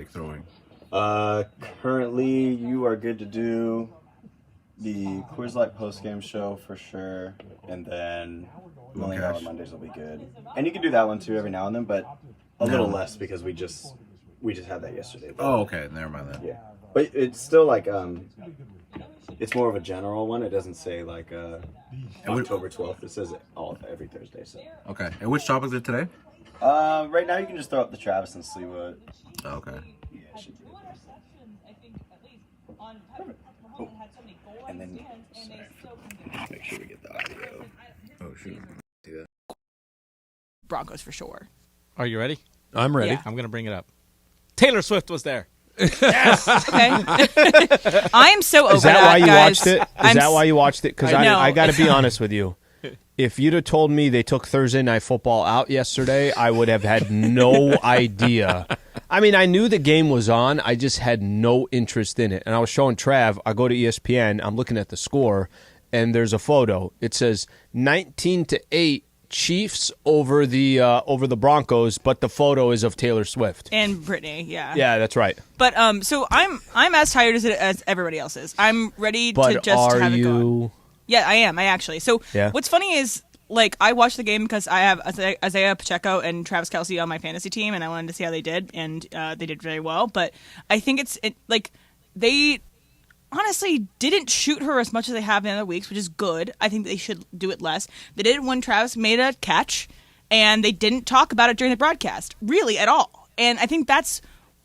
like throwing? Currently, you are good to do the Coors Light post-game show for sure, and then Million Dollar Mondays will be good. And you can do that one too every now and then, but a little less because we just had that yesterday. But, Okay, never mind that. Yeah, but it's still like it's more of a general one. It doesn't say like October 12th. It says it every Thursday. So Okay, and which topic is it today? right now you can just throw up the Travis and Sliwa. Okay. Yeah, it should be. And then, sorry, just make sure we get the audio. Oh shoot. Do that. Broncos for sure. Are you ready? I'm ready. Yeah. I'm going to bring it up. Taylor Swift was there. Yes. Okay. I am so over Is that why you guys. watched it? Is that why you watched it? Because No. I got to be honest with you. If you'd have told me they took Thursday Night Football out yesterday, I would have had no idea. I mean, I knew the game was on. I just had no interest in it. And I was showing Trav. I go to ESPN. I'm looking at the score, and there's a photo. It says 19-8 Chiefs over the Broncos, but the photo is of Taylor Swift And Brittany, yeah. Yeah, that's right. But so I'm as tired as everybody else is. I'm ready But to just are have it you? going. Yeah, I am. I actually. So Yeah. what's funny is like I watched the game because I have Isaiah Pacheco and Travis Kelce on my fantasy team, and I wanted to see how they did, and they did very well. But I think like they honestly didn't shoot her as much as they have in other weeks, which is good. I think they should do it less. They did it when Travis made a catch, and they didn't talk about it during the broadcast, really, at all. And I think that's,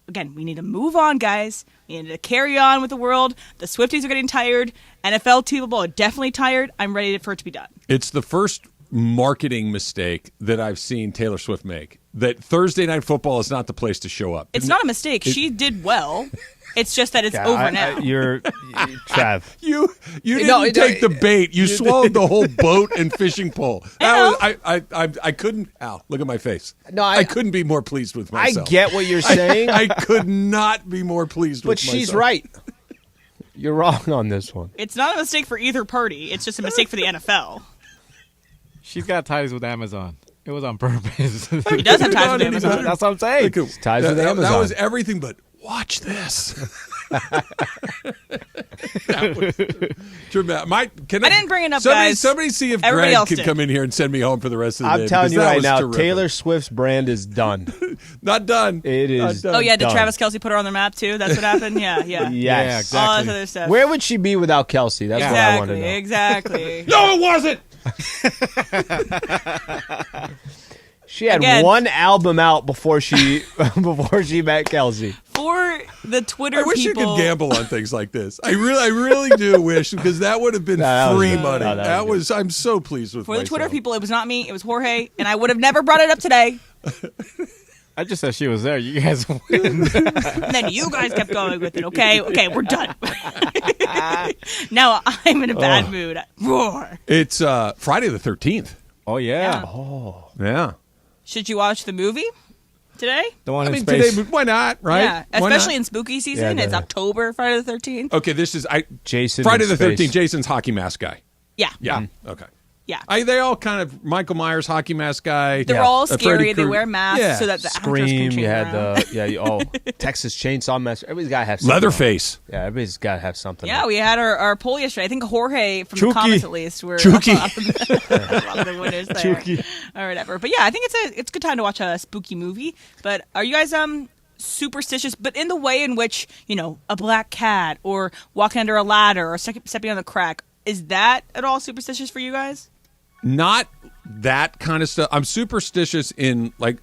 again, we need to move on, guys. We need to carry on with the world. The Swifties are getting tired. NFL people are definitely tired. I'm ready for it to be done. It's the first marketing mistake that I've seen Taylor Swift make. That Thursday Night Football is not the place to show up. It's not a mistake. She did well. It's just that it's over now. You're Trav. You didn't take the bait. You swallowed the whole boat and fishing pole. I couldn't. Ow! Look at my face. No, I couldn't be more pleased with myself. I get what you're saying. I could not be more pleased with but myself. she's right. You're wrong on this one. It's not a mistake for either party. It's just a mistake for the NFL. She's got ties with Amazon. It was on purpose. He does have ties with Amazon. That's what I'm saying. Ties with Amazon. That was everything but watch this. That was traumatic. I didn't bring it up, somebody, guys. Somebody see if Everybody Greg else can did. come in here and send me home for the rest of the day. I'm telling you because that right was now, terrific. Taylor Swift's brand is done. Not done. It is. Not done. Oh, yeah, did Done. Travis Kelce put her on the map, too? That's what happened? Yeah. Yes. Yeah, exactly. All this other stuff. Where would she be without Kelsey? That's what I want to know. Exactly. No, it wasn't. She had Again. one album out before she met Kelsey. For the Twitter I wish people. you could gamble on things like this. I really do wish, because that would have been that was free good. money. No, that was I'm so pleased with For the myself. Twitter people, it was not me. It was Jorge, and I would have never brought it up today. I just said she was there. You guys win. And then you guys kept going with it. Okay, we're done. Now I'm in a bad mood. Roar. It's Friday the 13th. Oh, yeah. Yeah. Should you watch the movie today? The one I in mean, space. today, why not, right? Yeah, Why especially not? in spooky season. Yeah, It's October, Friday the 13th. Okay, this is Jason Friday in the space. 13th, Jason's hockey mask guy. Yeah. Yeah. Okay. Yeah. They all kind of, Michael Myers, hockey mask guy. They're all Freddy scary. They Krueger. wear masks Yeah. so that the actors can Scream. change You had around. Texas Chainsaw Massacre. Everybody's got to have something. Leatherface. Yeah, everybody's got to have something. Yeah, we had our poll yesterday. I think Jorge from the Chooky. comments at least were Chooky. one of the winners there. Or whatever. But yeah, I think it's a good time to watch a spooky movie. But are you guys superstitious, but in the way in which, a black cat or walking under a ladder or stepping on the crack, is that at all superstitious for you guys? Not that kind of stuff. I'm superstitious in like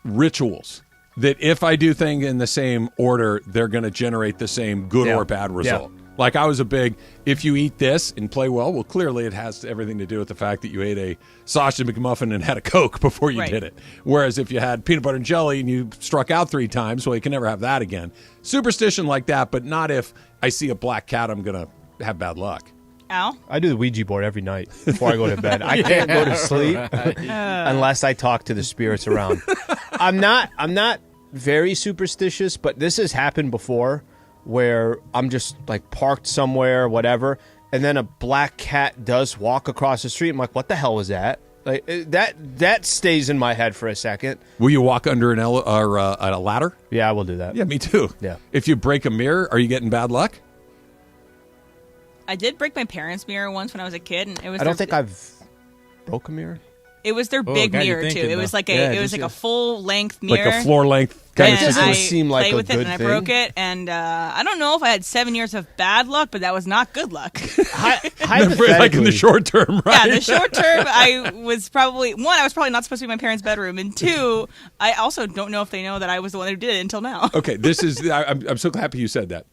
rituals, that if I do things in the same order, they're going to generate the same good or bad result. Yeah. Like I was a big, if you eat this and play well, clearly it has everything to do with the fact that you ate a sausage McMuffin and had a Coke before you Right. did it. Whereas if you had peanut butter and jelly and you struck out 3 times, well, you can never have that again. Superstition like that, but not if I see a black cat, I'm going to have bad luck. Al? I do the Ouija board every night before I go to bed. I can't go to sleep unless I talk to the spirits around. I'm not very superstitious, but this has happened before where I'm just like parked somewhere, whatever, and then a black cat does walk across the street. I'm like, what the hell was that? Like that stays in my head for a second. Will you walk under an or a ladder? Yeah, I will do that. Yeah, me too. Yeah. If you break a mirror, are you getting bad luck? I did break my parents' mirror once when I was a kid, and it was. I don't think I've broke a mirror. It was their big God, you're mirror too. thinking, It was though. like a Yeah, it was just like a your- full length mirror. Like a floor length kind and of system? I seem like played a with it good and I thing. broke it, and I don't know if I had 7 years of bad luck, but that was not good luck. Like in Hypothetically, the short term, right? Yeah, the short term, I was probably not supposed to be in my parents' bedroom, and two, I also don't know if they know that I was the one who did it until now. Okay, this is. I'm so happy you said that.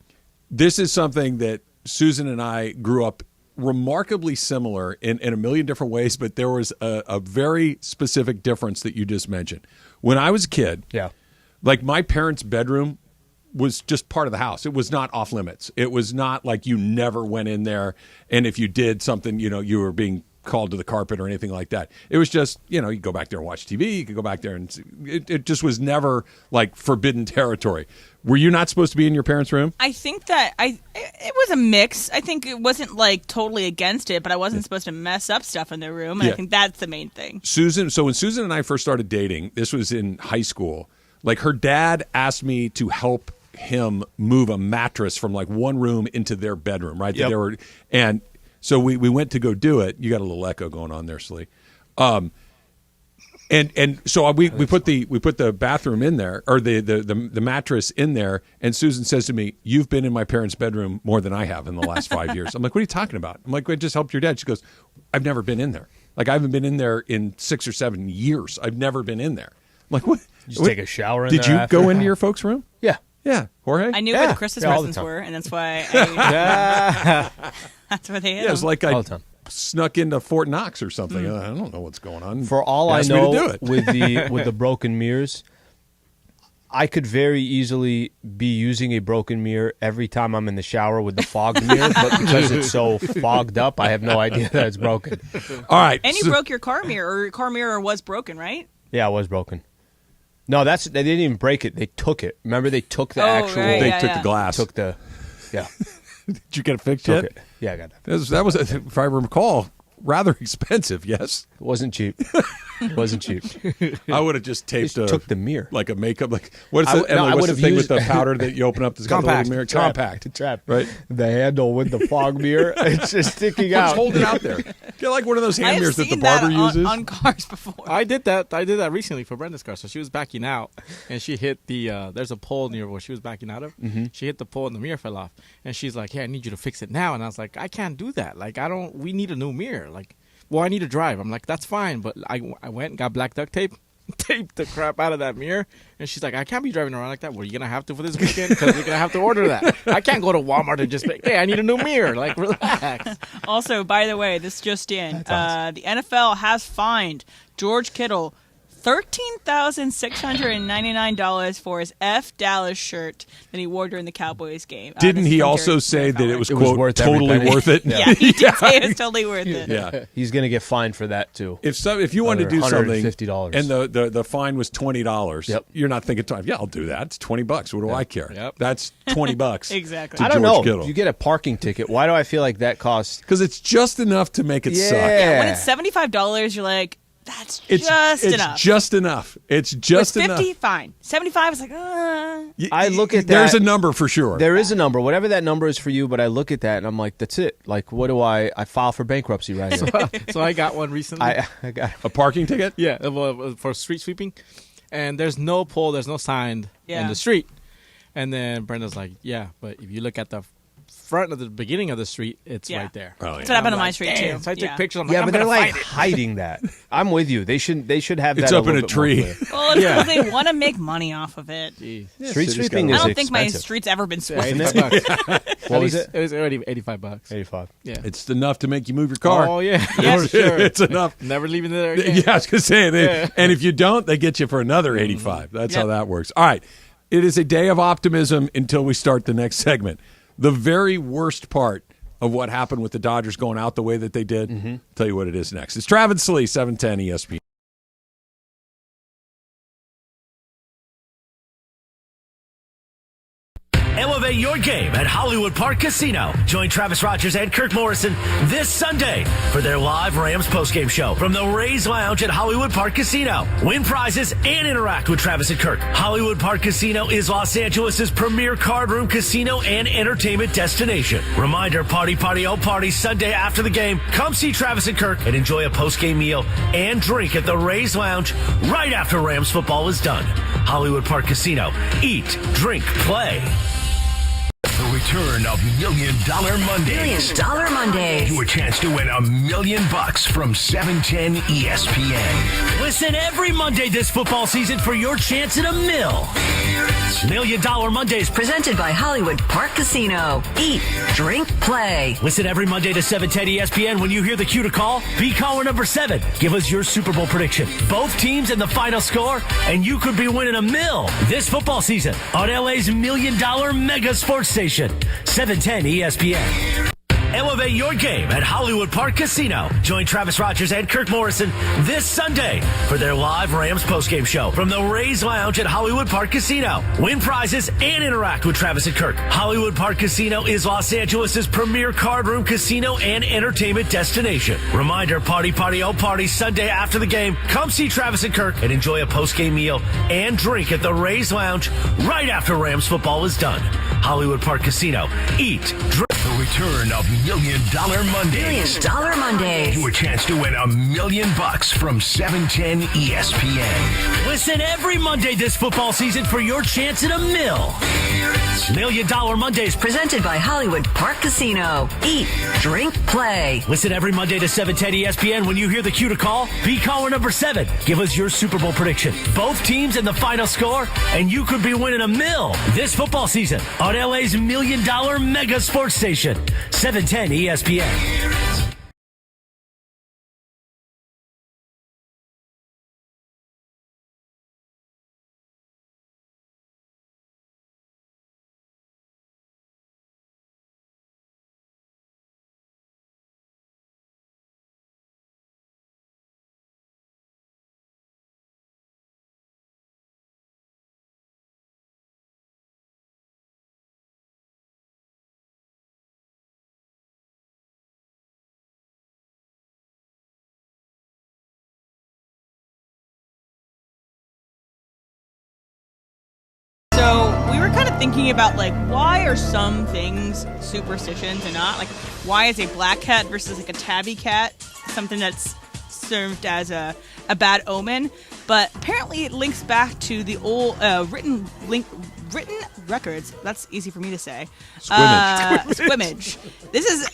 This is something that Susan and I grew up remarkably similar in a million different ways, but there was a very specific difference that you just mentioned. When I was a kid, yeah. like my parents' bedroom was just part of the house. It was not off limits. It was not like you never went in there, and if you did something, you were being called to the carpet or anything like that. It was just, you go back there and watch TV. You could go back there and it just was never like forbidden territory. Were you not supposed to be in your parents' room? I think that it was a mix. I think it wasn't like totally against it, but I wasn't supposed to mess up stuff in their room, and Yeah. I think that's the main thing. So when Susan and I first started dating, this was in high school, like her dad asked me to help him move a mattress from like one room into their bedroom, right? Yep. And so we went to go do it. You got a little echo going on there, Slee. And so we put the bathroom in there, or the mattress in there, and Susan says to me, "You've been in my parents' bedroom more than I have in the last 5 years." I'm like, "What are you talking about?" I'm like, "I just helped your dad." She goes, "I've never been in there. Like I haven't been in there in 6 or 7 years. I've never been in there." I'm like, what? Just take a shower in Did there you after? go into your folks' room? Yeah. Yeah, Jorge. I knew Yeah. where the Christmas Yeah, all the presents time. were, and that's why Yeah. that's where they hid Yeah, it was them. like All I the time. snuck into Fort Knox or something. I don't know what's going on. For all I Asked me to know, do it. with the broken mirrors, I could very easily be using a broken mirror every time I'm in the shower with the fogged mirror, but because it's so fogged up, I have no idea that it's broken. All right, And you so- broke your car mirror, or your car mirror was broken, right? Yeah, it was broken. No, they didn't even break it. They took it. Remember, they took the Oh, actual. right, They yeah, took yeah. the glass. Took the. Yeah, Did you get it fixed took yet? it. Yeah, I got that. That was, if I recall, rather expensive. Yes, It wasn't cheap. It wasn't cheap. I would have just taped Just took the mirror. like a makeup. Like what is I it? w- no, I what's would've the thing used- with the powder that you open up? That's got the Compact. little mirror. Trap. Compact. Trap. Right. The handle with the fog mirror. It's just sticking Just out. hold it out there. Get like one of those I hand have mirrors that the seen barber that uses. on cars before. I did that recently for Brenda's car. So she was backing out, and she hit the. There's a pole near where she was backing out of. Mm-hmm. She hit the pole, and the mirror fell off. And she's like, "Hey, I need you to fix it now." And I was like, "I can't do that. Like, I don't. We need a new mirror. Like, well, I need to drive." I'm like, "That's fine," but I went and got black duct tape. Taped the crap out of that mirror, and she's like, "I can't be driving around like that." Well, you're gonna have to for this weekend because we're gonna have to order that. I can't go to Walmart and just be, "Hey, I need a new mirror." Like, relax. Also, by the way, this just in: the NFL has fined George Kittle $13,699 for his F Dallas shirt that he wore during the Cowboys game. Didn't This is he from also Jerry say that it was, It was quote, worth every totally penny. worth it? Yeah, he did say it was totally worth it. Yeah. He's gonna get fined for that too. If you wanted to do something $150. and the fine was $20, Yep. you're not thinking, yeah, I'll do that. It's $20. What do I care? Yep. That's $20. Exactly. to I don't George know. Kittle. You get a parking ticket. Why do I feel like that costs? Because it's just enough to make it suck. Yeah. When it's $75, you're like, that's It's just it's enough. just enough. It's just With enough. 50, fine. 75 is like, I look at There's that- a number for sure. There is a number, whatever that number is for you. But I look at that and I'm like, that's it. Like, what do I file for bankruptcy right now? So I got one recently. I got. A parking ticket? Yeah, well, for street sweeping, and there's no pole, there's no sign Yeah. in the street. And then Brenda's like, "Yeah, but if you look at the front of the beginning of the street, it's Yeah. right there." Oh, yeah. that's what happened on I'm my like, street, "Damn." too. So I took Yeah. pictures. I'm Yeah, like, but I'm they're gonna like find it. hiding that. I'm with you. They should have that. It's a up in little a bit more tree. clear. Well, it's Yeah. because they want to make money off of it. Jeez. Street city's sweeping got is I don't think my expensive. street's ever been Yeah, swept. $85. What was it? It was already $85. 85. Yeah. It's enough to make you move your car. Oh yeah. Yeah, sure. It's enough. Never leaving there Yeah, again. I was going to say, Yeah. and if you don't, they get you for another 85. That's how Yep. that works. All right. It is a day of optimism until we start the next segment. The very worst part of what happened with the Dodgers going out the way that they did, tell you what it is next. It's Travis Slee, 710 ESPN. Elevate your game at Hollywood Park Casino. Join Travis Rogers and Kirk Morrison this Sunday for their live Rams postgame show from the Rays Lounge at Hollywood Park Casino. Win prizes and interact with Travis and Kirk. Hollywood Park Casino is Los Angeles' premier card room casino and entertainment destination. Reminder, party, oh party, Sunday after the game. Come see Travis and Kirk and enjoy a postgame meal and drink at the Rays Lounge right after Rams football is done. Hollywood Park Casino. Eat, drink, play. The return of $1 Million Mondays. $1 Million Mondays. Your chance to win $1 million from 710 ESPN. Listen every Monday this football season for your chance at $1 million. $1 Million Mondays. Presented by Hollywood Park Casino. Eat, drink, play. Listen every Monday to 710 ESPN. When you hear the cue to call, be caller number 7. Give us your Super Bowl prediction. Both teams and the final score, and you could be winning $1 million this football season on LA's $1 Million Mega Sports Station. 710 ESPN. Elevate your game at Hollywood Park Casino. Join Travis Rogers and Kirk Morrison this Sunday for their live Rams postgame show from the Rays Lounge at Hollywood Park Casino. Win prizes and interact with Travis and Kirk. Hollywood Park Casino is Los Angeles' premier card room casino and entertainment destination. Reminder, party, oh party, Sunday after the game. Come see Travis and Kirk and enjoy a postgame meal and drink at the Rays Lounge right after Rams football is done. Hollywood Park Casino. Eat, drink. The return of $1 Million Mondays. $1 Million Mondays. Your chance to win $1 million from 710 ESPN. Listen every Monday this football season for your chance at $1 million. $1 Million Mondays. Presented by Hollywood Park Casino. Eat, drink, play. Listen every Monday to 710 ESPN. When you hear the cue to call, be caller number 7. Give us your Super Bowl prediction. Both teams and the final score, and you could be winning $1 million this football season on LA's $1 Million Mega Sports Station. 710 ESPN. So we were kind of thinking about, like, why are some things superstitions and not? Like, why is a black cat versus, like, a tabby cat something that's served as a bad omen? But apparently it links back to the old written records. That's easy for me to say. Squimmage. This is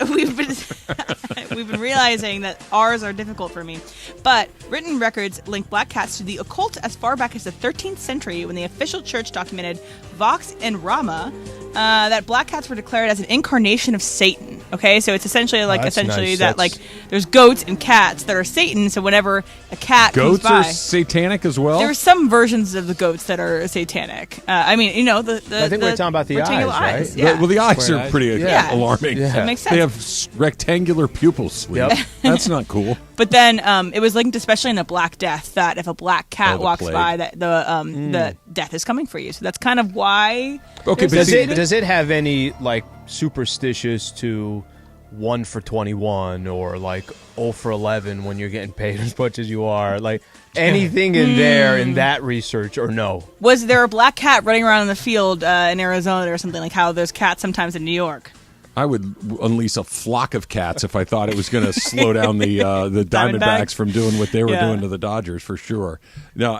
we've been realizing that R's are difficult for me. But written records link black cats to the occult as far back as the 13th century, when the official church documented Vox and Rama that black cats were declared as an incarnation of Satan. Okay, so it's essentially Nice. that like there's goats and cats that are Satan. So whenever a cat Goats comes by, are satanic as well? there's some versions of the goats that are satanic. I mean, you know, the I think we're talking about the rectangular eyes, right? Yeah. Well, the eyes Square are eyes. pretty Yeah. alarming. Yeah. So it makes sense. They have rectangular pupils. Yep. That's not cool. But then it was linked, especially in the Black Death, that if a black cat the walks plague. by, that the death is coming for you. So that's kind of why. Okay, there's but this see- thing. Does it have any, like, superstitious to 1 for 21 or like 0 for 11 when you're getting paid as much as you are? Like, anything in there in that research, or no? Was there a black cat running around in the field in Arizona or something, like how there's cats sometimes in New York? I would unleash a flock of cats if I thought it was going to slow down the Diamondbacks from doing what they were doing to the Dodgers, for sure. No,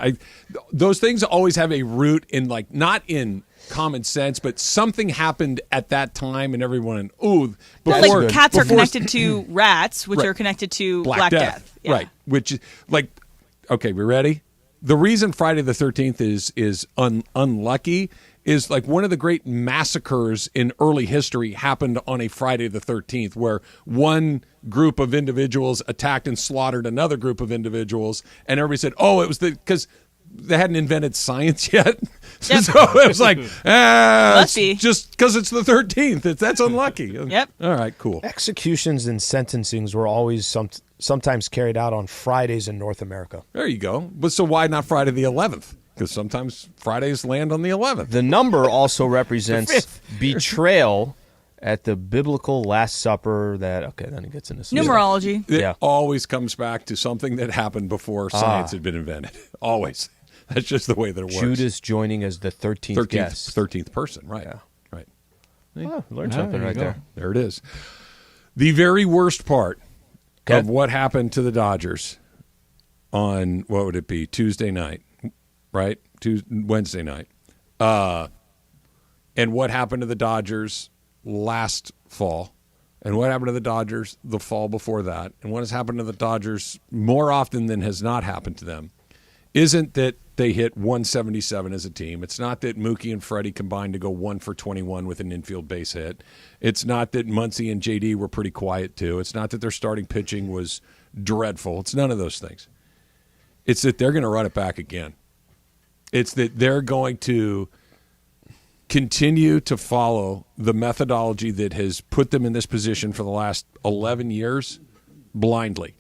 those things always have a root in, like, not in common sense, but something happened at that time, and everyone, before Like cats are before- connected to rats, which Right. are connected to Black Death. Yeah. Right? Which is like, okay, we ready? The reason Friday the 13th is unlucky is, like, one of the great massacres in early history happened on a Friday the 13th, where one group of individuals attacked and slaughtered another group of individuals, and everybody said, "Oh, it was because they hadn't invented science yet." Yep. So it was like, Must be. just because it's the 13th, that's unlucky. Yep. All right, cool. Executions and sentencings were always sometimes carried out on Fridays in North America. There you go. But so why not Friday the 11th? because sometimes Fridays land on the 11th. The number also represents betrayal at the biblical Last Supper. Then it gets into some Numerology. It always comes back to something that happened before science had been invented. Always. That's just the way that it works. Judas joining as the 13th guest. 13th person, right. Yeah. Right. Learned something right there. There it is. The very worst part of what happened to the Dodgers on, what would it be, Tuesday night, right? Wednesday night. And what happened to the Dodgers last fall, and what happened to the Dodgers the fall before that, and what has happened to the Dodgers more often than has not happened to them, isn't that they hit 177 as a team. It's not that Mookie and Freddie combined to go 1 for 21 with an infield base hit. It's not that Muncy and JD were pretty quiet too. It's not that their starting pitching was dreadful. It's none of those things. It's that they're going to run it back again. It's that they're going to continue to follow the methodology that has put them in this position for the last 11 years blindly.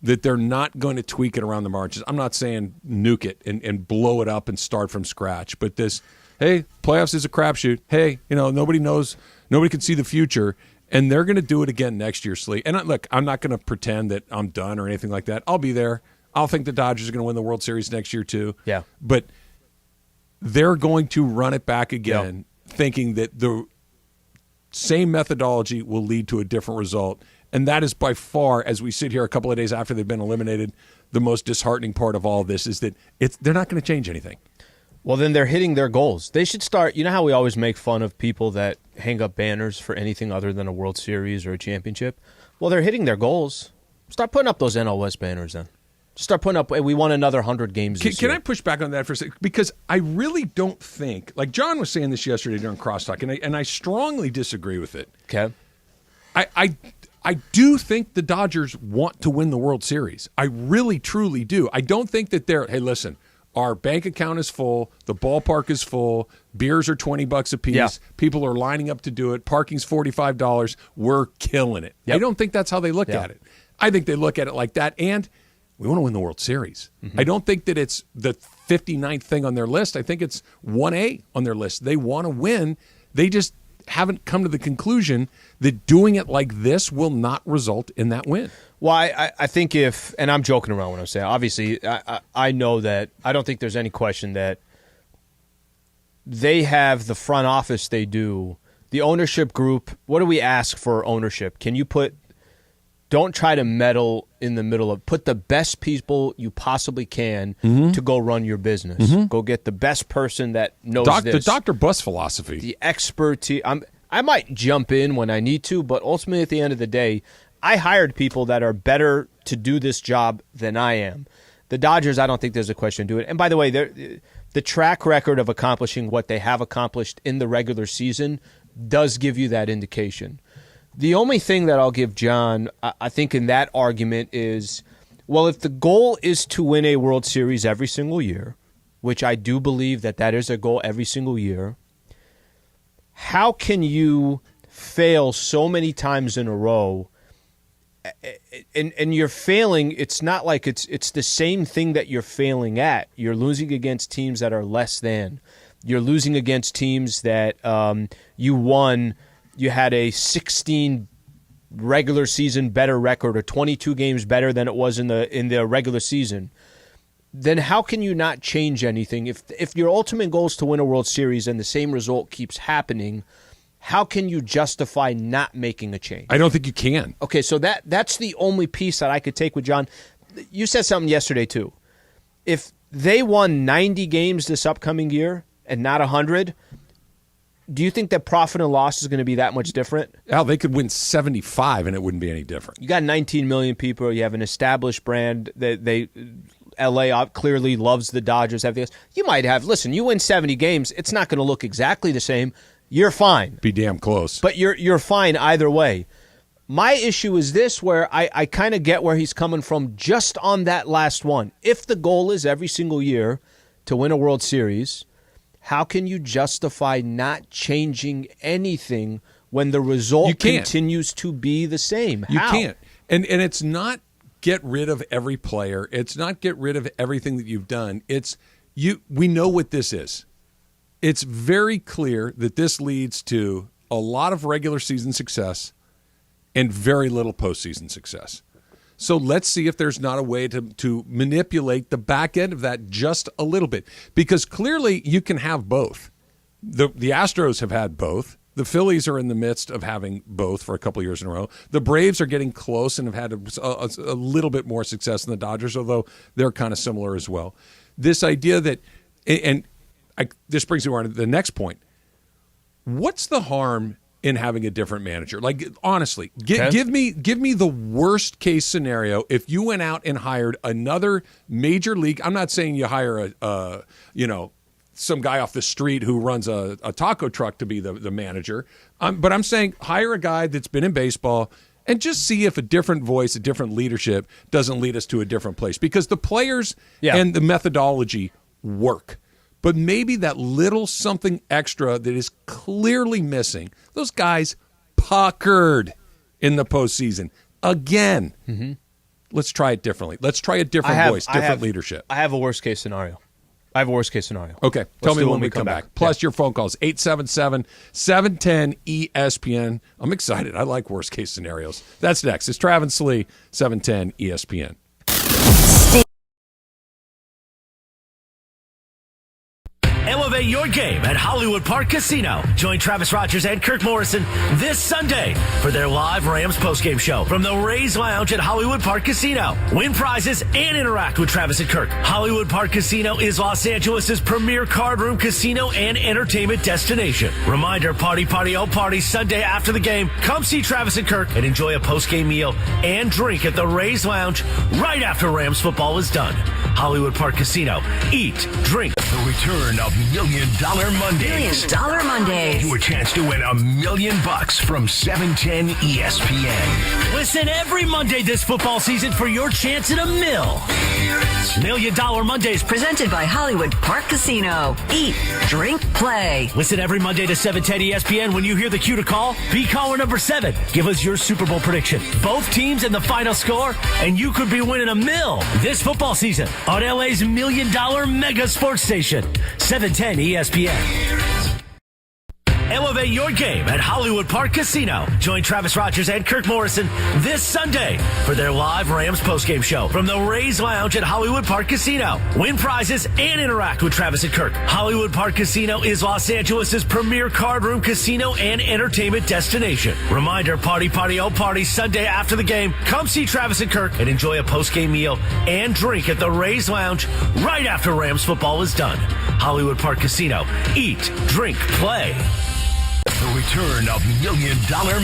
That they're not going to tweak it around the margins. I'm not saying nuke it and blow it up and start from scratch, but this, hey, playoffs is a crapshoot. Hey, nobody knows, nobody can see the future, and they're going to do it again next year, Slee. And look, I'm not going to pretend that I'm done or anything like that. I'll be there. I'll think the Dodgers are going to win the World Series next year too. Yeah. But they're going to run it back again, thinking that the same methodology will lead to a different result. And that is by far, as we sit here a couple of days after they've been eliminated, the most disheartening part of all of this is that they're not going to change anything. Well, then they're hitting their goals. They should start. You know how we always make fun of people that hang up banners for anything other than a World Series or a championship? Well, they're hitting their goals. Start putting up those NL West banners then. Start putting up, hey, we won another 100 games this year. Can I push back on that for a second? Because I really don't think, like John was saying this yesterday during Crosstalk, and I strongly disagree with it. Okay. I do think the Dodgers want to win the World Series. I really, truly do. I don't think that hey, listen, our bank account is full, the ballpark is full, beers are $20 a piece, people are lining up to do it, parking's $45, we're killing it. I don't think that's how they look at it. I think they look at it like that, and we want to win the World Series. Mm-hmm. I don't think that it's the 59th thing on their list. I think it's 1A on their list. They want to win. They just haven't come to the conclusion that doing it like this will not result in that win. Well, I think and I'm joking around when I'm saying, obviously, I know that I don't think there's any question that they have the front office they do. The ownership group, what do we ask for ownership? Can you don't try to meddle in the middle of, put the best people you possibly can to go run your business. Mm-hmm. Go get the best person that knows this. The Dr. Bus philosophy. The expertise. I might jump in when I need to, but ultimately at the end of the day, I hired people that are better to do this job than I am. The Dodgers, I don't think there's a question to do it. And by the way, the track record of accomplishing what they have accomplished in the regular season does give you that indication. The only thing that I'll give John, I think, in that argument is, well, if the goal is to win a World Series every single year, which I do believe that is a goal every single year, how can you fail so many times in a row? And you're failing, it's not like it's the same thing that you're failing at. You're losing against teams that are less than. You're losing against teams that you won. You had a 16 regular season better record or 22 games better than it was in the regular season. Then how can you not change anything? If your ultimate goal is to win a World Series and the same result keeps happening, how can you justify not making a change? I don't think you can. Okay, so that's the only piece that I could take with John. You said something yesterday too. If they won 90 games this upcoming year and not 100, do you think that profit and loss is going to be that much different? Al, they could win 75 and it wouldn't be any different. You got 19 million people. You have an established brand. LA clearly loves the Dodgers. Everything else. You might have, listen, you win 70 games. It's not going to look exactly the same. You're fine. Be damn close. But you're fine either way. My issue is this, where I kind of get where he's coming from just on that last one. If the goal is every single year to win a World Series, how can you justify not changing anything when the result continues to be the same? You can't. And it's not get rid of every player. It's not get rid of everything that you've done. It's we know what this is. It's very clear that this leads to a lot of regular season success and very little postseason success. So let's see if there's not a way to manipulate the back end of that just a little bit, because clearly you can have both. The Astros have had both. The Phillies are in the midst of having both for a couple of years in a row. The Braves are getting close and have had a little bit more success than the Dodgers, although they're kind of similar as well. This idea that, this brings me on to the next point. What's the harm in having a different manager? Like, honestly, give me the worst case scenario if you went out and hired another major league. I'm not saying you hire some guy off the street who runs a taco truck to be the manager, but I'm saying hire a guy that's been in baseball and just see if a different voice, a different leadership doesn't lead us to a different place, because the players and the methodology work. But maybe that little something extra that is clearly missing. Those guys puckered in the postseason again. Mm-hmm. Let's try it differently. Let's try a different voice, different leadership. I have a worst case scenario. Okay. Tell me when we come back. Plus your phone calls, 877-710-ESPN. I'm excited. I like worst case scenarios. That's next. It's Travis Slee, 710 ESPN. Elevate your game at Hollywood Park Casino. Join Travis Rogers and Kirk Morrison this Sunday for their live Rams postgame show from the Rays Lounge at Hollywood Park Casino. Win prizes and interact with Travis and Kirk. Hollywood Park Casino is Los Angeles' premier card room casino and entertainment destination. Reminder, party, oh party, Sunday after the game. Come see Travis and Kirk and enjoy a postgame meal and drink at the Rays Lounge right after Rams football is done. Hollywood Park Casino. Eat, drink. The return of $1 Million Mondays. $1 Million Mondays. Your chance to win $1 million from 710 ESPN. Listen every Monday this football season for your chance at $1 million. $1 Million Mondays. Presented by Hollywood Park Casino. Eat, drink, play. Listen every Monday to 710 ESPN. When you hear the cue to call, be caller number 7. Give us your Super Bowl prediction, both teams and the final score, and you could be winning $1 million this football season on LA's $1 million mega sports station, 710 ESPN. Elevate your game at Hollywood Park Casino. Join Travis Rogers and Kirk Morrison this Sunday for their live Rams postgame show from the Rays Lounge at Hollywood Park Casino. Win prizes and interact with Travis and Kirk. Hollywood Park Casino is Los Angeles' premier card room casino and entertainment destination. Reminder, party, oh party, Sunday after the game. Come see Travis and Kirk and enjoy a postgame meal and drink at the Rays Lounge right after Rams football is done. Hollywood Park Casino. Eat, drink, play. The return of $1 Million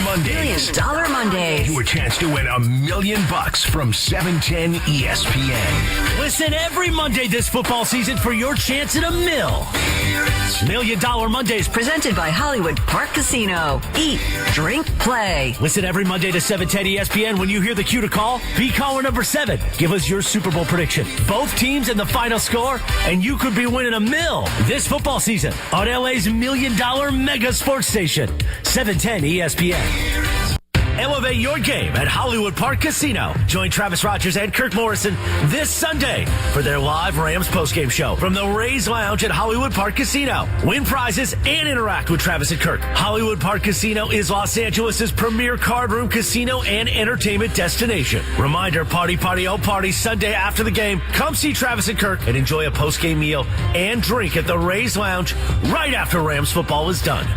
Mondays. $1 Million Mondays. Your chance to win $1 million from 710 ESPN. Listen every Monday this football season for your chance at $1 million. $1 Million Mondays. Presented by Hollywood Park Casino. Eat, drink, play. Listen every Monday to 710 ESPN. When you hear the cue to call, be caller number 7. Give us your Super Bowl prediction, both teams and the final score, and you could be winning $1 million this football season on LA's $1 million mega sports station, 710 ESPN. Elevate your game at Hollywood Park Casino. Join Travis Rogers and Kirk Morrison this Sunday for their live Rams postgame show from the Rays Lounge at Hollywood Park Casino. Win prizes and interact with Travis and Kirk. Hollywood Park Casino is Los Angeles' premier card room casino and entertainment destination. Reminder, party, oh party, Sunday after the game. Come see Travis and Kirk and enjoy a postgame meal and drink at the Rays Lounge right after Rams football is done.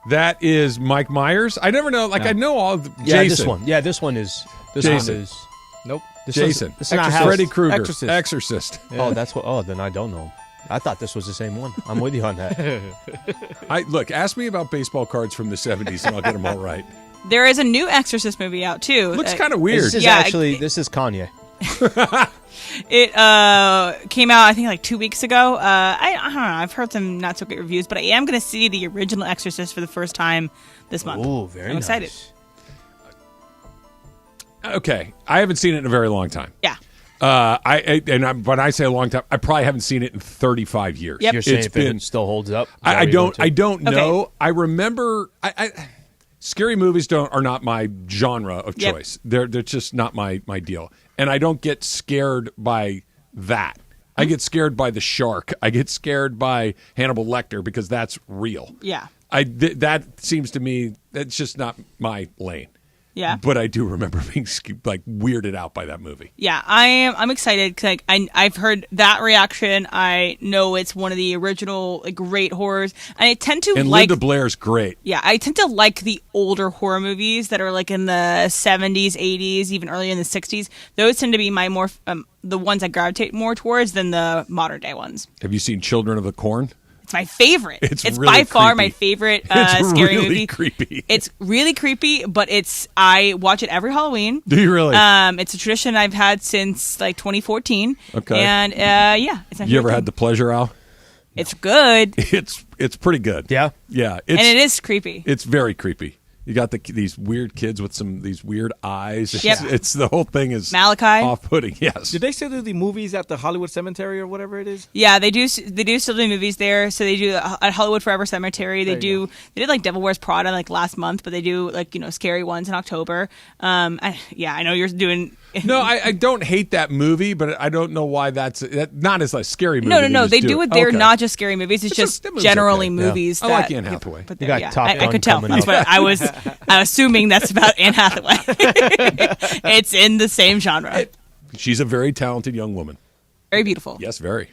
That is Mike Myers. I never know. I know all of the, Yeah, Jason. this one. Yeah, this one is. Jason. Nope. Jason. This is not how Freddy Krueger. Exorcist. Exorcist. Yeah. Oh, that's what. Oh, then I don't know. I thought this was the same one. I'm with you on that. Look, ask me about baseball cards from the 70s and I'll get them all right. There is a new Exorcist movie out too. Looks kind of weird. This is Yeah, this is Kanye. It came out, I think, like 2 weeks ago. I don't know. I've heard some not so great reviews, but I am going to see the original Exorcist for the first time this month. Ooh, very I'm excited. Okay, I haven't seen it in a very long time. Yeah. When I say a long time, I probably haven't seen it in 35 years. Yep. You're saying It's if been, it still holds up? I don't know. Okay. I remember. scary movies are not my genre of choice. They're just not my deal. And I don't get scared by that. I get scared by the shark. I get scared by Hannibal Lecter because that's real. Yeah. That seems to me that's just not my lane. Yeah. But I do remember being like weirded out by that movie. Yeah, I'm excited because I've heard that reaction. I know it's one of the original great horrors. I tend to and like Linda Blair's great. Yeah, I tend to like the older horror movies that are like in the 70s, 80s, even earlier in the 60s. Those tend to be my more the ones I gravitate more towards than the modern day ones. Have you seen Children of the Corn? It's my favorite. It's really by far creepy. my favorite It's scary really movie. creepy. It's really creepy, but I watch it every Halloween. Do you really? It's a tradition I've had since like 2014. Okay. And it's my You ever favorite had the pleasure, Al? It's good. It's pretty good. Yeah. Yeah. And it is creepy. It's very creepy. You got these weird kids with these weird eyes. Yep. It's the whole thing is Malachi. off-putting. Yes. Did they still do the movies at the Hollywood Cemetery or whatever it is? Yeah, they do still do movies there. So they do at Hollywood Forever Cemetery. They did like Devil Wears Prada like last month, but they do like scary ones in October. I know you're doing. No, I don't hate that movie, but I don't know why that's not as a scary movie. No. They do it there, Okay. not just scary movies. It's just that movie's generally okay. movies. I that like Anne Hathaway. But You got Top I Gun could tell. coming That's what I was assuming that's about Anne Hathaway. It's in the same genre. She's a very talented young woman. Very beautiful. Yes, very.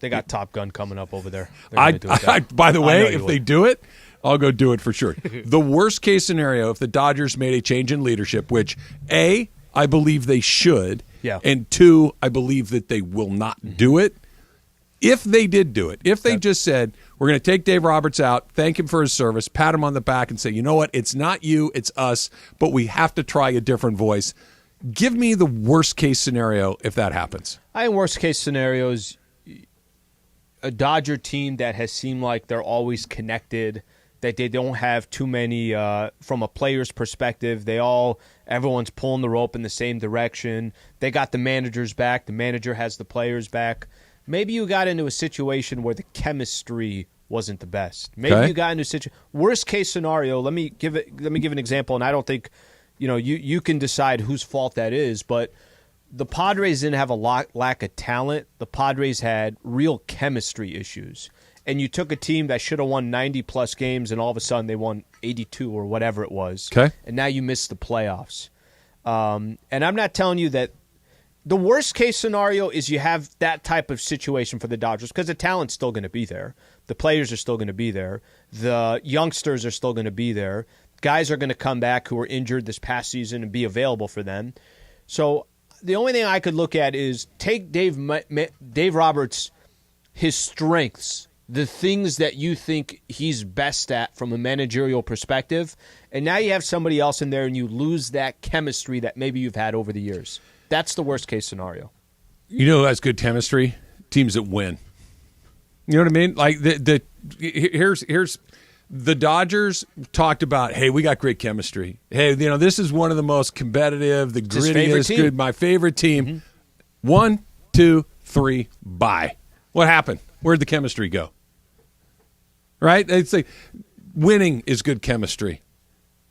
They got Top Gun coming up over there. They're gonna do it there. By the I know way, you if would. they do it, I'll go do it for sure. The worst case scenario, if the Dodgers made a change in leadership, which A, I believe they should, Yeah. and 2, I believe that they will not do it. If they did do it, if they just said, we're going to take Dave Roberts out, thank him for his service, pat him on the back and say, you know what, it's not you, it's us, but we have to try a different voice. Give me the worst case scenario if that happens. I think worst case scenarios, a Dodger team that has seemed like they're always connected, that they don't have too many, from a player's perspective, everyone's pulling the rope in the same direction. They got the managers back. The manager has the players back. Maybe you got into a situation where the chemistry wasn't the best. Maybe you got into a situation. Worst case scenario. Let me give an example, and I don't think, you can decide whose fault that is. But the Padres didn't have a lack of talent. The Padres had real chemistry issues, and you took a team that should have won 90-plus games, and all of a sudden they won 82 or whatever it was. Okay, and now you missed the playoffs. And I'm not telling you that. The worst case scenario is you have that type of situation for the Dodgers because the talent's still going to be there. The players are still going to be there. The youngsters are still going to be there. Guys are going to come back who were injured this past season and be available for them. So the only thing I could look at is take Dave Roberts, his strengths, the things that you think he's best at from a managerial perspective, and now you have somebody else in there and you lose that chemistry that maybe you've had over the years. That's the worst case scenario. You know who has good chemistry? Teams that win. You know what I mean? Like here's the Dodgers talked about, hey, we got great chemistry. Hey, this is one of the most competitive, the grittiest, good, my favorite team. Mm-hmm. 1, 2, 3, bye. What happened? Where'd the chemistry go? Right? It's like winning is good chemistry.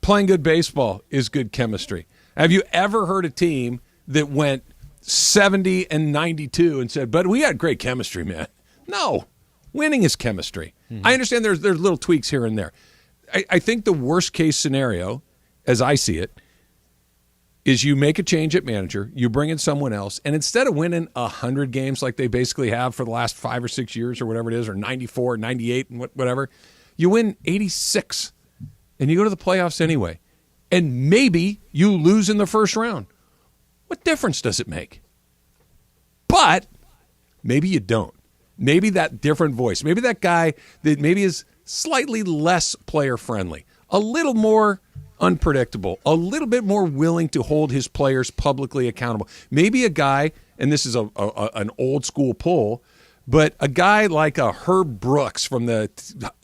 Playing good baseball is good chemistry. Have you ever heard a team that went 70 and 92 and said, but we had great chemistry, man? No. Winning is chemistry. Mm-hmm. I understand there's little tweaks here and there. I think the worst case scenario, as I see it, is you make a change at manager, you bring in someone else, and instead of winning 100 games like they basically have for the last 5 or 6 years or whatever it is, or 94, 98, and whatever, you win 86, and you go to the playoffs anyway. And maybe you lose in the first round. What difference does it make? But maybe you don't. Maybe that different voice, maybe that guy that maybe is slightly less player-friendly, a little more unpredictable, a little bit more willing to hold his players publicly accountable. Maybe a guy, and this is an old-school pull, but a guy like a Herb Brooks from the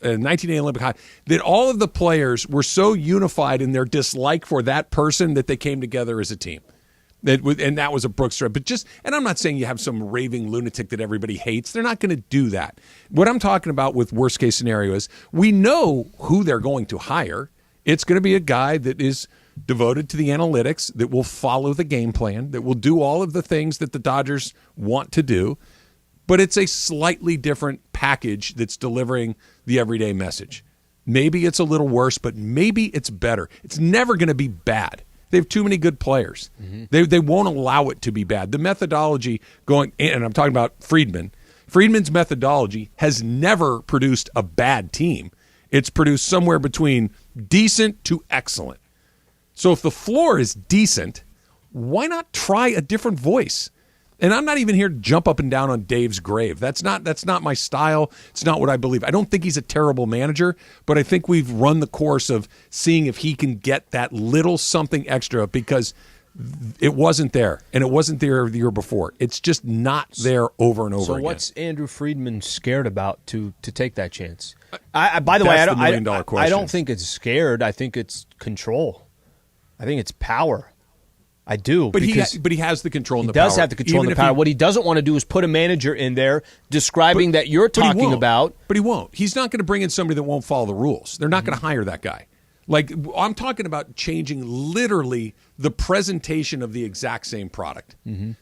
1980 Olympic High, that all of the players were so unified in their dislike for that person that they came together as a team. And that was a Brooks trip. But and I'm not saying you have some raving lunatic that everybody hates. They're not going to do that. What I'm talking about with worst case scenario is we know who they're going to hire. It's going to be a guy that is devoted to the analytics, that will follow the game plan, that will do all of the things that the Dodgers want to do, but it's a slightly different package that's delivering the everyday message. Maybe it's a little worse, but maybe it's better. It's never going to be bad. They have too many good players. They won't allow it to be bad. The methodology going, and I'm talking about Friedman, Friedman's methodology has never produced a bad team. It's produced somewhere between decent to excellent. So if the floor is decent, why not try a different voice? And I'm not even here to jump up and down on Dave's grave. That's not my style. It's not what I believe. I don't think he's a terrible manager, but I think we've run the course of seeing if he can get that little something extra, because it wasn't there, and it wasn't there the year before. It's just not there over and over again. So what's Andrew Friedman scared about to take that chance? By the way, I don't think it's scared. I think it's control. I think it's power. I do. But he has the control and the power. He does have the control and the power. What he doesn't want to do is put a manager in there describing that you're talking about. But he won't. He's not going to bring in somebody that won't follow the rules. They're not going to hire that guy. Like, I'm talking about changing literally the presentation of the exact same product.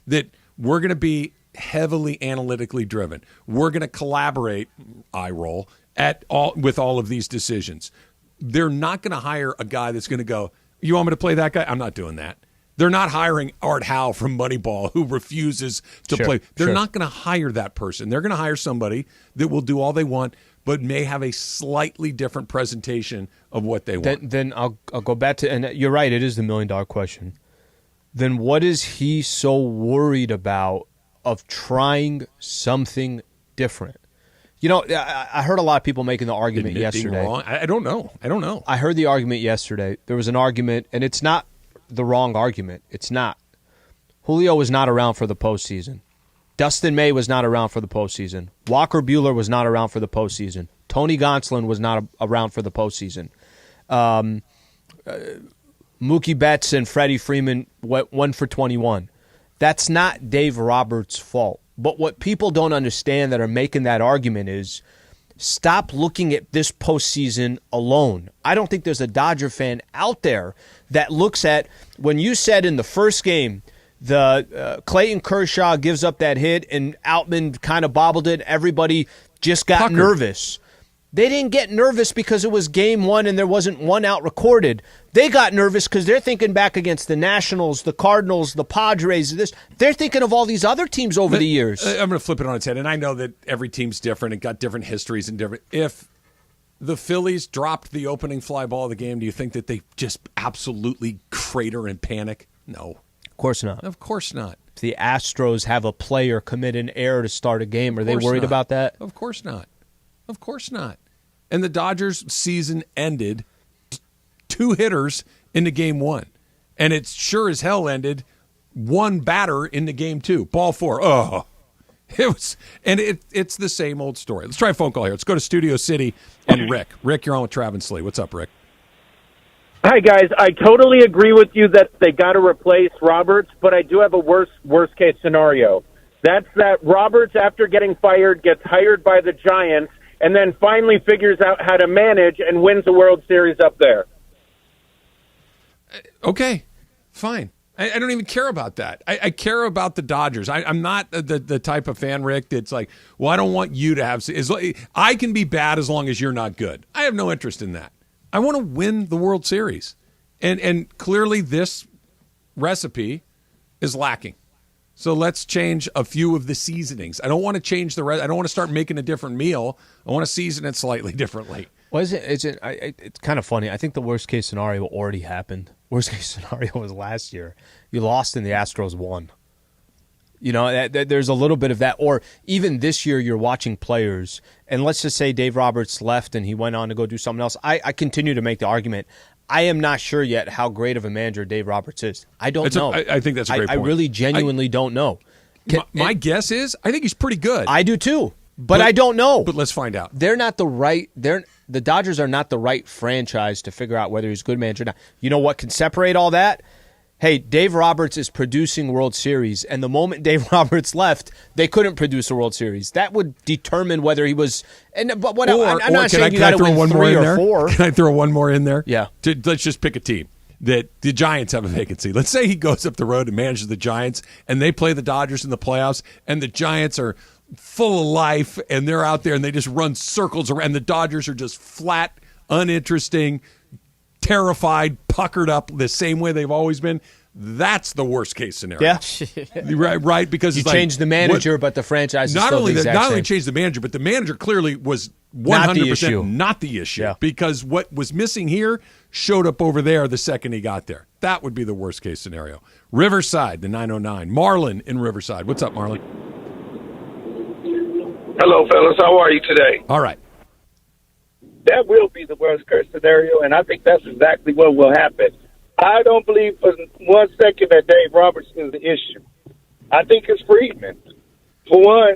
That we're going to be heavily analytically driven. We're going to collaborate, eye roll, with all of these decisions. They're not going to hire a guy that's going to go, you want me to play that guy? I'm not doing that. They're not hiring Art Howe from Moneyball who refuses to play. They're not going to hire that person. They're going to hire somebody that will do all they want, but may have a slightly different presentation of what they want. Then I'll go back to, and you're right, it is the $1 million question. Then what is he so worried about of trying something different? You know, I heard a lot of people making the argument yesterday. Wrong. I don't know. I heard the argument yesterday. There was an argument, and it's not the wrong argument. It's not. Julio was not around for the postseason. Dustin May was not around for the postseason. Walker Buehler was not around for the postseason. Tony Gonsolin was not around for the postseason. Mookie Betts and Freddie Freeman went 1 for 21. That's not Dave Roberts' fault. But what people don't understand that are making that argument is stop looking at this postseason alone. I don't think there's a Dodger fan out there that looks at, when you said in the first game, the Clayton Kershaw gives up that hit and Outman kind of bobbled it, everybody just got nervous. They didn't get nervous because it was game one and there wasn't one out recorded. They got nervous because they're thinking back against the Nationals, the Cardinals, the Padres. They're thinking of all these other teams over the years. I'm going to flip it on its head, and I know that every team's different and got different histories and different. If the Phillies dropped the opening fly ball of the game, do you think that they just absolutely crater and panic? No. Of course not. Of course not. If the Astros have a player commit an error to start a game, are they worried about that? Of course not. Of course not. And the Dodgers' season ended 2 hitters into game 1. And it sure as hell ended 1 batter into game 2. Ball 4. Oh. It's the same old story. Let's try a phone call here. Let's go to Studio City and Rick. Rick, you're on with Trav and Slee. What's up, Rick? Hi, guys. I totally agree with you that they got to replace Roberts, but I do have a worst case scenario. That's that Roberts, after getting fired, gets hired by the Giants and then finally figures out how to manage and wins the World Series up there. Okay, fine. I don't even care about that. I care about the Dodgers. I'm not the type of fan, Rick, that's like, well, I don't want you to have – I can be bad as long as you're not good. I have no interest in that. I want to win the World Series. And clearly this recipe is lacking. So let's change a few of the seasonings. I don't want to change the rest. I don't want to start making a different meal. I want to season it slightly differently. Well, it's kind of funny. I think the worst case scenario already happened. Worst case scenario was last year. You lost and the Astros won. You know, there's a little bit of that. Or even this year, you're watching players, and let's just say Dave Roberts left and he went on to go do something else. I continue to make the argument. I am not sure yet how great of a manager Dave Roberts is. I don't know. I think that's a great point. I really genuinely don't know. My guess is I think he's pretty good. I do too, but I don't know. But let's find out. The Dodgers are not the right franchise to figure out whether he's a good manager or not. You know what can separate all that? hey, Dave Roberts is producing World Series, and the moment Dave Roberts left, they couldn't produce a World Series. That would determine whether he was. But what I'm not saying you got to win 3 or 4. Can I throw one more in there? Yeah. Let's just pick a team. That the Giants have a vacancy. Let's say he goes up the road and manages the Giants, and they play the Dodgers in the playoffs, and the Giants are full of life, and they're out there, and they just run circles around. And the Dodgers are just flat, uninteresting, terrified, puckered up the same way they've always been. That's the worst case scenario. Yeah, right. Because you it's change the manager, but the franchise is not still only the exact not only same. changed the manager, but the manager clearly was 100% not the issue. Yeah. Because what was missing here showed up over there the second he got there. That would be the worst case scenario. Riverside, the 909. Marlon in Riverside. What's up, Marlon? Hello, fellas. How are you today? All right. That will be the worst case scenario, and I think that's exactly what will happen. I don't believe for 1 second that Dave Roberts is the issue. I think it's Friedman. For one,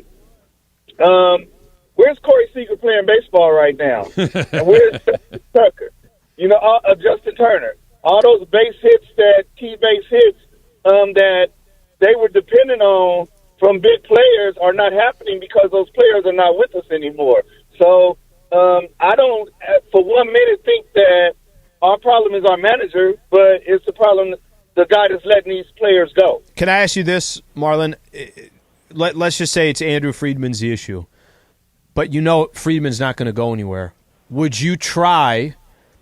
where's Corey Seager playing baseball right now? And where's Tucker? Justin Turner. All those key base hits that they were dependent on from big players are not happening because those players are not with us anymore. So I don't, for 1 minute, think that our problem is our manager, but it's the problem the guy that's letting these players go. Can I ask you this, Marlon? Let's just say it's Andrew Friedman's the issue, but Friedman's not going to go anywhere. Would you try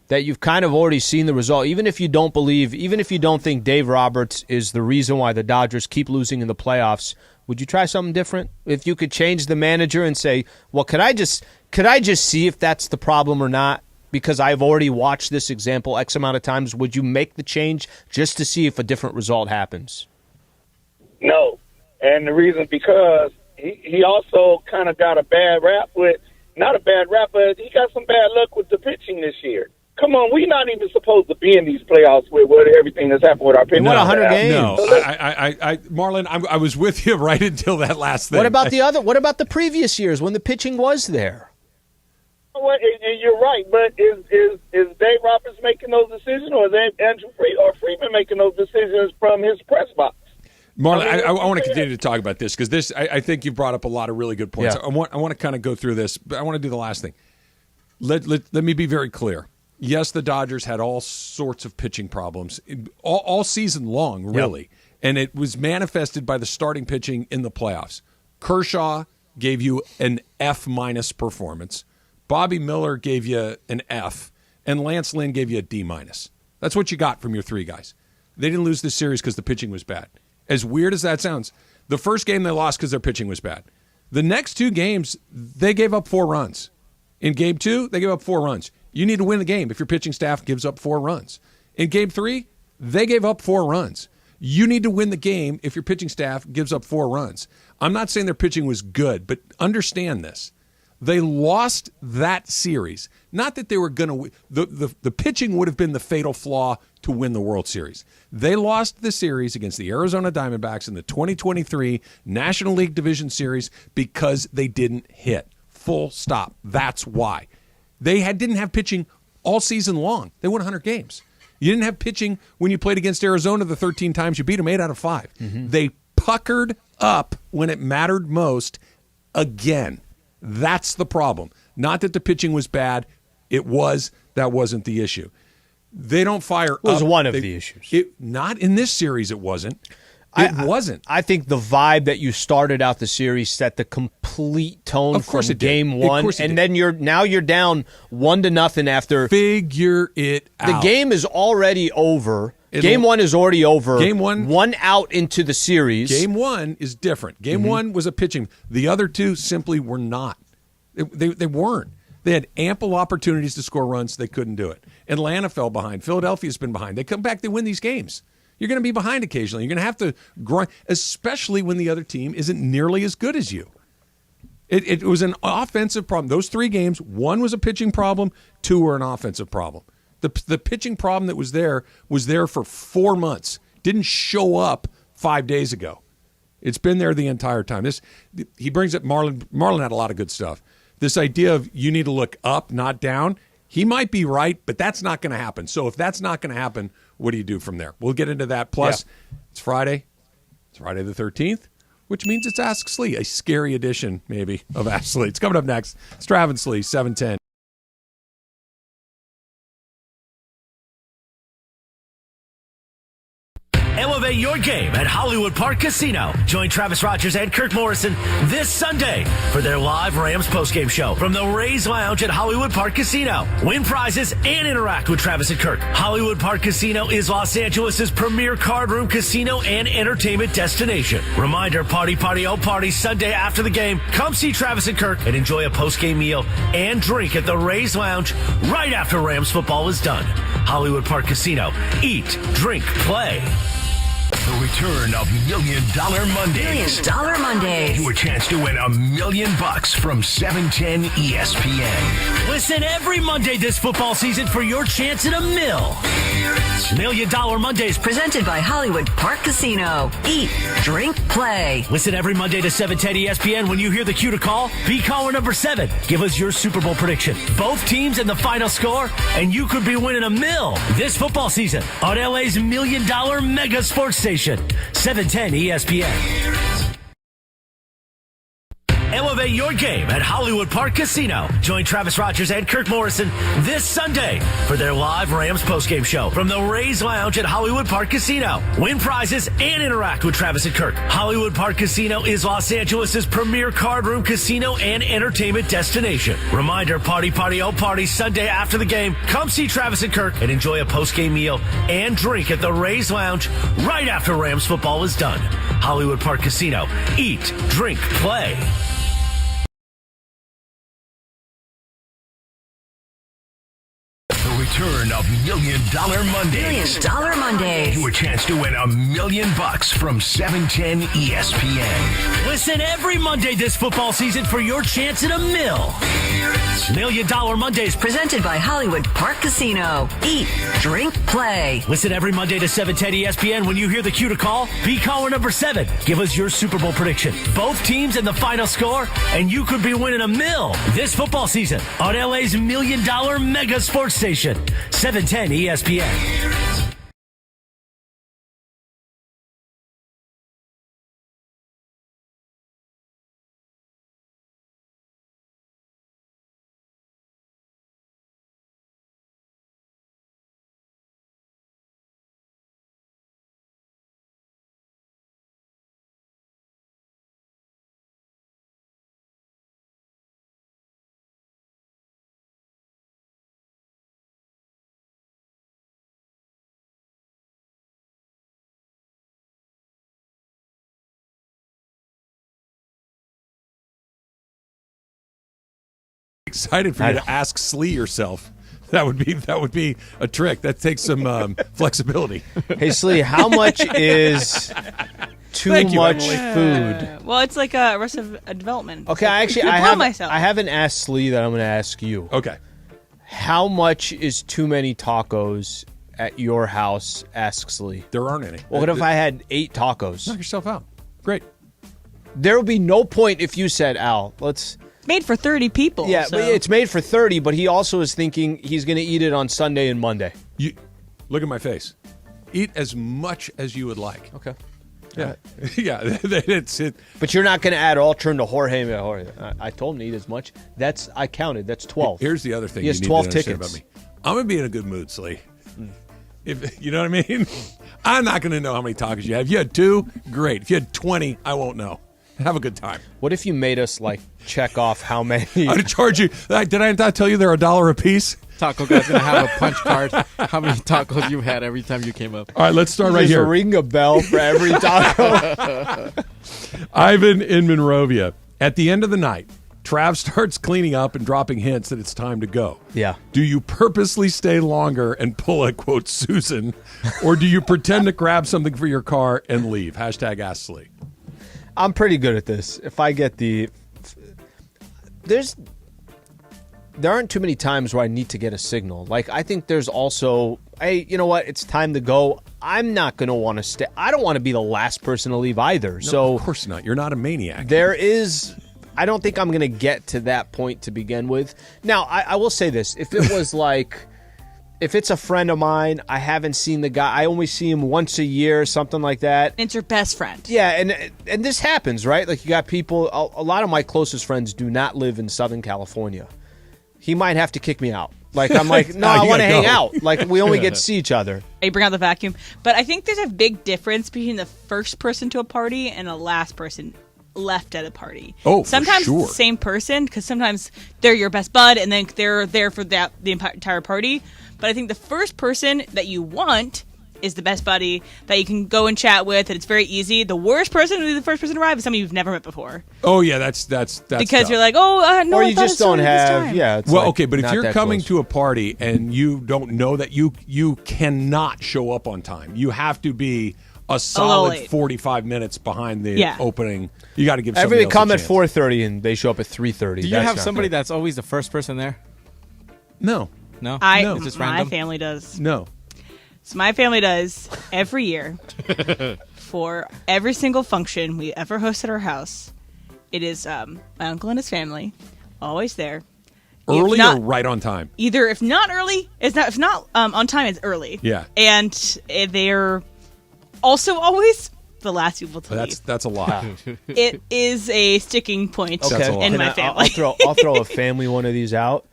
that you've kind of already seen the result, even if you don't think Dave Roberts is the reason why the Dodgers keep losing in the playoffs? Would you try something different? If you could change the manager and say, well, could I just see if that's the problem or not? Because I've already watched this example X amount of times. Would you make the change just to see if a different result happens? No. And the reason because he also kind of got a bad rap not a bad rap, but he got some bad luck with the pitching this year. Come on, we're not even supposed to be in these playoffs with everything that's happened with our pitching. What 100 games? No, Marlon, I was with you right until that last thing. What about the previous years when the pitching was there? Well, and you're right, but is Dave Roberts making those decisions, or is Andrew Friedman making those decisions from his press box? Marlon, I want to continue to talk about this because I think you brought up a lot of really good points. Yeah. I want to kind of go through this, but I want to do the last thing. Let me be very clear. Yes, the Dodgers had all sorts of pitching problems all season long, really, Yep. and it was manifested by the starting pitching in the playoffs. Kershaw gave you an F- performance. Bobby Miller gave you an F, and Lance Lynn gave you a D-. That's what you got from your 3 guys. They didn't lose this series because the pitching was bad. As weird as that sounds, the first game they lost because their pitching was bad. The next 2 games, they gave up 4 runs. In Game 2, they gave up 4 runs. You need to win the game if your pitching staff gives up 4 runs. In Game 3, they gave up 4 runs. You need to win the game if your pitching staff gives up 4 runs. I'm not saying their pitching was good, but understand this. They lost that series. Not that they were going to win. The pitching would have been the fatal flaw to win the World Series. They lost the series against the Arizona Diamondbacks in the 2023 National League Division Series because they didn't hit. Full stop. That's why. They didn't have pitching all season long. They won 100 games. You didn't have pitching when you played against Arizona the 13 times you beat them, 8 out of 5. Mm-hmm. They puckered up when it mattered most again. That's the problem. Not that the pitching was bad. That wasn't the issue. They don't fire up. It was one of the issues. Not in this series, it wasn't. It wasn't. I think the vibe that you started out the series set the complete tone from game 1. And then you're down 1-0 after. Figure it out. The game is already over. Game 1 is already over. Game 1 out into the series. Game 1 is different. Game 1 was a pitching. The other 2 simply were not. They weren't. They had ample opportunities to score runs. They couldn't do it. Atlanta fell behind. Philadelphia's been behind. They come back. They win these games. You're going to be behind occasionally. You're going to have to grind, especially when the other team isn't nearly as good as you. It was an offensive problem. Those 3 games, 1 was a pitching problem, 2 were an offensive problem. The pitching problem that was there for 4 months. Didn't show up 5 days ago. It's been there the entire time. He brings up Marlon. Marlon had a lot of good stuff. This idea of you need to look up, not down. He might be right, but that's not going to happen. So if that's not going to happen, what do you do from there? We'll get into that. Plus, It's Friday. It's Friday the 13th, which means it's Ask Slee, a scary edition, maybe, of Ask Slee. It's coming up next. It's Trav and Slee, 710. Elevate your game at Hollywood Park Casino. Join Travis Rogers and Kirk Morrison this Sunday for their live Rams postgame show from the Rays Lounge at Hollywood Park Casino. Win prizes and interact with Travis and Kirk. Hollywood Park Casino is Los Angeles' premier card room casino and entertainment destination. Reminder, party, oh party, Sunday after the game. Come see Travis and Kirk and enjoy a postgame meal and drink at the Rays Lounge right after Rams football is done. Hollywood Park Casino. Eat, drink, play. The return of $1 Million Mondays. $1 Million Mondays. Your chance to win $1 million from 710 ESPN. Listen every Monday this football season for your chance at $1 million. $1 Million Mondays. Presented by Hollywood Park Casino. Eat, drink, play. Listen every Monday to 710 ESPN when you hear the cue to call. Be caller number 7. Give us your Super Bowl prediction. Both teams and the final score, and you could be winning $1 million this football season on LA's $1 Million Mega Sports Station, 710 ESPN. Elevate your game at Hollywood Park Casino. Join Travis Rogers and Kirk Morrison this Sunday for their live Rams postgame show from the Rays Lounge at Hollywood Park Casino. Win prizes and interact with Travis and Kirk. Hollywood Park Casino is Los Angeles' premier card room casino and entertainment destination. Reminder, party, oh party, Sunday after the game. Come see Travis and Kirk and enjoy a postgame meal and drink at the Rays Lounge right after Rams football is done. Hollywood Park Casino. Eat, drink, play. Return of $1 Million Mondays. $1 Million Mondays. Your chance to win $1 million from 710 ESPN. Listen every Monday this football season for your chance at $1 million. $1 Million Mondays. Presented by Hollywood Park Casino. Eat, drink, play. Listen every Monday to 710 ESPN when you hear the cue to call. Be caller number 7. Give us your Super Bowl prediction. Both teams and the final score, and you could be winning $1 million this football season on LA's $1 Million Mega Sports Station, 710 ESPN. Excited for you to ask Slee yourself. That would be a trick. That takes some flexibility. Hey, Slee, how much is too much food? Well, it's like Arrested Development. Okay, I haven't asked Slee that. I'm going to ask you. Okay. How much is too many tacos at your house? Ask Slee. There aren't any. Well, what if I had 8 tacos? Knock yourself out. Great. There would be no point if you said, Al, let's... Made for 30 people. Yeah, so. but it's made for 30, but he also is thinking he's going to eat it on Sunday and Monday. You look at my face. Eat as much as you would like. Okay. Yeah. Yeah, it's it. But you're not going to add all turn to Jorge. I told him to eat as much. I counted. That's 12. Here's the other thing he has you need 12 to understand tickets. about me. I'm going to be in a good mood, Slee. If you know what I mean? I'm not going to know how many tacos you have. If you had 2, great. If you had 20, I won't know. Have a good time. What if you made us check off how many? I'd charge you. Did I not tell you they're $1 a piece? Taco guy's gonna have a punch card. How many tacos you had every time you came up? All right, let's start right here. Ring a bell for every taco. Ivan in Monrovia. At the end of the night, Trav starts cleaning up and dropping hints that it's time to go. Yeah. Do you purposely stay longer and pull a, quote, Susan, or do you pretend to grab something for your car and leave? Hashtag Ask Slee. I'm pretty good at this. If I get there aren't too many times where I need to get a signal. I think there's also, hey, you know what? It's time to go. I'm not going to want to stay. I don't want to be the last person to leave either. No, of course not. You're not a maniac. I don't think I'm going to get to that point to begin with. Now, I will say this. If it was like, if it's a friend of mine, I haven't seen the guy, I only see him once a year, something like that. It's your best friend. Yeah, and this happens, right? Like you got people, a lot of my closest friends do not live in Southern California. He might have to kick me out. Like, I'm like, no, I want to hang out. Like, we only get to see each other. You bring out the vacuum. But I think there's a big difference between the first person to a party and the last person left at a party. Oh, sometimes for sure. It's the same person, because sometimes they're your best bud and then they're there for the entire party. But I think the first person that you want is the best buddy that you can go and chat with, and it's very easy. The worst person to be the first person to arrive is somebody you've never met before. Oh yeah, that's because tough. you're like, no, or I you thought just it don't started this have, time. yeah. It's well, like okay, but if not you're that coming close. to a party and you don't know that you cannot show up on time, you have to be a solid late. 45 minutes behind the opening. You got to give somebody Everybody else come a at chance. 4:30 and they show up at 3:30. Do you have somebody that's always the first person there? No. No? No. It's just My random? family does. No. So my family does every year for every single function we ever host at our house. It is my uncle and his family, always there. Early or right on time? Either if not early, if not on time, it's early. Yeah. And they're also always the last people to leave. That's a lot. It is a sticking point in my family. I'll throw a family one of these out.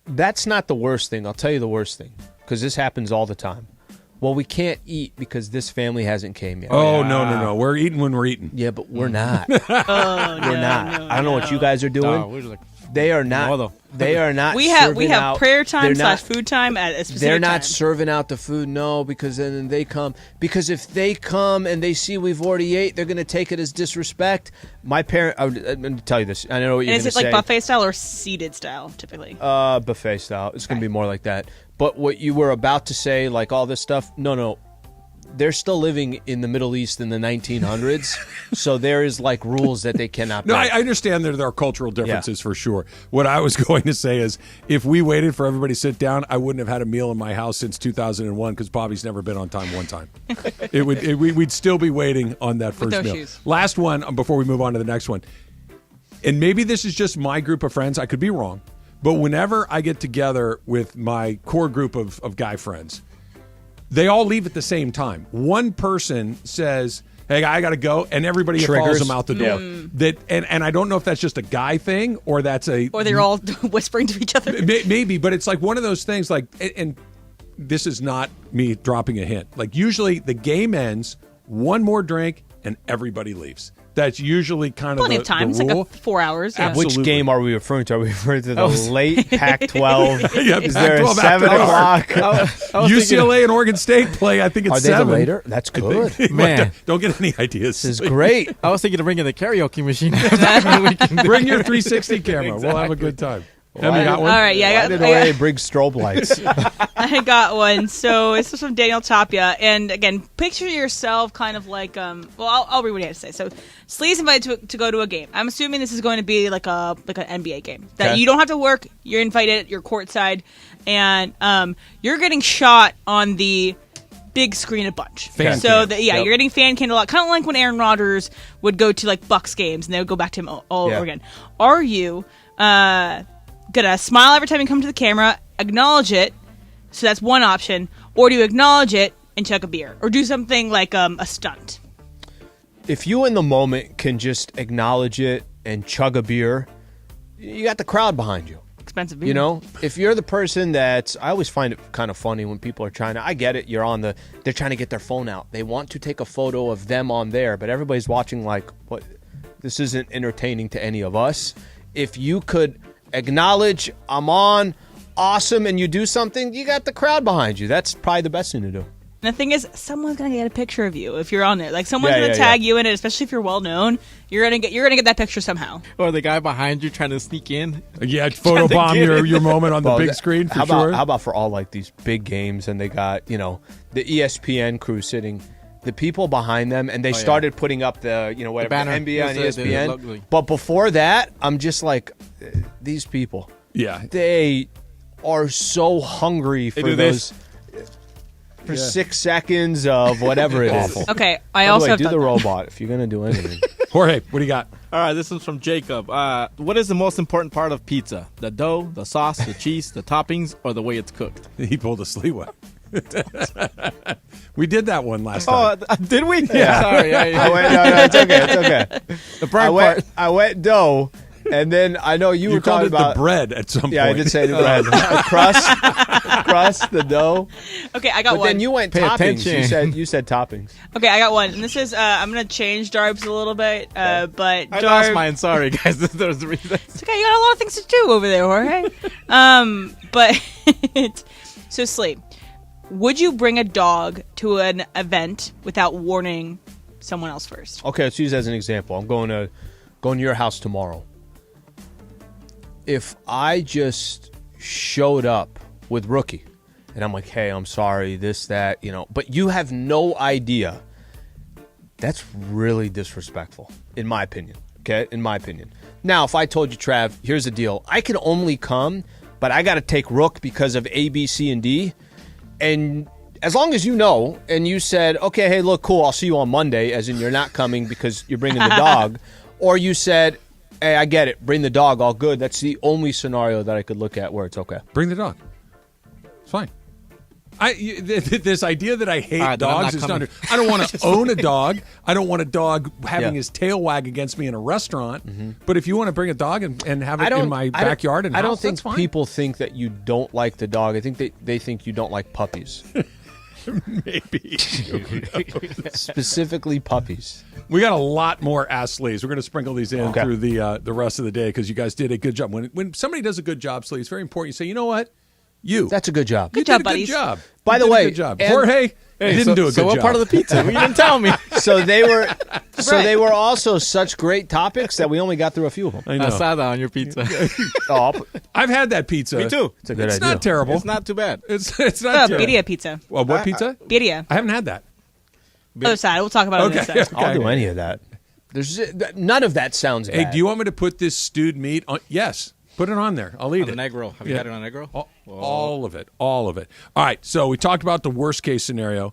That's not the worst thing. I'll tell you the worst thing, because this happens all the time. Well, we can't eat because this family hasn't came yet. Oh, no. We're eating when we're eating. Yeah, but we're not. We're We're not. I don't know what you guys are doing. No, we're just like, They are not. No, though. They are not. we have out- prayer time they're not- / food time at a specific They're not time. serving out the food, no, because then they come. Because if they come and they see we've already ate, they're going to take it as disrespect. My parent, I'm going to tell you this. I know what you're And going is to it say. like buffet style or seated style, typically? Buffet style. It's going to be more like that. But what you were about to say, like all this stuff, no. They're still living in the Middle East in the 1900s, so there is like rules that they cannot No, break. I understand that there are cultural differences for sure. What I was going to say is, if we waited for everybody to sit down, I wouldn't have had a meal in my house since 2001 because Bobby's never been on time one time. We'd still be waiting on that first those meal. shoes. Last one before we move on to the next one. And maybe this is just my group of friends. I could be wrong. But whenever I get together with my core group of guy friends, they all leave at the same time. One person says, "Hey, I got to go," and everybody follows them out the door. That and I don't know if that's just a guy thing or that's Or they're all whispering to each other. maybe, but it's like one of those things. Like, and this is not me dropping a hint. Like, usually the game ends, one more drink, and everybody leaves. That's usually kind Plenty of of time. the It's like rule. 4 hours. Yeah. Absolutely. Which game are we referring to? Are we referring to the late Pac-12? Yeah, Is there a Pac-12 7 after o'clock? UCLA and Oregon State play. I think it's Are they 7. the later? That's good. Man. Don't get any ideas. This is great. I was thinking of bringing the karaoke machine. Bring your 360 camera. We'll have a good time. Emmy got one? All right, yeah, Why did they bring strobe lights? I got one. So this is from Daniel Tapia, and again, picture yourself kind of like I'll read what he had to say. So Slee's invited to go to a game. I'm assuming this is going to be like an NBA game that you don't have to work. You're invited. You're courtside, and you're getting shot on the big screen a bunch. Fan so cam. you're getting fan cam a lot, kind of like when Aaron Rodgers would go to like Bucks games and they would go back to him all over again. Are you gonna smile every time you come to the camera, acknowledge it, so that's one option, or do you acknowledge it and chug a beer, or do something like a stunt? If you in the moment can just acknowledge it and chug a beer, you got the crowd behind you. Expensive beer. You know, if you're the person that's, I always find it kind of funny when people are trying to, I get it, they're trying to get their phone out. They want to take a photo of them on there, but everybody's watching like, what? This isn't entertaining to any of us. If you could acknowledge, I'm on, awesome, and you do something, you got the crowd behind you. That's probably the best thing to do. And the thing is, someone's gonna get a picture of you if you're on there. Like someone's gonna tag you in it, especially if you're well known. You're gonna get that picture somehow. Or the guy behind you trying to sneak in. Yeah, photobomb your moment on the big screen for sure. How about for all like these big games and they got, the ESPN crew sitting, the people behind them, and they started putting up the, whatever, banner. NBA on Yes, the ESPN. logo. But before that, I'm just like, these people. Yeah. They are so hungry for do those. this. For 6 seconds of whatever it is. Okay, I By the also way, have do done the that. robot if you're gonna do anything. Jorge, what do you got? All right, this is from Jacob. What is the most important part of pizza? The dough, the sauce, the cheese, the toppings, or the way it's cooked? He pulled a Sliwa. We did that one last time. Oh, did we? Yeah. Sorry. No, it's okay. It's okay. The burnt part. I went dough, and then I know you were called talking it about the bread at some point. Yeah, I did say the bread. The crust, the dough. Okay, I got But one. then you went Pay toppings. attention. You said toppings. Okay, I got one. And this is, I'm going to change Darbs a little bit, but I Darb... lost mine. Sorry, guys. There's the reason. It's okay, you got a lot of things to do over there, Jorge. But, so Sleep, would you bring a dog to an event without warning someone else first? Okay, let's use as an example. I'm going to your house tomorrow. If I just showed up with Rookie, and I'm like, hey, I'm sorry, this, that, but you have no idea, that's really disrespectful, in my opinion. Okay, in my opinion. Now, if I told you, Trav, here's the deal. I can only come, but I got to take Rook because of A, B, C, and D. And as long as you know, and you said, okay, hey, look, cool, I'll see you on Monday, as in you're not coming because you're bringing the dog, or you said, hey, I get it, bring the dog, all good. That's the only scenario that I could look at where it's okay. Bring the dog. It's fine. This idea that I hate dogs is not. I don't want to own a dog. I don't want a dog having his tail wag against me in a restaurant. Mm-hmm. But if you want to bring a dog and have it in my backyard and I house, don't think that's fine. people think that you don't like the dog. I think they think you don't like puppies. Maybe. Specifically puppies. We got a lot more Ask Sleeves. We're going to sprinkle these in through the rest of the day because you guys did a good job. When somebody does a good job, Sleeves, it's very important. You say, you know what? That's a good job. Good job, Good buddies. job. By the way, good job. Jorge didn't do a good job. So what part of the pizza? You didn't tell me. So they were also such great topics that we only got through a few of them. I know. I saw that on your pizza. I've had that pizza. Me too. It's a good It's idea. not terrible. It's not too bad. It's not terrible. Birria pizza. Well, what pizza? Birria. I haven't had that. Other side. We'll talk about it on the other side. I'll do any of that. There's none of that sounds Hey, bad. do you want me to put this stewed meat on? Yes. Put it on there. I'll eat On it. an egg roll. Have you had it on an egg roll? All of it. All of it. All right. So we talked about the worst case scenario.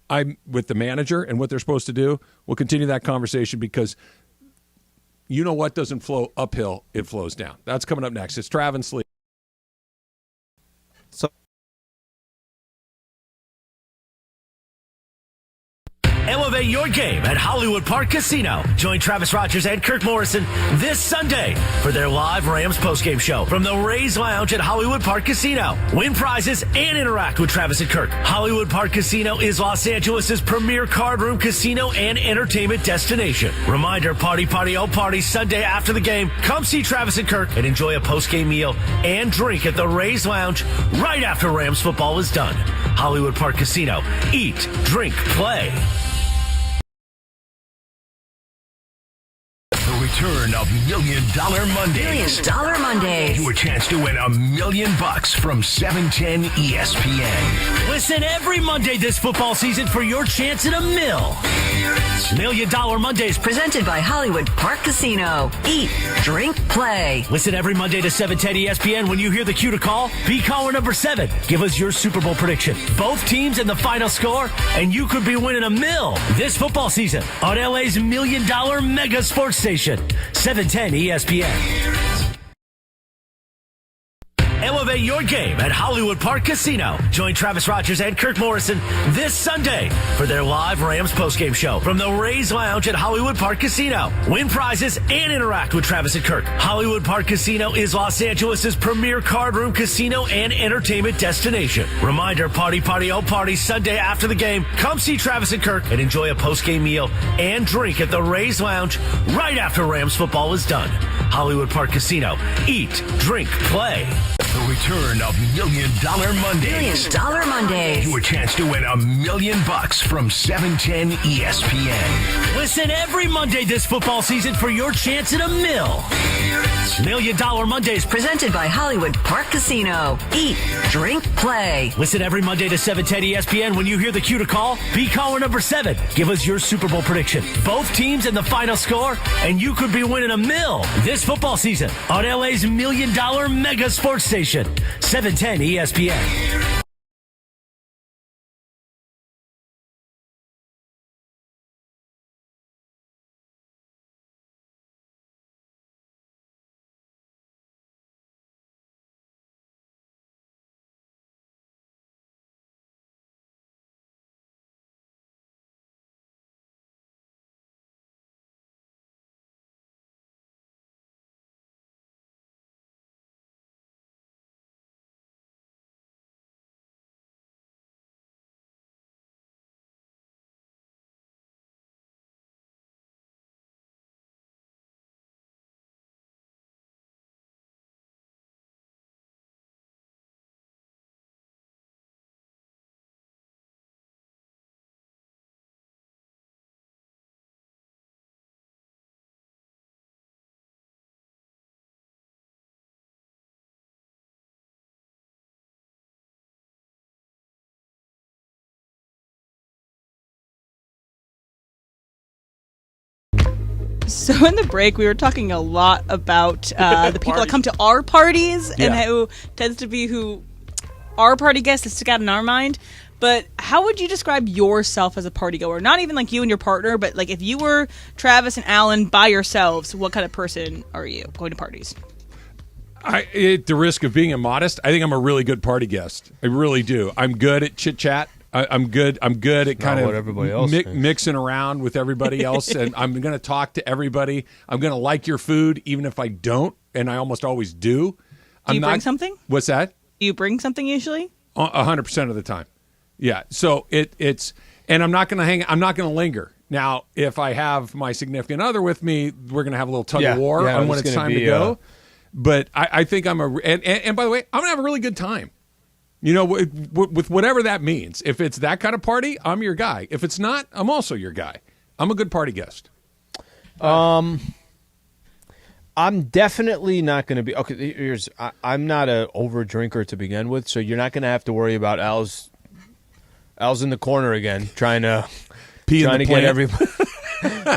I'm with the manager and what they're supposed to do. We'll continue that conversation because you know what doesn't flow uphill, it flows down. That's coming up next. It's Trav and Sleep. Elevate your game at Hollywood Park Casino. Join Travis Rogers and Kirk Morrison this Sunday for their live Rams postgame show from the Rays Lounge at Hollywood Park Casino. Win prizes and interact with Travis and Kirk. Hollywood Park Casino is Los Angeles' premier card room casino and entertainment destination. Reminder, party, oh party, Sunday after the game. Come see Travis and Kirk and enjoy a postgame meal and drink at the Rays Lounge right after Rams football is done. Hollywood Park Casino. Eat, drink, play. Return of $1 Million Mondays. $1 Million Mondays. Your chance to win $1 million from 710 ESPN. Listen every Monday this football season for your chance at $1 million. $1 Million Mondays Presented by Hollywood Park Casino. Eat, drink, play. Listen every Monday to 710 ESPN when you hear the cue to call. Be caller number 7. Give us your Super Bowl prediction. Both teams and the final score, and you could be winning $1 million this football season on LA's $1 Million Mega Sports Station, 710 ESPN. Elevate your game at Hollywood Park Casino. Join Travis Rogers and Kirk Morrison this Sunday for their live Rams postgame show from the Rays Lounge at Hollywood Park Casino. Win prizes and interact with Travis and Kirk. Hollywood Park Casino is Los Angeles' premier card room casino and entertainment destination. Reminder, party, oh party, Sunday after the game. Come see Travis and Kirk and enjoy a postgame meal and drink at the Rays Lounge right after Rams football is done. Hollywood Park Casino. Eat, drink, play. The return of $1 Million Mondays. $1 Million Mondays. Your chance to win $1 million from 710 ESPN. Listen every Monday this football season for your chance at $1 million. $1 Million Mondays Presented by Hollywood Park Casino. Eat, drink, play. Listen every Monday to 710 ESPN when you hear the cue to call. Be caller number 7. Give us your Super Bowl prediction. Both teams and the final score, and you could be winning $1 million this football season on LA's $1 Million Mega Sports Station, 710 ESPN. So in the break, we were talking a lot about the people that come to our parties and who tends to be who our party guests that stick out in our mind. But how would you describe yourself as a party goer? Not even like you and your partner, but like if you were Travis and Alan by yourselves, what kind of person are you going to parties? At the risk of being immodest, I think I'm a really good party guest. I really do. I'm good at chit chat. I'm good at kind of everybody else mixing around with everybody else, and I'm going to talk to everybody. I'm going to like your food, even if I don't, and I almost always do. Do you bring something? What's that? Do you bring something usually? 100% of the time. Yeah. So it's, and I'm not going to linger. Now, if I have my significant other with me, we're going to have a little tug of war on when it's time to go. But I think I'm and by the way, I'm going to have a really good time. You know, with whatever that means. If it's that kind of party, I'm your guy. If it's not, I'm also your guy. I'm a good party guest. I'm definitely not going to be. Okay, I'm not an over drinker to begin with, so you're not going to have to worry about Al's in the corner again, trying to get everybody.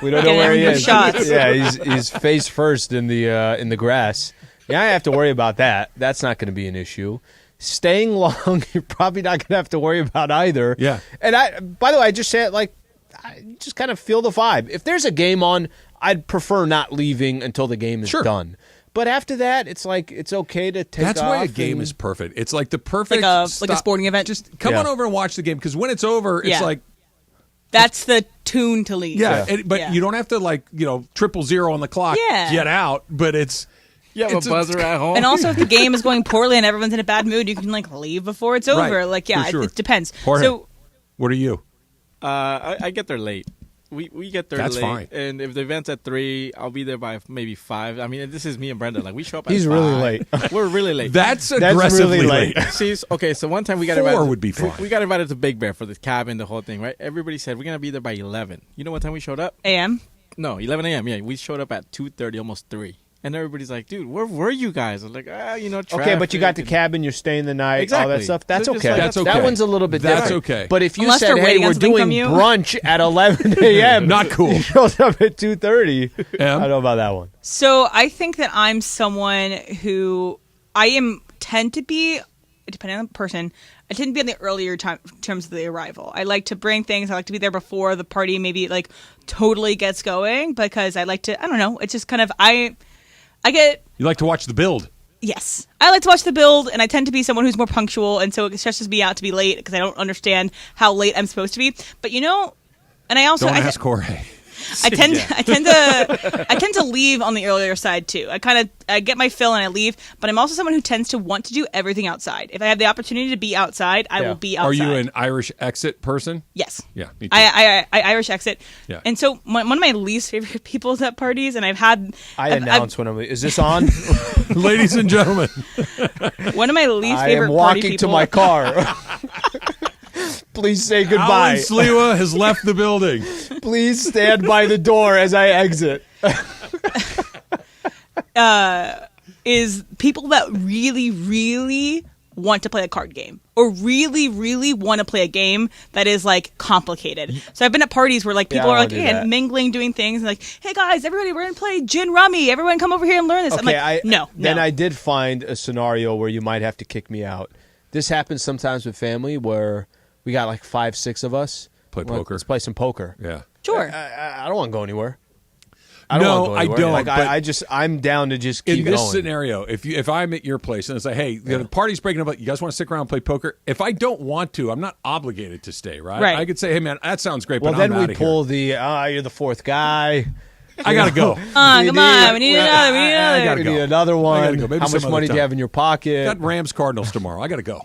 We don't know where he is. Shots. Yeah, he's face first in the grass. Yeah, I have to worry about that. That's not going to be an issue. Staying long, you're probably not going to have to worry about either. Yeah. And by the way, I just say it like, I just kind of feel the vibe. If there's a game on, I'd prefer not leaving until the game is done. But after that, it's like it's okay to take That's off. why a game is perfect. It's like the perfect like a sporting event. Just come on over and watch the game, because when it's over, it's like that's the tune to leave. But you don't have to 000 on the clock. Get out. But it's. You have a buzzer at home. And also, if the game is going poorly and everyone's in a bad mood, you can leave before it's over. Right, it depends. Jorge, so, what are you? I get there late. We get there That's late. Fine. And if the event's at 3, I'll be there by maybe 5. I mean, this is me and Brenda. We show up at 5. He's really late. We're really late. That's aggressively really late. See, okay, so one time we got 4 invited. would be fine. We got invited to Big Bear for the cabin, the whole thing, right? Everybody said we're going to be there by 11. You know what time we showed up? a.m.? No, 11 a.m. Yeah, we showed up at 2:30, almost 3. And everybody's like, dude, where were you guys? I'm like, traffic. Okay, but you got the cabin, you're staying the night, all that Exactly. stuff. That's So just okay. That's okay. That one's a little bit That's different. okay. But if you Unless said, they're hey, waiting on we're something doing from you. brunch at 11 a.m. Not cool. He shows up at 2:30. I don't know about that one. So I think that I'm someone who tend to be, depending on the person, I tend to be on the earlier time in terms of the arrival. I like to bring things. I like to be there before the party maybe totally gets going, because I like to, I don't know, it's just kind of, I get... You like to watch the build. Yes. I like to watch the build, and I tend to be someone who's more punctual, and so it stresses me out to be late because I don't understand how late I'm supposed to be. But and I also... Don't ask Jorge. I tend to leave on the earlier side too. I get my fill and I leave, but I'm also someone who tends to want to do everything outside. If I have the opportunity to be outside, I will be outside. Are you an Irish exit person? Yes. Yeah, me too. I Irish exit. Yeah. And so one of my least favorite people is at parties, and I've announce when I'm. Is this on? Ladies and gentlemen, one of my least favorite I am party walking people. to my car. Please say goodbye. Alan Sliwa has left the building. Please stand by the door as I exit. Is people that really, really want to play a card game, or really, really want to play a game that is complicated. So I've been at parties where people are mingling, doing things, and hey guys, everybody, we're gonna play gin rummy. Everyone come over here and learn this. Okay, I'm no. Then I did find a scenario where you might have to kick me out. This happens sometimes with family where we got 5, 6 of us. Play poker. Let's play some poker. Yeah. Sure. I don't want to go anywhere. I don't. I'm down to just keep in this going. scenario, if I'm at your place and it's hey, the party's breaking up, you guys want to stick around and play poker? If I don't want to, I'm not obligated to stay, right? Right. I could say, hey man, that sounds great, Well, but then I'm we outta pull here. you're the fourth guy. I gotta go. Come on, we need another. I gotta We go. need another one. I gotta go. Maybe How some much other money do time. you have in your pocket? Got Rams Cardinals tomorrow. I gotta go.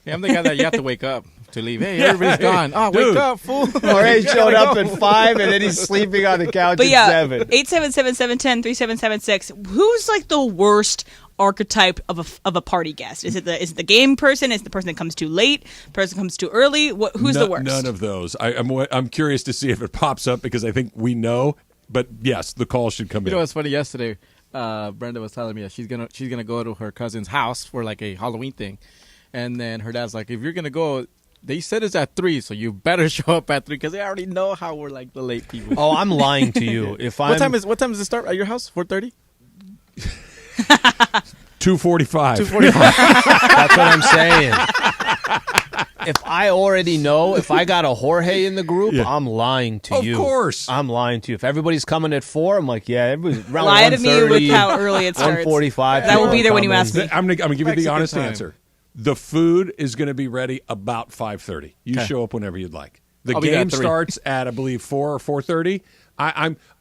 Yeah, I'm the guy that you have to wake up to leave. Hey, everybody's gone. Oh, Dude. wake up, fool. Or he showed up at 5 and then he's sleeping on the couch But at 7. 877-710-3776. Who's the worst archetype of a party guest? Is it the game person? Is it the person that comes too late? The person that comes too early? Who's the worst? None of those. I'm curious to see if it pops up because I think we know. But yes, the call should come in. You know what's funny? Yesterday, Brenda was telling me that she's gonna go to her cousin's house for a Halloween thing, and then her dad's like, "If you're gonna go, They said it's at 3, so you better show up at 3 because they already know how we're like the late people. Oh, I'm lying to you. If I what time does it start at your house? 4:30. 2:45. 2:45. That's what I'm saying. If I already know, if I got a Jorge in the group, I'm lying to you. Of course. I'm lying to you. If everybody's coming at 4, I'm like, yeah, everybody's around Lie to me 1:30, with how early it starts. 1:45. That will be there when you ask me. I'm going to give you the Mexican honest time. answer. The food is going to be ready about 5:30. You Okay. show up whenever you'd like. The I'll be there game at 3. starts at, I believe, 4 or 4:30.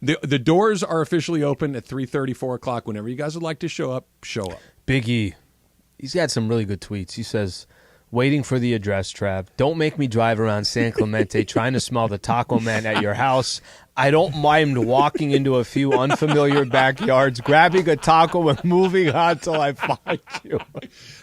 The doors are officially open at 3:30, 4 o'clock. Whenever you guys would like to show up, show up. Big E, he's got some really good tweets. He says, waiting for the address, Trav. Don't make me drive around San Clemente trying to smell the taco man at your house. I don't mind walking into a few unfamiliar backyards, grabbing a taco and moving on till I find you.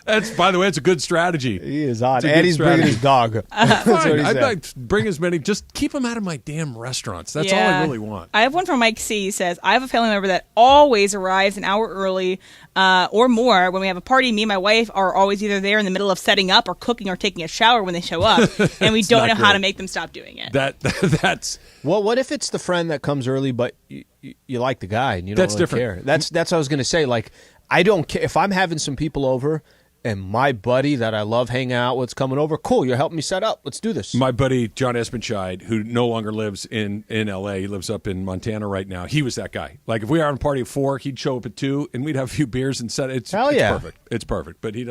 That's, by the way, it's a good strategy. He is on. It's a And good he's bringing strategy. his dog. That's what Fine. he I'd said. like to bring as many. Just keep them out of my damn restaurants. That's all I really want. I have one from Mike C. He says, I have a family member that always arrives an hour early or more. When we have a party, me and my wife are always either there in the middle of setting up or cooking or taking a shower when they show up, and we don't know not how to great. make them stop doing it. That's Well, what if it's the friend that comes early, but you like the guy and you don't That's really different. care? That's what I was going to say. Like, I don't care if I'm having some people over and my buddy that I love hanging out with's coming over. Cool, you're helping me set up. Let's do this. my buddy John Espenscheid, who no longer lives in L.A. He lives up in Montana right now. He was that guy. Like, if we were on a party at 4, he'd show up at 2, and we'd have a few beers and set. It's perfect. It's perfect. But he's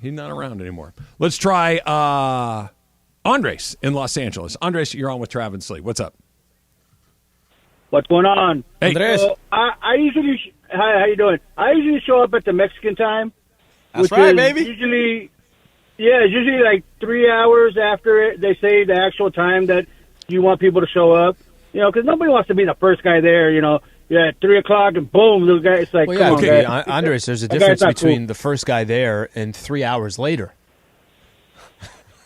not around anymore. Let's try Andres in Los Angeles. Andres, you're on with Trav and Slee. What's up? What's going on? Hey. Andres. So I usually, hi, how you doing? I usually show up at the Mexican time. That's which right, is baby. It's usually like 3 hours after it, they say the actual time that you want people to show up. You know, because nobody wants to be the first guy there. You know, at 3 o'clock and boom, the guy. It's like, Well, come yeah, on, okay, guys. Andres, there's a That guy's difference not between cool. the first guy there and 3 hours later.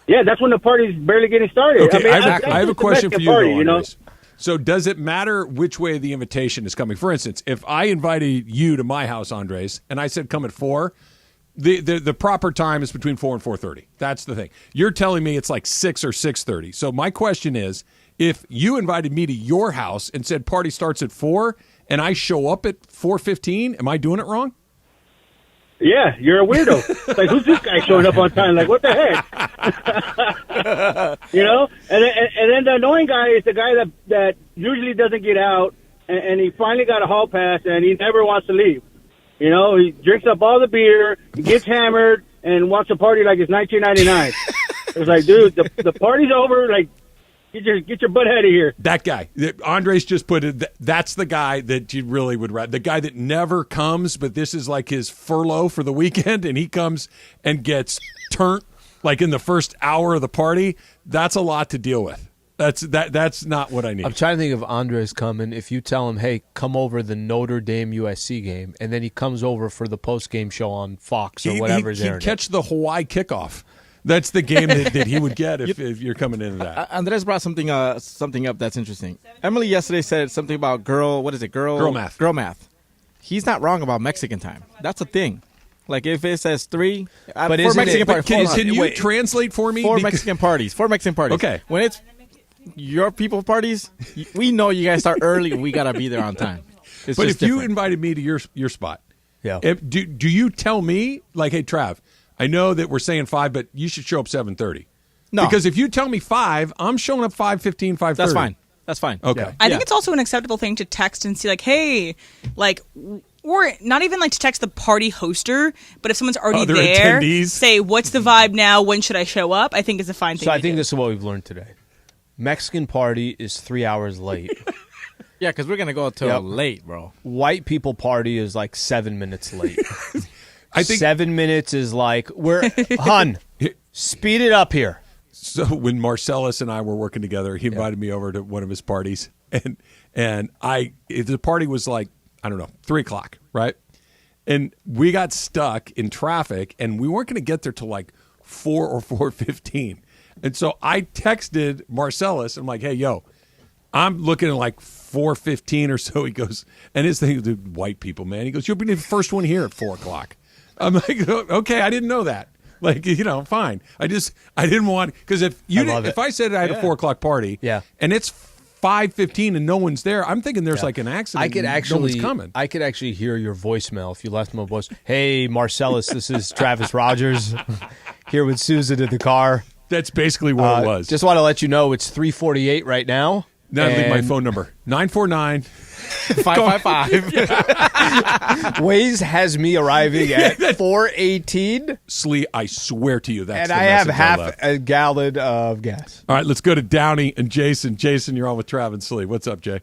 Yeah, that's when the party's barely getting started. Okay, I mean, I have a it's question for Mexican you, party, though, you know? Andres. So does it matter which way the invitation is coming? For instance, if I invited you to my house, Andres, and I said come at 4, the proper time is between 4 and 4:30. That's the thing. You're telling me it's like 6 or 6:30. So my question is, if you invited me to your house and said party starts at 4 and I show up at 4:15, am I doing it wrong? Yeah, you're a weirdo. It's like, who's this guy showing up on time? Like, what the heck? You know? And then the annoying guy is the guy that usually doesn't get out, and he finally got a hall pass, and he never wants to leave. You know, he drinks up all the beer, he gets hammered, and wants to party like it's 1999. It's like, dude, the party's over. Like, get your butt out of here. That guy. Andres just put it. That's the guy that you really would rather. The guy that never comes, but this is like his furlough for the weekend, and he comes and gets turnt like in the first hour of the party. That's a lot to deal with. That's not what I need. I'm trying to think of Andres coming. If you tell him, hey, come over the Notre Dame USC game, and then he comes over for the post-game show on Fox or whatever's He'd there. catch the Hawaii kickoff. That's the game that he would get if you're coming into that. Andres brought something up that's interesting. Emily yesterday said something about girl math. Girl math. He's not wrong about Mexican time. That's a thing. Like if it says 3, But four Mexican parties. Can you translate for me? Four Mexican parties. Okay. When it's your people parties, we know you guys start early. We gotta be there on time. It's But just if you different. invited me to your spot, Yeah. do you tell me like, hey, Trav, I know that we're saying 5, but you should show up 7:30. No. Because if you tell me 5, I'm showing up 5:15, 5:30. That's fine. Okay. Yeah. I think it's also an acceptable thing to text and see, like, hey, like, or not even like to text the party hoster, but if someone's already Other there, attendees. say, what's the vibe now? When should I show up? I think is a fine thing. So I to think do. this is what we've learned today. Mexican party is 3 hours late. Yeah, because we're gonna go till Yep. late, bro. White people party is like 7 minutes late. I think 7 minutes is like, hun, speed it up here. so. When Marcellus and I were working together, he invited me over to one of his parties, and the party was like, I don't know, 3 o'clock, right? And we got stuck in traffic, and we weren't going to get there till like 4 or 4:15. And so I texted Marcellus. I'm like, hey, yo, I'm looking at like 4:15 or so. He goes, and his thing, dude, white people, man. He goes, you'll be the first one here at 4 o'clock. I'm like, okay, I didn't know that. Like, fine. I didn't want, because if I said I had a 4 o'clock party, and it's 5:15 and no one's there, I'm thinking there's like an accident. No one's coming. I could actually hear your voicemail if you left him a voice. Hey, Marcellus, this is Travis Rogers here with Susan in the car. That's basically what it was. Just want to let you know it's 3:48 right now. Now leave my phone number 949-555. Waze has me arriving at 4:18. Slee, I swear to you, that's and I have half a gallon of gas. All right, let's go to Downey and Jason. Jason, you're on with Trav and Slee. What's up, Jay?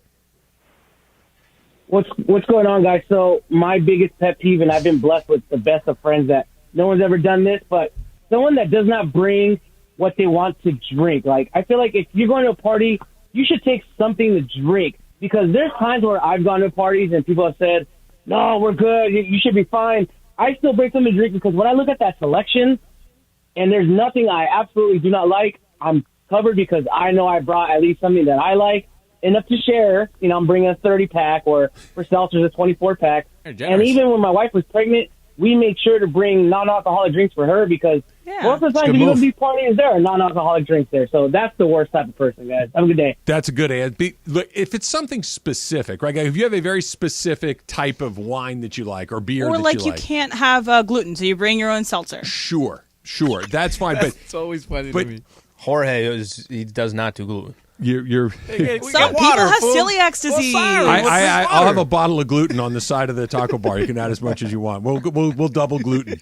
What's going on, guys? So my biggest pet peeve, and I've been blessed with the best of friends that no one's ever done this, but someone that does not bring what they want to drink. Like, I feel like if you're going to a party, you should take something to drink, because there's times where I've gone to parties and people have said, no, we're good, you should be fine. I still bring something to drink, because when I look at that selection and there's nothing I absolutely do not like, I'm covered, because I know I brought at least something that I like, enough to share. I'm bringing a 30-pack, or for seltzers, a 24-pack. And even when my wife was pregnant, we made sure to bring non-alcoholic drinks for her, because most of the time you go to these parties, there are non-alcoholic drinks there. So that's the worst type of person, guys. Have a good day. That's a good answer. Look, if it's something specific, right? If you have a very specific type of wine that you like, or beer or that like you you can't have gluten, so you bring your own seltzer. Sure, that's fine. It's always funny to me. Jorge he does not do gluten. You're some people have celiac disease. I'll have a bottle of gluten on the side of the taco bar. You can add as much as you want. We'll double gluten.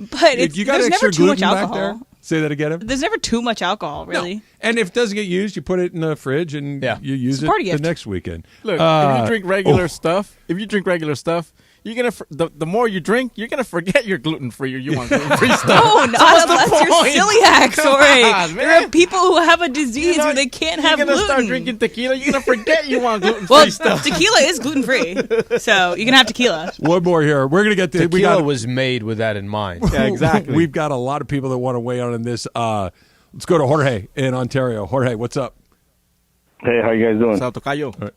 But you got there's extra never too much gluten back alcohol. there? Say that again. There's never too much alcohol, really. No. And if it doesn't get used, you put it in the fridge and you use it the next weekend. Look, if you drink regular stuff, you're gonna the more you drink, you're gonna forget you're gluten free, or you want gluten free stuff. No, not unless you're celiac. Sorry, on, there are people who have a disease where they can't have gluten. You're gonna start drinking tequila. You're gonna forget you want gluten free well, stuff. Tequila is gluten free, so you can have tequila. One more here. We're gonna get tequila was made with that in mind. Yeah, exactly. We've got a lot of people that want to weigh in on this. Let's go to Jorge in Ontario. Jorge, what's up? Hey, how you guys doing? What's up, Tocayo?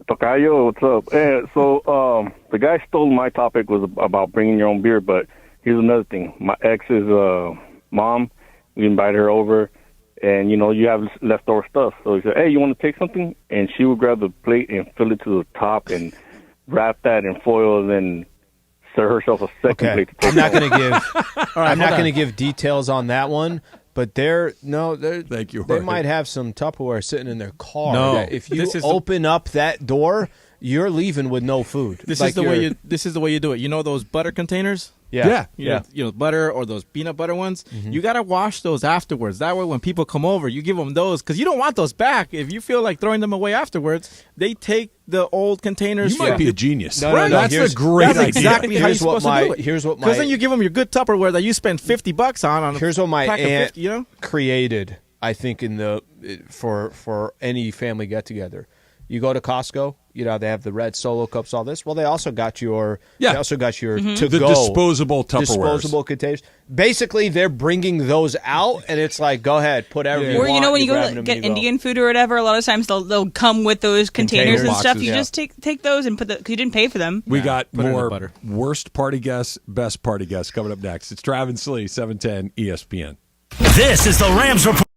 Tocayo, what's up? So the guy stole my topic was about bringing your own beer, but here's another thing. My ex's mom, we invited her over, and, you have leftover stuff. So he said, hey, you want to take something? And she would grab the plate and fill it to the top and wrap that in foil and then serve herself a second plate to take. I'm not going to give I'm not going to give details on that one. But thank you, they might have some Tupperware sitting in their car. No, if you open up that door, you're leaving with no food. This is the way you do it. You know those butter containers? Yeah. You know, butter, or those peanut butter ones. Mm-hmm. You got to wash those afterwards. That way when people come over, you give them those, because you don't want those back. If you feel like throwing them away afterwards, they take the old containers. You might be a genius. No, that's a great idea. That's exactly how you're supposed to do it. Here's what because then you give them your good Tupperware that you spend $50 on. Here's what my aunt 50, created, I think, for any family get-together. You go to Costco, they have the red Solo cups, all this. Well, they also got your the to-go disposable Tupperwares. Disposable containers. Basically, they're bringing those out, and it's like, go ahead, put everything. Or when you go to get Indian food or whatever, a lot of times they'll come with those containers and stuff. You just take those and because you didn't pay for them. We got more worst party guests, best party guests coming up next. It's Trav and Slee, 710 ESPN. This is the Rams Report.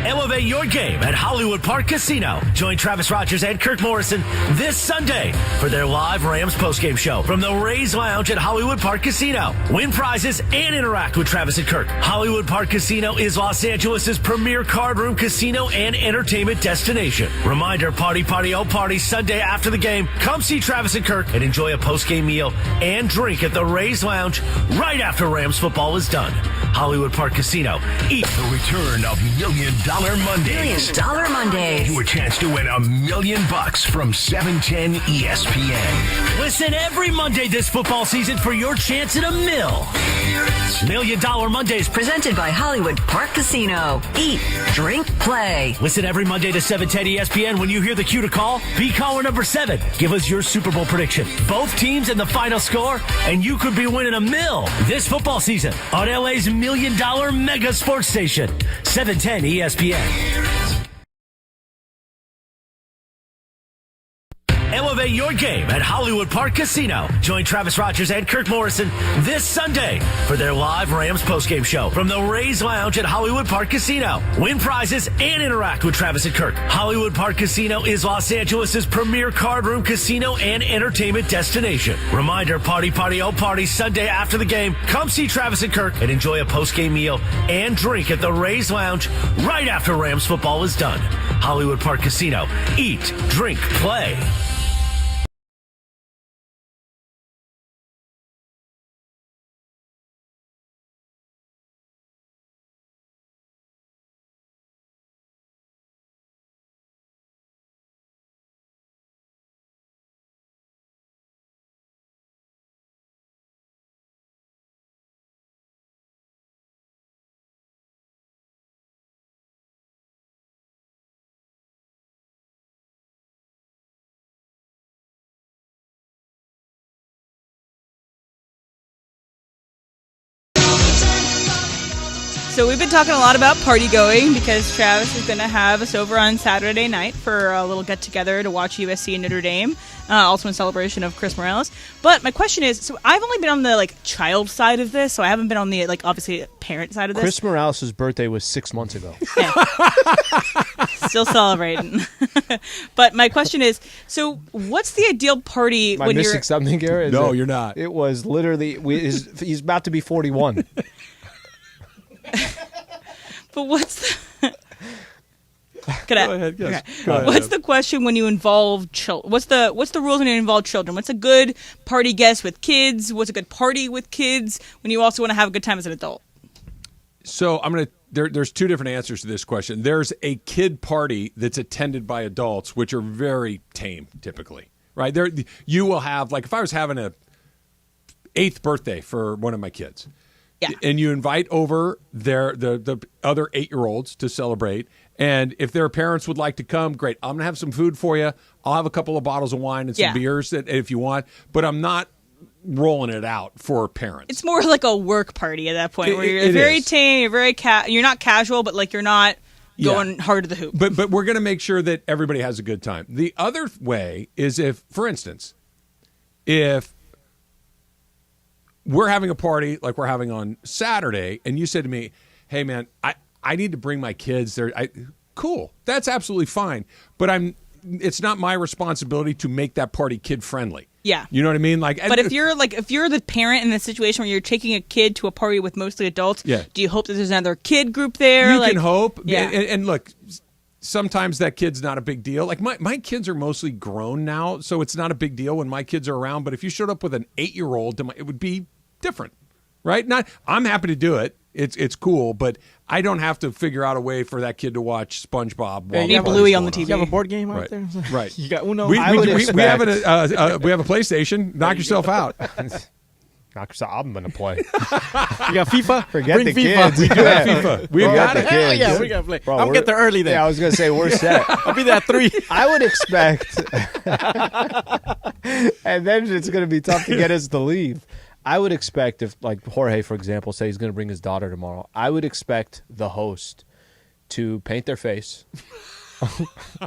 Elevate your game at Hollywood Park Casino. Join Travis Rogers and Kirk Morrison this Sunday for their live Rams postgame show from the Rays Lounge at Hollywood Park Casino. Win prizes and interact with Travis and Kirk. Hollywood Park Casino is Los Angeles' premier card room casino and entertainment destination. Reminder, party, oh party, Sunday after the game. Come see Travis and Kirk and enjoy a postgame meal and drink at the Rays Lounge right after Rams football is done. Hollywood Park Casino. The return of $1 Million Mondays. $1 Million Mondays. Your chance to win $1 million from 710 ESPN. Listen every Monday this football season for your chance at $1 million. $1 Million Mondays. Presented by Hollywood Park Casino. Eat, drink, play. Listen every Monday to 710 ESPN. When you hear the cue to call, be caller number 7. Give us your Super Bowl prediction. Both teams and the final score, and you could be winning $1 million this football season on LA's $1 Million mega sports station, 710 ESPN. Elevate your game at Hollywood Park Casino. Join Travis Rogers and Kirk Morrison this Sunday for their live Rams postgame show from the Rays Lounge at Hollywood Park Casino. Win prizes and interact with Travis and Kirk. Hollywood Park Casino is Los Angeles' premier card room casino and entertainment destination. Reminder, party, oh party, Sunday after the game. Come see Travis and Kirk and enjoy a postgame meal and drink at the Rays Lounge right after Rams football is done. Hollywood Park Casino. Eat, drink, play. So we've been talking a lot about party going because Travis is going to have us over on Saturday night for a little get-together to watch USC and Notre Dame, also in celebration of Chris Morales. But my question is, so I've only been on the, child side of this, so I haven't been on the, obviously, parent side of this. Chris Morales' birthday was 6 months ago. Still celebrating. But my question is, so what's the ideal party Am I missing something, Garrett? No, you're not. It was literally, he's about to be 41. But what's the... Go ahead, yes. Okay. Go ahead. What's the question when you involve children? What's the rules when you involve children? What's a good party guest with kids? What's a good party with kids when you also want to have a good time as an adult? So there's two different answers to this question. There's a kid party that's attended by adults, which are very tame typically, right? You will have, if I was having a 8th birthday for one of my kids. Yeah. And you invite over the other 8-year-olds to celebrate. And if their parents would like to come, great. I'm going to have some food for you. I'll have a couple of bottles of wine and some beers if you want. But I'm not rolling it out for parents. It's more like a work party at that point where you're very tame, you're very you're not casual, but you're not going hard to the hoop. But we're going to make sure that everybody has a good time. The other way is if, for instance, if we're having a party like we're having on Saturday, and you said to me, hey, man, I need to bring my kids there. Cool. That's absolutely fine. But it's not my responsibility to make that party kid-friendly. Yeah. You know what I mean? But if you're the parent in the situation where you're taking a kid to a party with mostly adults, do you hope that there's another kid group there? You can hope. Yeah. And look, sometimes that kid's not a big deal. My kids are mostly grown now, so it's not a big deal when my kids are around. But if you showed up with an 8-year-old, it would be different, right? I'm happy to do it. It's cool, but I don't have to figure out a way for that kid to watch SpongeBob. You need Bluey on the TV. You have a board game out right there? Right. You got Uno? We have a PlayStation. Knock yourself out. Knock yourself. I'm going to play. You got FIFA? Forget Bring the FIFA. kids. We do have FIFA. We've got it. Hell yeah, we got to play. Bro, I'll get there early then. Yeah, I was going to say, we're set. I'll be there at 3. I would expect, and then it's going to be tough to get us to leave. I would expect if, Jorge, for example, say he's going to bring his daughter tomorrow, I would expect the host to paint their face.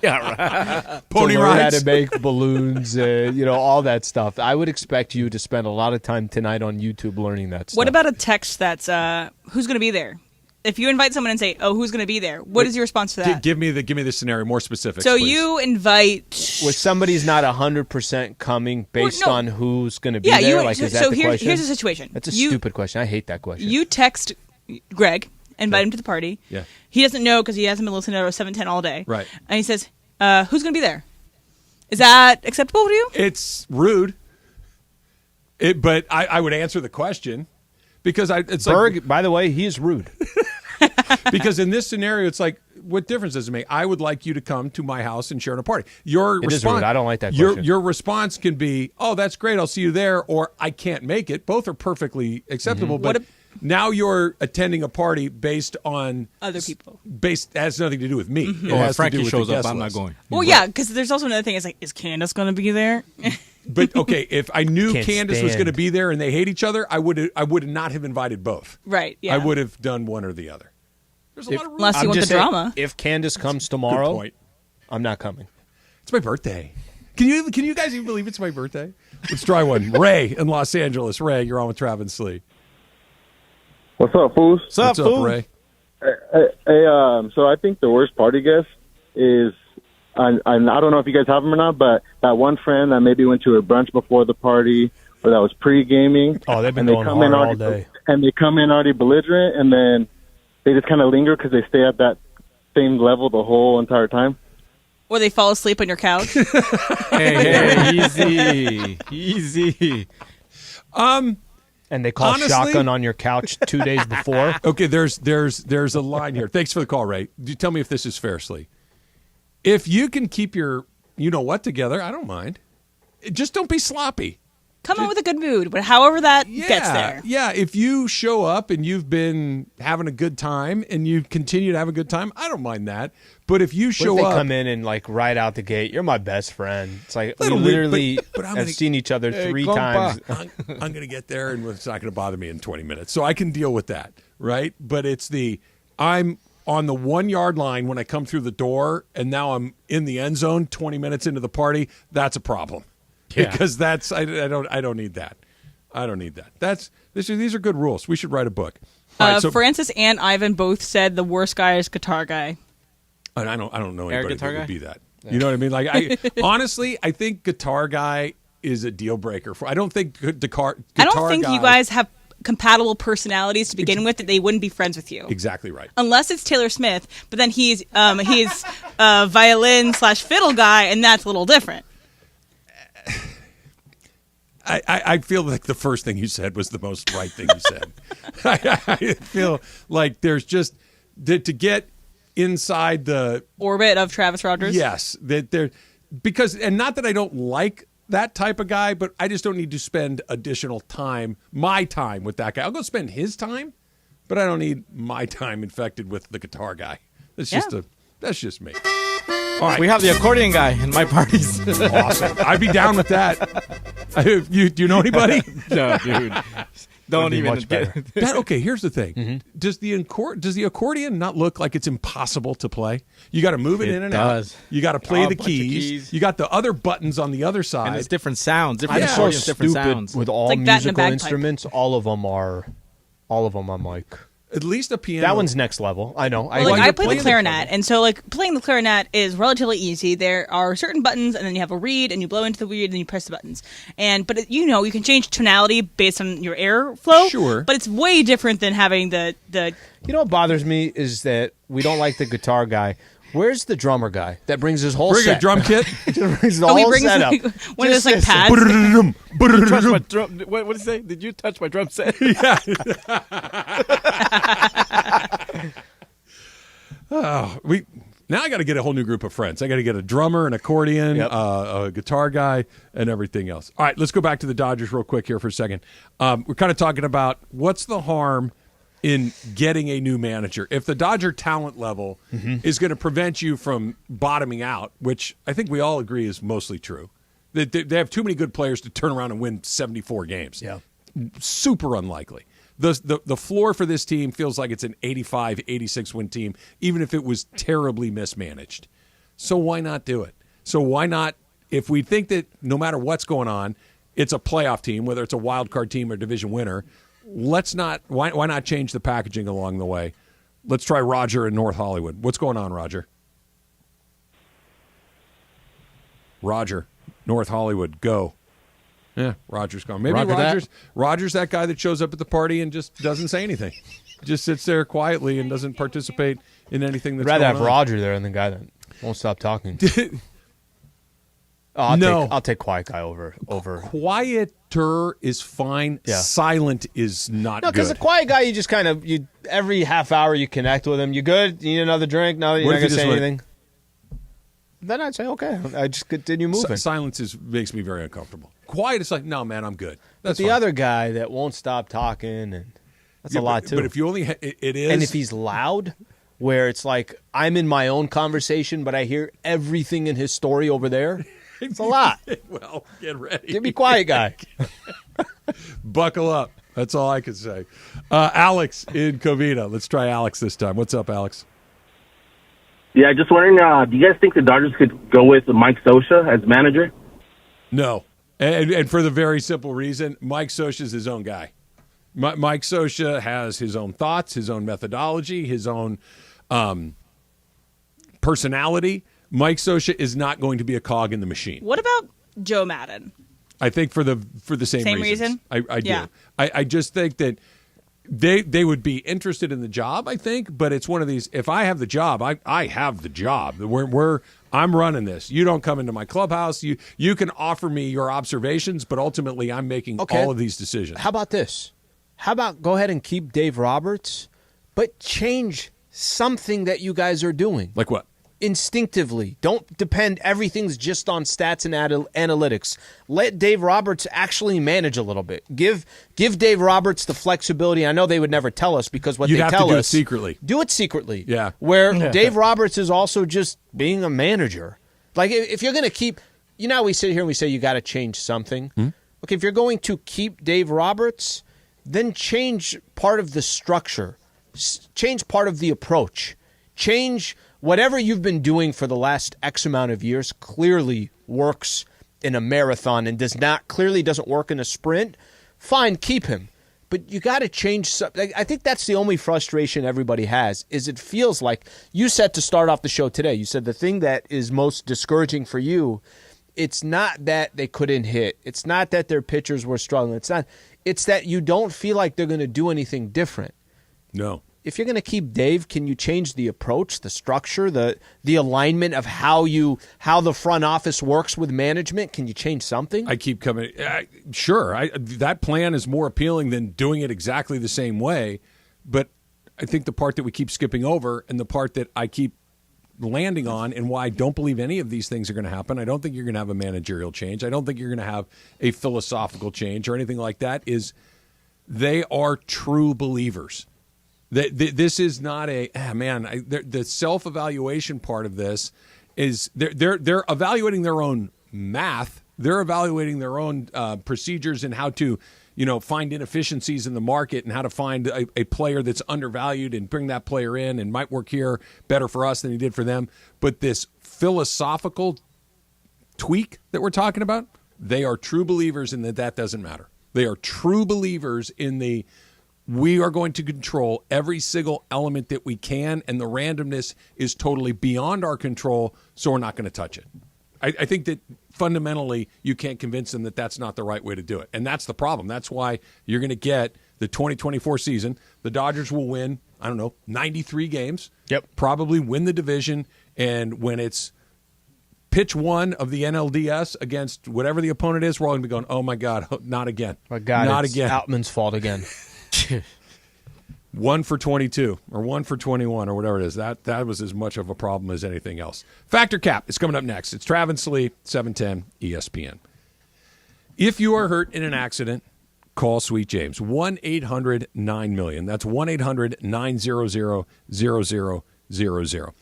Yeah, right. Pony to learn rides. how to make balloons, all that stuff. I would expect you to spend a lot of time tonight on YouTube learning that stuff. What about a text that's who's going to be there? If you invite someone and say, "Oh, who's going to be there?" What is your response to that? Give me the scenario, more specific. So please. you invite where somebody's not 100% coming based on who's going to be there. Is that the question? Here's the situation. That's a stupid question. I hate that question. You text Greg, invite him to the party. Yeah. He doesn't know because he hasn't been listening to 710 all day. Right. And he says, "Who's going to be there?" Is that acceptable to you? It's rude. But I would answer the question because it's Berg, by the way, he is rude. Because in this scenario, it's what difference does it make? I would like you to come to my house and share in a party. Your It is response, rude. I don't like that question. Your response can be, "Oh, that's great. I'll see you there," or "I can't make it." Both are perfectly acceptable. But now you're attending a party based on other people. Has nothing to do with me. Mm-hmm. It has if Frankie to do with shows the up, guest I'm not list. going. Well, yeah, because there's also another thing. It's is Candace going to be there? But okay, if I knew Can't Candace was stand. going to be there and they hate each other, I would not have invited both. Right. Yeah. I would have done one or the other. There's a lot of rules. Unless you want the drama. If Candace comes Good tomorrow, point. I'm not coming. It's my birthday. Can you guys even believe it's my birthday? Let's try one. Ray in Los Angeles. Ray, you're on with Travis and Slee. What's up, fools? What's up, Ray? So I think the worst party guest is, I don't know if you guys have them or not, but that one friend that maybe went to a brunch before the party or that was pre-gaming. Oh, they've been going hard all day. And they come in already belligerent, and then they just kind of linger because they stay at that same level the whole entire time. Or they fall asleep on your couch. Hey, easy. And they call shotgun on your couch 2 days before. Okay, there's a line here. Thanks for the call, Ray. Tell me if this is fair, Slee. If you can keep your you-know-what together, I don't mind. Just don't be sloppy. Come on with a good mood, but however that gets there. Yeah, if you show up and you've been having a good time and you continue to have a good time, I don't mind that. But if you show they up, come in and like right out the gate, you're my best friend. It's like we Little bit, literally but have seen each other 3 times. I'm going to get there and it's not going to bother me in 20 minutes. So I can deal with that, right? But it's I'm on the 1 yard line when I come through the door and now I'm in the end zone 20 minutes into the party. That's a problem. Yeah. Because I don't need that. I don't need that. These are good rules. We should write a book. Right, Francis and Ivan both said the worst guy is guitar guy. I don't know anybody that would be that. Yeah. You know what I mean? Like honestly, I think guitar guy is a deal breaker. I don't think guitar I don't think guy, you guys have compatible personalities to begin with that they wouldn't be friends with you. Exactly right. Unless it's Taylor Smith, but then he's a violin/fiddle guy, and that's a little different. I feel like the first thing you said was the most right thing you said. I feel like there's just to get inside the orbit of Travis Rogers. Yes, that there because and not that I don't like that type of guy, but I just don't need to spend additional time, my time with that guy. I'll go spend his time, but I don't need my time infected with the guitar guy. That's just me. All right. We have the accordion guy in my parties. Awesome. I'd be down with that. Do you know anybody? No, dude. Don't even get that. Okay, here's the thing. Mm-hmm. Does the accordion not look like it's impossible to play? You got to move it in and out. You got to play the keys. You got the other buttons on the other side. And it's different sounds. Different accordions, different sounds. With all musical instruments, all of them I'm like, at least a piano. That one's next level. I know. Well, I play the clarinet, and so playing the clarinet is relatively easy. There are certain buttons, and then you have a reed, and you blow into the reed, and you press the buttons. But you can change tonality based on your airflow. Sure. But it's way different than having the. You know what bothers me is that we don't like the guitar guy. Where's the drummer guy that brings his whole set? Bring a drum kit? Brings the whole setup. One of those pads. What did he say? Did you touch my drum set? Yeah. Now I got to get a whole new group of friends. I got to get a drummer, an accordion, a guitar guy, and everything else. All right, let's go back to the Dodgers real quick here for a second. We're kind of talking about what's the harm in getting a new manager. If the Dodger talent level is going to prevent you from bottoming out, which I think we all agree is mostly true, they have too many good players to turn around and win 74 games. Yeah. Super unlikely. The floor for this team feels like it's an 85, 86 win team, even if it was terribly mismanaged. So why not do it? So why not, if we think that no matter what's going on, it's a playoff team, whether it's a wild card team or division winner, why not change the packaging along the way? Let's try Roger in North Hollywood. What's going on, Roger? Roger, North Hollywood, go. Yeah, Roger's gone. Maybe Roger's that guy that shows up at the party and just doesn't say anything. Just sits there quietly and doesn't participate in anything that's I'd rather going have on. Roger there than the guy that won't stop talking. I'll take quiet guy over. Quieter is fine. Yeah. Silent is not good. No, because the quiet guy, you just kind of every half hour you connect with him. You good? You need another drink? No, you're not going to say anything. Then I'd say okay. I just continue moving. Silence makes me very uncomfortable. Quiet is like, no, man, I'm good. That's the other guy that won't stop talking, and that's a lot too. But if you only, it is. And if he's loud, where it's like I'm in my own conversation, but I hear everything in his story over there. It's a lot. Well, get ready. Give me quiet guy. Buckle up. That's all I can say. Alex in Covina. Let's try Alex this time. What's up, Alex? Yeah, just wondering, do you guys think the Dodgers could go with Mike Scioscia as manager? No. And for the very simple reason, Mike Scioscia's his own guy. Mike Scioscia has his own thoughts, his own methodology, his own personality. Mike Scioscia is not going to be a cog in the machine. What about Joe Madden? I think for the same reasons. I do. Yeah. I just think that they would be interested in the job, I think, but it's one of these, if I have the job, I have the job. I'm running this. You don't come into my clubhouse. You can offer me your observations, but ultimately I'm making all of these decisions. How about this? How about go ahead and keep Dave Roberts, but change something that you guys are doing? Like what? Instinctively. Don't depend everything's just on stats and analytics. Let Dave Roberts actually manage a little bit. Give Dave Roberts the flexibility. I know they would never tell us because what You'd they have tell to do us. it secretly. Do it secretly. Yeah. Where Dave Roberts is also just being a manager. Like if you're going to keep, how we sit here and we say you got to change something. Okay, if you're going to keep Dave Roberts, then change part of the structure. Change part of the approach. Change whatever you've been doing for the last X amount of years clearly works in a marathon and clearly doesn't work in a sprint. Fine, keep him. But you got to change something. I think that's the only frustration everybody has, is it feels like, you said to start off the show today, you said the thing that is most discouraging for you, it's not that they couldn't hit. It's not that their pitchers were struggling. It's that you don't feel like they're going to do anything different. No. If you're going to keep Dave, can you change the approach, the structure, the alignment of how the front office works with management? Can you change something? I keep coming. Sure, that plan is more appealing than doing it exactly the same way. But I think the part that we keep skipping over, and the part that I keep landing on, and why I don't believe any of these things are going to happen, I don't think you're going to have a managerial change. I don't think you're going to have a philosophical change or anything like that, is they are true believers. This is not the self-evaluation part of this is they're evaluating their own math. They're evaluating their own procedures and how to, find inefficiencies in the market and how to find a player that's undervalued and bring that player in and might work here better for us than he did for them. But this philosophical tweak that we're talking about, they are true believers in that doesn't matter. They are true believers in we are going to control every single element that we can, and the randomness is totally beyond our control, so we're not going to touch it. I think that fundamentally you can't convince them that that's not the right way to do it, and that's the problem. That's why you're going to get the 2024 season. The Dodgers will win, 93 games. Yep. Probably win the division, and when it's pitch one of the NLDS against whatever the opponent is, we're all going to be going, oh, my God, not again. My God, not it's again. Outman's fault again. 1 for 22 or 1 for 21 or whatever it is. That was as much of a problem as anything else. Factor Cap is coming up next. It's Travis Lee, 710 ESPN. If you are hurt in an accident, call Sweet James. 1-800-9-million. That's 1-800-900-0000.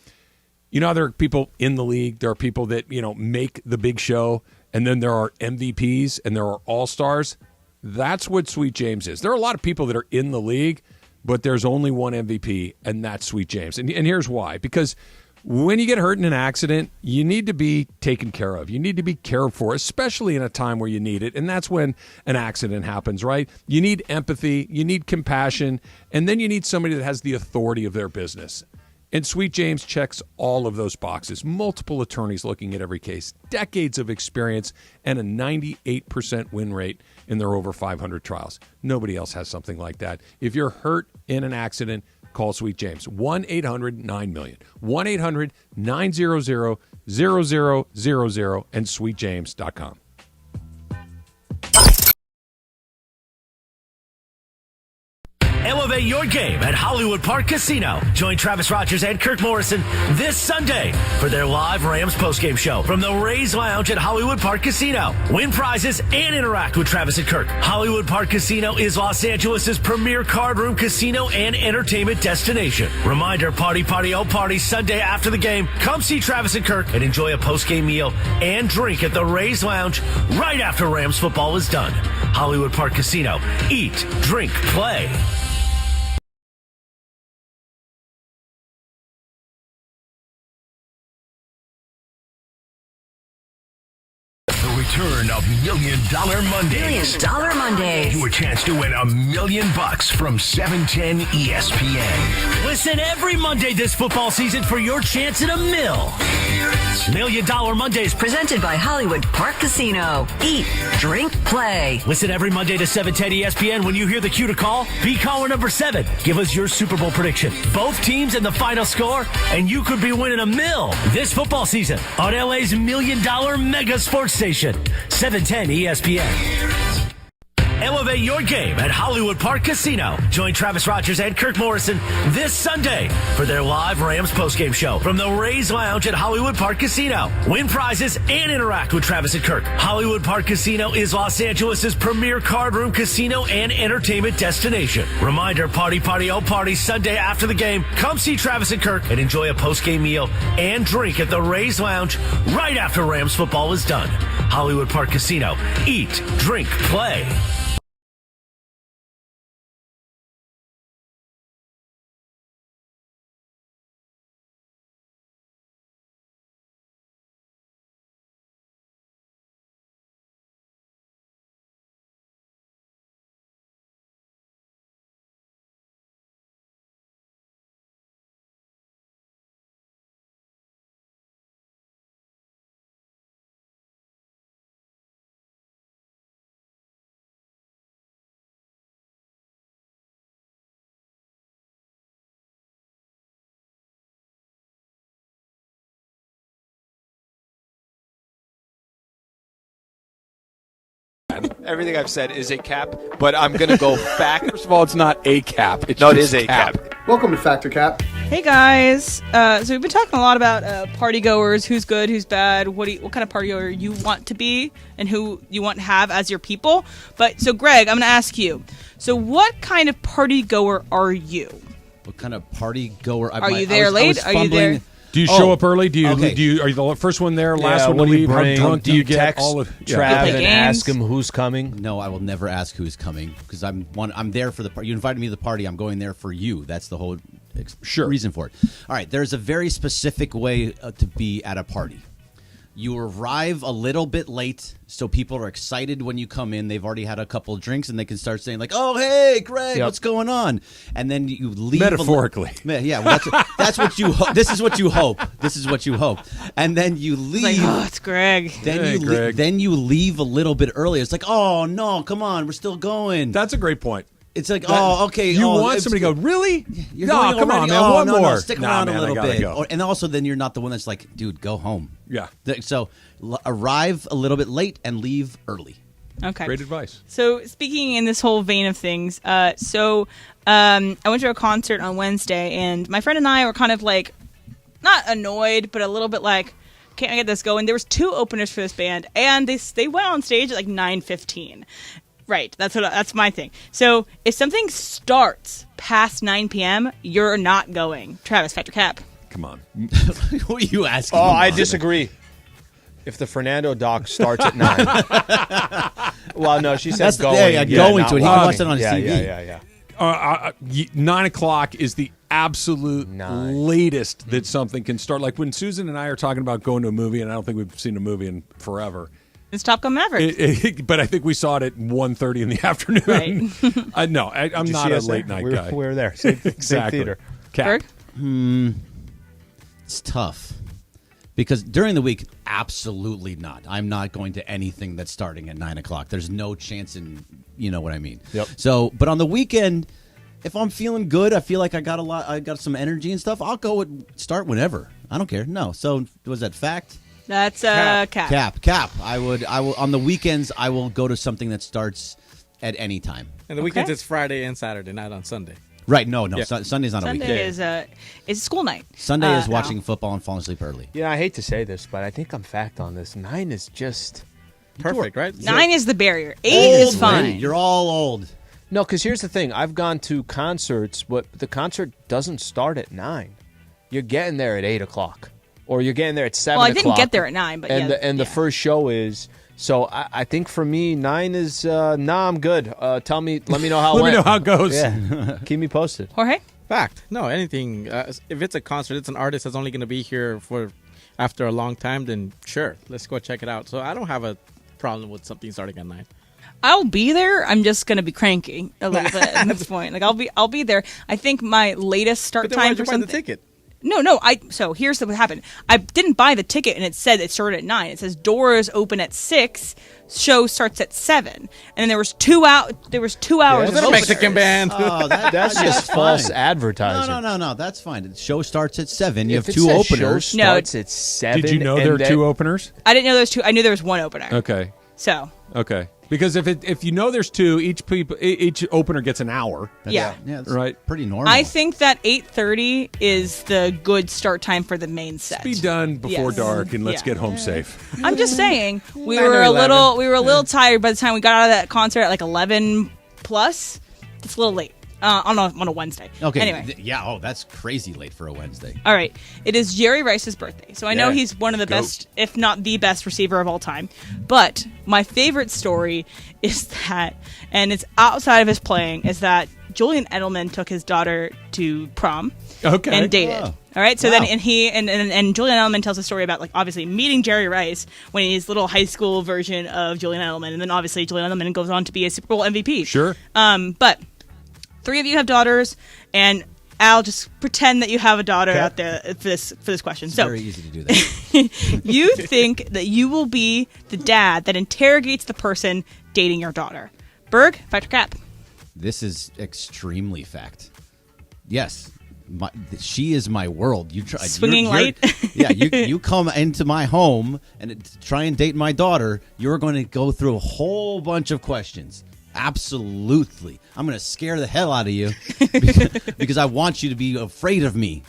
There are people in the league. There are people that, make the big show. And then there are MVPs and there are all-stars. That's what Sweet James is. There are a lot of people that are in the league, but there's only one MVP, and that's Sweet James. And here's why. Because when you get hurt in an accident, you need to be taken care of. You need to be cared for, especially in a time where you need it. And that's when an accident happens, right? You need empathy, you need compassion, and then you need somebody that has the authority of their business. And Sweet James checks all of those boxes. Multiple attorneys looking at every case, decades of experience, and a 98% win rate in their over 500 trials. Nobody else has something like that. If you're hurt in an accident, call Sweet James. 1-800-9-million. 1-800-900-0000 and sweetjames.com. Elevate your game at Hollywood Park Casino. Join Travis Rogers and Kirk Morrison this Sunday for their live Rams postgame show from the Rays Lounge at Hollywood Park Casino. Win prizes and interact with Travis and Kirk. Hollywood Park Casino is Los Angeles' premier card room casino and entertainment destination. Reminder, party, oh party, Sunday after the game. Come see Travis and Kirk and enjoy a postgame meal and drink at the Rays Lounge right after Rams football is done. Hollywood Park Casino. Eat, drink, play. return of Million Dollar Mondays. $1 Million Mondays. Your chance to win $1 million from 710 ESPN. Listen every Monday this football season for your chance at $1 million. $1 Million Mondays. Presented by Hollywood Park Casino. Eat, drink, play. Listen every Monday to 710 ESPN. When you hear the cue to call, be caller number 7. Give us your Super Bowl prediction, both teams and the final score, and you could be winning $1 million this football season on LA's $1 million mega sports station, 710 ESPN. Elevate your game at Hollywood Park Casino. Join Travis Rogers and Kirk Morrison this Sunday for their live Rams postgame show from the Rays Lounge at Hollywood Park Casino. Win prizes and interact with Travis and Kirk. Hollywood Park Casino is Los Angeles' premier card room casino and entertainment destination. Reminder, party, oh party, Sunday after the game. Come see Travis and Kirk and enjoy a postgame meal and drink at the Rays Lounge right after Rams football is done. Hollywood Park Casino. Eat, drink, play. Everything I've said is a cap, but I'm going to go fact. First of all, it's not a cap. It's No, it just is a cap. Welcome to Factor Cap. Hey guys, so we've been talking a lot about party goers, who's good, who's bad, what kind of party goer you want to be, and who you want to have as your people. But so Greg, I'm going to ask you. So what kind of party goer are you? What kind of party goer? Are you there late? Are you there? Do you show up early? Do you? Okay. Are you the first one there, last Yeah, one to what do you leave? How bring? drunk Do you get? text All of Trav and games? ask him who's coming? No, I will never ask who's coming because I'm there for the party. You invited me to the party. I'm going there for you. That's the whole reason for it. All right. There's a very specific way to be at a party. You arrive a little bit late, so people are excited when you come in. They've already had a couple of drinks, and they can start saying like, "Oh, hey, Greg, what's going on?" And then you leave Metaphorically. Yeah, well, that's what you. This is what you hope. This is what you hope. And then you leave. Like, oh, it's Greg. Then you leave a little bit earlier. It's like, oh no, come on, we're still going. That's a great point. It's like, oh, okay. You want somebody to go, really? You're No, going come on, already? man. Oh, One no, more. No, stick Nah, around man, a I little gotta bit. go. And also, then you're not the one that's like, dude, go home. Yeah. So arrive a little bit late and leave early. Okay. Great advice. So speaking in this whole vein of things, I went to a concert on Wednesday, and my friend and I were kind of like, not annoyed, but a little bit like, can't I get this going? There was 2 openers for this band, and they went on stage at like 9:15. Right, that's my thing. So if something starts past 9 p.m., you're not going. Travis, Factor Cap. Come on. What are you asking? Oh, I disagree. If the Fernando doc starts at 9. Well, no, she said going. Going to it. He watching. watched it on his TV. Yeah. 9 o'clock is the absolute latest that something can start. Like when Susan and I are talking about going to a movie, and I don't think we've seen a movie in forever. It's Top Gun Maverick. But I think we saw it at 1:30 in the afternoon. Right. No, I'm not a late night guy. We were there. Same theater. Cap. It's tough. Because during the week, absolutely not. I'm not going to anything that's starting at 9 o'clock. There's no chance in, you know what I mean. Yep. So, but on the weekend, if I'm feeling good, I feel like I got some energy and stuff, I'll go and start whenever. I don't care. No. So was that fact? That's Cap. Cap. I will on the weekends. I will go to something that starts at any time. And the weekends it's Friday and Saturday, not on Sunday. Right? No. Yeah. Sunday's not a weekend. Sunday is school night. Sunday is watching football and falling asleep early. Yeah, I hate to say this, but I think I'm fact on this. 9 is just perfect, right? 9 is the barrier. 8 is fine. Right? You're all old. No, because here's the thing. I've gone to concerts, but the concert doesn't start at 9. You're getting there at 8 o'clock. Or you're getting there at 7 o'clock. Well, I didn't get there at 9, but the first show is... So I think for me, 9 is... I'm good. Let me know how it went. Let me know how it goes. Yeah. Keep me posted. Jorge? Fact. No, anything. If it's a concert, it's an artist that's only going to be here for after a long time, then sure, let's go check it out. So I don't have a problem with something starting at 9. I'll be there. I'm just gonna be cranky a little bit at this point. Like I'll be there. I think my latest start time for something. The ticket? No. So here's what happened. I didn't buy the ticket, and it said it started at 9. It says doors open at 6. Show starts at 7, and then there was 2 hours. Of of Mexican band. Oh, That's just false advertising. No. That's fine. The show starts at 7. You If have it 2 says openers. Show starts at 7. Did you know there are 2 openers? I didn't know there was 2. I knew there was 1 opener. Okay. So. Okay. Because if you know there's 2, each opener gets an hour. Yeah. That's right. Pretty normal. I think that 8:30 is the good start time for the main set. Be done before Yes. dark, and let's Yeah. get home safe. I'm just saying we 9 were or a 11. little tired by the time we got out of that concert at like 11 plus. It's a little late on a Wednesday. Okay. Anyway. That's crazy late for a Wednesday. All right. It is Jerry Rice's birthday. So I know Yeah. he's one of the Goat. best, if not the best receiver of all time. But my favorite story is that, and it's outside of his playing, is that Julian Edelman took his daughter to prom and dated. Oh. All right. So Wow. then, and he and Julian Edelman tells a story about, like, obviously meeting Jerry Rice when he's little high school version of Julian Edelman. And then obviously Julian Edelman goes on to be a Super Bowl MVP. Sure. But 3 of you have daughters, and Al, just pretend that you have a daughter out there for this question. It's so very easy to do that. you think that you will be the dad that interrogates the person dating your daughter. Berg, fact or cap? This is extremely fact. Yes. She is my world. You try Swinging light? Yeah, you come into my home and try and date my daughter, you're going to go through a whole bunch of questions. Absolutely. I'm going to scare the hell out of you because I want you to be afraid of me.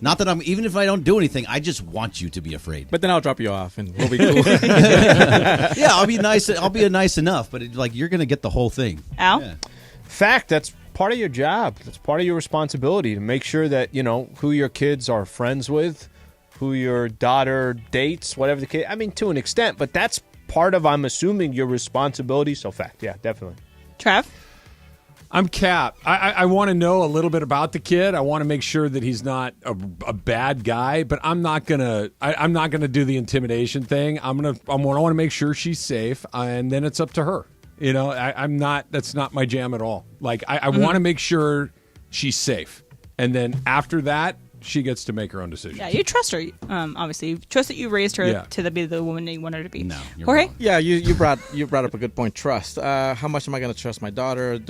Not that even if I don't do anything, I just want you to be afraid. But then I'll drop you off and we'll be cool. Yeah, I'll be nice. I'll be nice enough, but you're going to get the whole thing. Al? Yeah. Fact, that's part of your job. That's part of your responsibility to make sure that, who your kids are friends with, who your daughter dates, whatever the case. I mean, to an extent, but that's part of, I'm assuming, your responsibility. So fact, yeah, definitely. Trav? I'm Cap. I want to know a little bit about the kid. I want to make sure that he's not a bad guy, but I'm not gonna do the intimidation thing. I want to make sure she's safe, and then it's up to her. I'm not. That's not my jam at all. Like I want to make sure she's safe, and then after that, she gets to make her own decision. Yeah, you trust her. Obviously, you trust that you raised her to be the woman you want her to be. No, Jorge? wrong. Yeah, you brought up a good point. Trust. How much am I going to trust my daughter?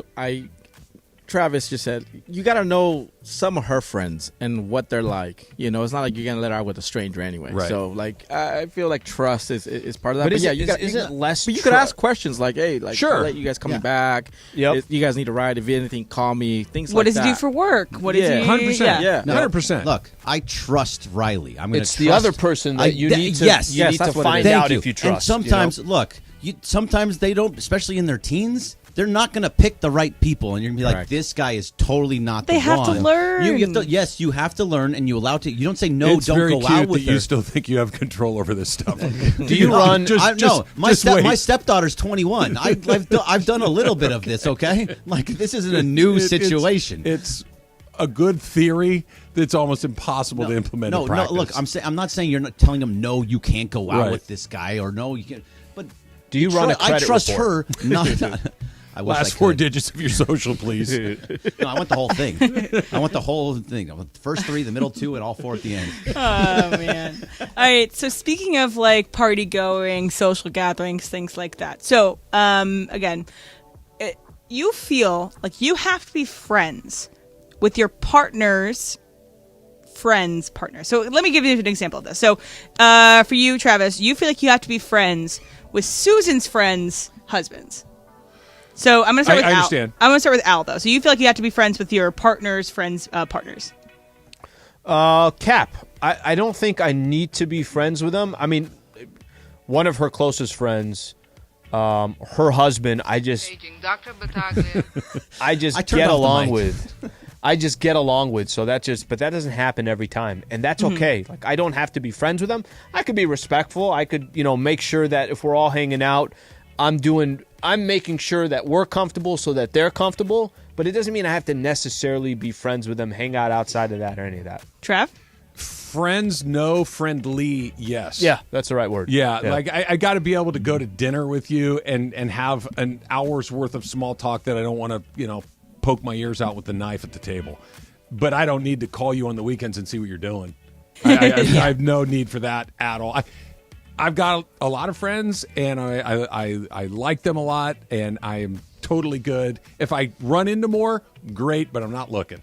Travis just said you got to know some of her friends and what they're like. It's not like you're going to let her out with a stranger anyway. Right. So I feel like trust is part of that. But yeah, is it less? But you could ask questions like, "Hey, sure, I'll let you guys coming back. Yep. You guys need a ride. If anything, call me. Things What like does that. he do for work? What does he? 100%. Yeah. No, 100%. Look, I trust Riley. I'm going It's the other person that you need to Yes, you need that's to what it find is. out Thank you. if you trust. And sometimes, look, sometimes they don't, especially in their teens. They're not going to pick the right people, and you're going to be like, Correct. "This guy is totally not the They one." have to learn. Yes, you have to learn, and you allow to. You don't say no. It's don't very go cute out with that her. you still think you have control over this stuff. Do you run? My wait. stepdaughter's 21. I've done a little bit of this. Okay, like this isn't a new situation. It's a good theory that's almost impossible to implement. in practice. No. Look, I'm not saying you're not telling them no. You can't go out Right. with this guy, or no, you can't. But Do you run a credit I trust report? her. Not. I wish I Last 4 could. digits of your social, please. No, I want the whole thing. I want the whole thing. I want the first 3, the middle 2, and all 4 at the end. Oh man! All right. So speaking of like party going, social gatherings, things like that. So again, you feel like you have to be friends with your partner's friend's partner. So let me give you an example of this. So for you, Travis, you feel like you have to be friends with Susan's friends' husbands. So I'm going to start with Al. I understand. I'm going to start with Al, though. So you feel like you have to be friends with your partner's friends' partners. Cap. I don't think I need to be friends with them. I mean, one of her closest friends, her husband, I just get along with. I just get along with. So but that doesn't happen every time, and that's okay. Like I don't have to be friends with them. I could be respectful. I could, make sure that if we're all hanging out, I'm making sure that we're comfortable so that they're comfortable, but it doesn't mean I have to necessarily be friends with them, hang out outside of that or any of that. Trav? Friends, no. Friendly, yes. Yeah, that's the right word. Yeah, like I got to be able to go to dinner with you and have an hour's worth of small talk that I don't want to, poke my ears out with the knife at the table. But I don't need to call you on the weekends and see what you're doing. I have no need for that at all. I've got a lot of friends, and I like them a lot, and I am totally good. If I run into more, great, but I'm not looking.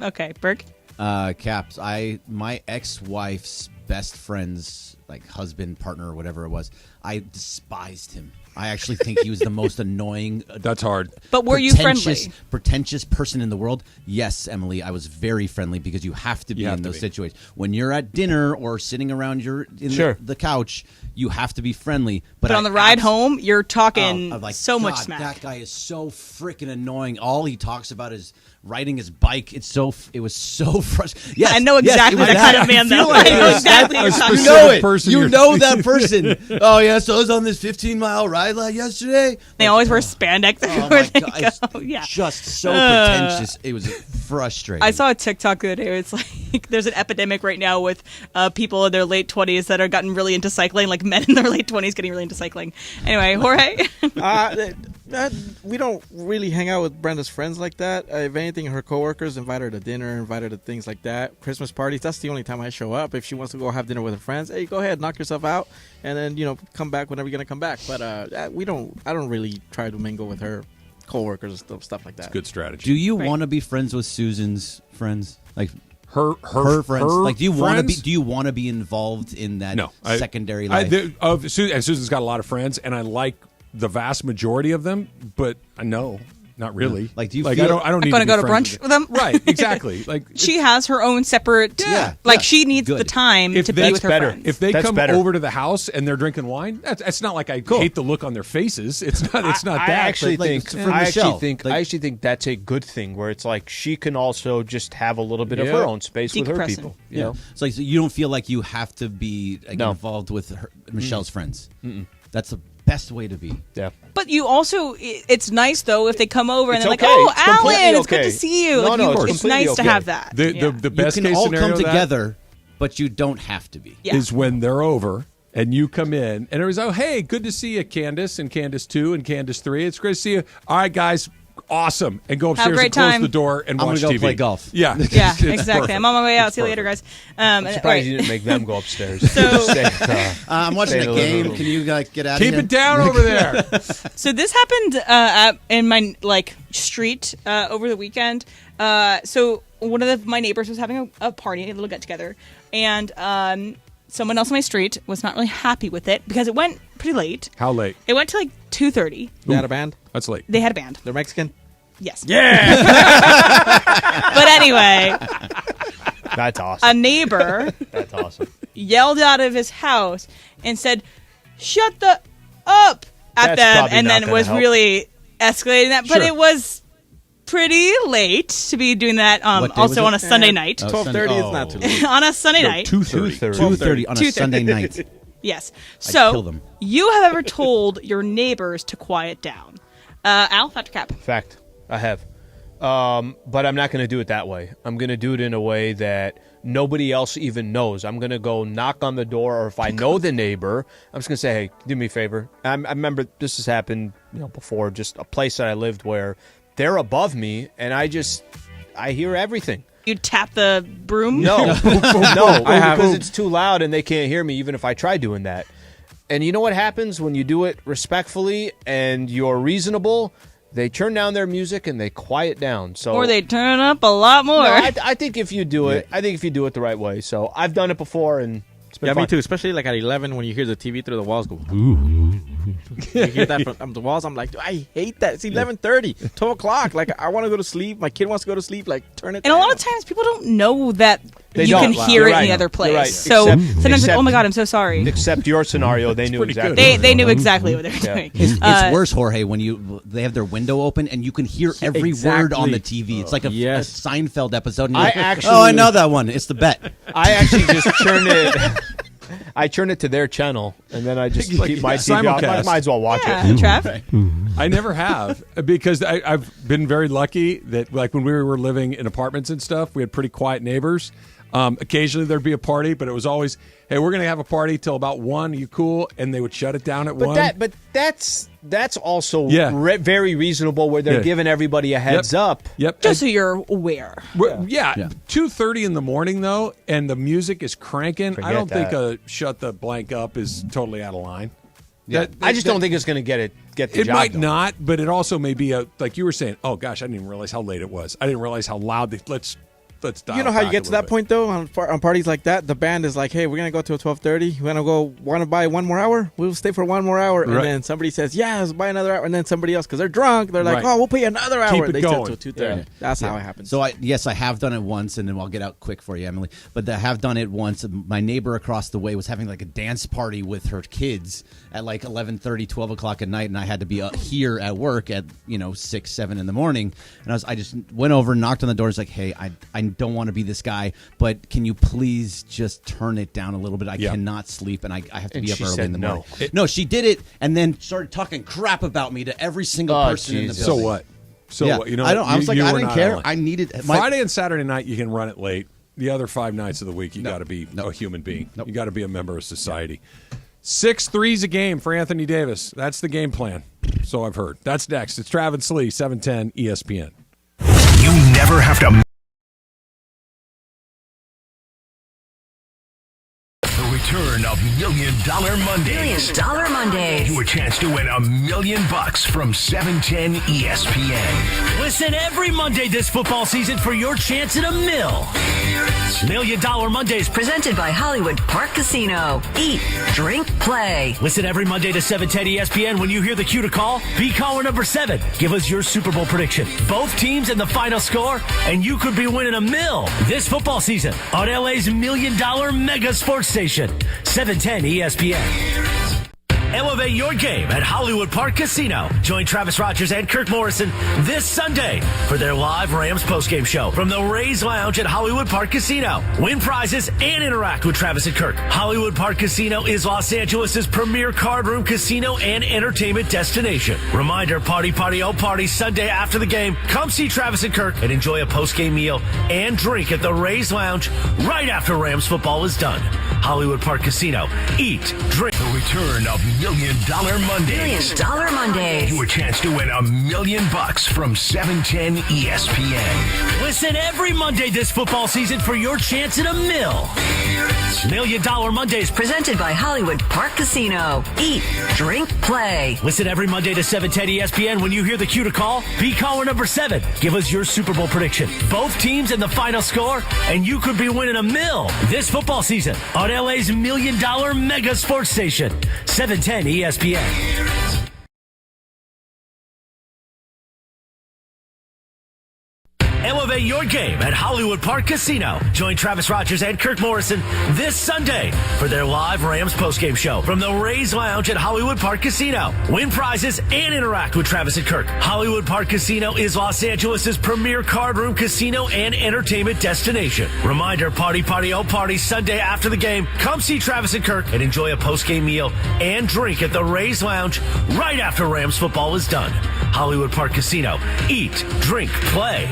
Okay, Berg? Caps, my ex-wife's best friend's husband, partner, or whatever it was, I despised him. I actually think he was the most annoying. That's hard. But were you friendly? Pretentious person in the world? Yes, Emily, I was very friendly because you have to be in those situations. When you're at dinner or sitting around the couch, you have to be friendly. But on the ride home, you're talking so much smack. That guy is so freaking annoying. All he talks about is riding his bike. It was so frustrating. Yes, I know exactly that kind of man, though. I know exactly what you're talking about. You know it. You know that person. Oh, yeah, so I was on this 15-mile ride yesterday. They always wear spandex everywhere they go. Yeah. Just so pretentious. It was frustrating. I saw a TikTok the other day. It's like there's an epidemic right now with people in their late 20s that are gotten really into cycling, like men in their late 20s getting really into cycling. Anyway, Jorge? We don't really hang out with Brenda's friends like that. If anything, her coworkers invite her to dinner, invite her to things like that. Christmas parties, that's the only time I show up. If she wants to go have dinner with her friends, hey, go ahead, knock yourself out, and then, come back whenever you're going to come back. But I don't really try to mingle with her coworkers and stuff like that. It's a good strategy. Do you want to be friends with Susan's friends? Like her friends? Like, do you want to be involved in that secondary life? And Susan's got a lot of friends, and I like the vast majority of them, but no, not really. Like, do you I feel don't need going to go to friends brunch with them? Right, exactly. Like she has her own separate. She needs the time to be with her friends. If they come over to the house and they're drinking wine, it's not like I hate the look on their faces. It's not. It's not that. I actually I think that's a good thing where it's like she can also just have a little bit of her own space with her people. You know? It's like, so you don't feel like you have to be involved with Michelle's friends. Mm-mm. That's the best way to be. Yeah. But you also, it's nice though if they come over and they're like, okay. "Oh, It's Alan, it's good to see you." It's nice to have that. The best you can case all scenario come of that together, but you don't have to be. is when they're over and you come in and everybody's, "Oh, hey, good to see you, Candace and Candace 2 and Candace 3. It's great to see you. All right, guys, awesome." And go upstairs and close the door and watch I'm gonna TV. go play golf. Yeah. Yeah, It's exactly. perfect. I'm on my way out. It's See you later, guys. I'm surprised you didn't make them go upstairs. I'm watching a game. Can you get out of here? Keep it down over there. So this happened in my street over the weekend. So one of my neighbors was having a party, a little get together, and someone else on my street was not really happy with it because it went pretty late. How late? It went to like 2:30. They had a band? That's late. They had a band. They're Mexican? Yes. Yeah. But anyway, that's awesome. a neighbor That's awesome. yelled out of his house and said, "Shut the up" at That's them, probably and not then gonna was help. really escalating that. But Sure. it was pretty late to be doing that. What day Also was on a it? Sunday night. 12:30 is not too late. On a Sunday night. 2:30 on a 2:30. Sunday night. Yes. I'd kill So them. you have ever told your neighbors to quiet down? Al, Factor Cap. Fact. I have. But I'm not going to do it that way. I'm going to do it in a way that nobody else even knows. I'm going to go knock on the door, or if I know the neighbor, I'm just going to say, "Hey, do me a favor." I remember this has happened before, just a place that I lived where they're above me, and I hear everything. You tap the broom? No, no, because it's too loud and they can't hear me even if I try doing that. And you know what happens when you do it respectfully and you're reasonable? They turn down their music and they quiet down. So, Or they turn up a lot more. No, I think if you do it, the right way. So I've done it before and it's been fun. Me too. Especially like at 11 when you hear the TV through the walls go. You hear that from the walls. I'm like, I hate that. It's 11:30, 12 o'clock. Like I want to go to sleep. My kid wants to go to sleep. Like turn it. And a lot of times people don't know that They you don't. can hear You're it right. in the other place. You're right. So sometimes like, except- oh my God, I'm so sorry. Except your scenario, they knew exactly. They knew exactly what they were doing. It's worse, Jorge, when they have their window open and you can hear every word on the TV. It's like a Seinfeld episode. And you're like, I know that one. It's the bet. I actually just turn it. I turn it to their channel, and then I just keep my TV off. I might as well watch it. Trav? I never have, because I've been very lucky that, like, when we were living in apartments and stuff, we had pretty quiet neighbors. Occasionally there'd be a party, but it was always, hey, we're going to have a party till about 1. Are you cool? And they would shut it down at 1. But that's also Yeah. very reasonable where they're giving everybody a heads up. Yep. Just so you're aware. Yeah. 2:30 in the morning, though, and the music is cranking. I don't think a shut the blank up is totally out of line. Yeah. I just don't think it's going to get the It job might done. not, but it also may be like you were saying, oh, gosh, I didn't even realize how late it was. I didn't realize how loud let's dial You know how it you back get a to that little point though on parties like that. The band is like, "Hey, we're gonna go till 12:30. We're gonna go. Want to buy one more hour? We'll stay for one more hour." And Right. then somebody says, "Yeah, let's buy another hour." And then somebody else, because they're drunk, they're like, Right. "Oh, we'll pay another hour." Keep it They going. till 2:30. That's how it happens. So yes, I have done it once, and then I'll get out quick for you, Emily. But I have done it once. My neighbor across the way was having like a dance party with her kids at like 11:30, 12 o'clock at night, and I had to be here at work at 6, 7 in the morning. And I just went over, knocked on the door, was like, "Hey, I don't want to be this guy, but can you please just turn it down a little bit? I cannot sleep, and I have to And be up she early said in the no. morning." No, she did it, and then started talking crap about me to every single person in the Jesus. building. So what? So Yeah. what? You know, I was like, you I were didn't not care. on. I needed Friday and Saturday night. You can run it late. The other 5 nights of the week, you got to be a human being. You got to be a member of society. 6 threes a game for Anthony Davis. That's the game plan. So I've heard. That's next. It's Travis Lee, 710 ESPN. You never have to. The return of $1 Million Mondays. $1 Million Mondays. Your chance to win $1 million from 710 ESPN. Listen every Monday this football season for your chance at $1 million. $1 Million Mondays. Presented by Hollywood Park Casino. Eat, drink, play. Listen every Monday to 710 ESPN. When you hear the cue to call, be caller number 7. Give us your Super Bowl prediction. Both teams and the final score, and you could be winning $1 million this football season on LA's $1 Million Mega Sports Station, 710 ESPN. Elevate your game at Hollywood Park Casino. Join Travis Rogers and Kirk Morrison this Sunday for their live Rams postgame show from the Rays Lounge at Hollywood Park Casino. Win prizes and interact with Travis and Kirk. Hollywood Park Casino is Los Angeles' premier card room casino and entertainment destination. Reminder, party, oh party, Sunday after the game. Come see Travis and Kirk and enjoy a postgame meal and drink at the Rays Lounge right after Rams football is done. Hollywood Park Casino. Eat, drink. The return of $1 Million Mondays. $1 Million Mondays. Your chance to win $1 million from 710 ESPN. Listen every Monday this football season for your chance at $1 million. $1 Million Mondays. Presented by Hollywood Park Casino. Eat, drink, play. Listen every Monday to 710 ESPN. When you hear the cue to call, be caller number 7. Give us your Super Bowl prediction. Both teams and the final score, and you could be winning $1 million this football season on LA's $1 Million Mega Sports Station, 710 ESPN. Elevate your game at Hollywood Park Casino. Join Travis Rogers and Kirk Morrison this Sunday for their live Rams postgame show from the Rays Lounge at Hollywood Park Casino. Win prizes and interact with Travis and Kirk. Hollywood Park Casino is Los Angeles' premier card room casino and entertainment destination. Reminder, party, oh party, Sunday after the game. Come see Travis and Kirk and enjoy a postgame meal and drink at the Rays Lounge right after Rams football is done. Hollywood Park Casino. Eat, drink, play.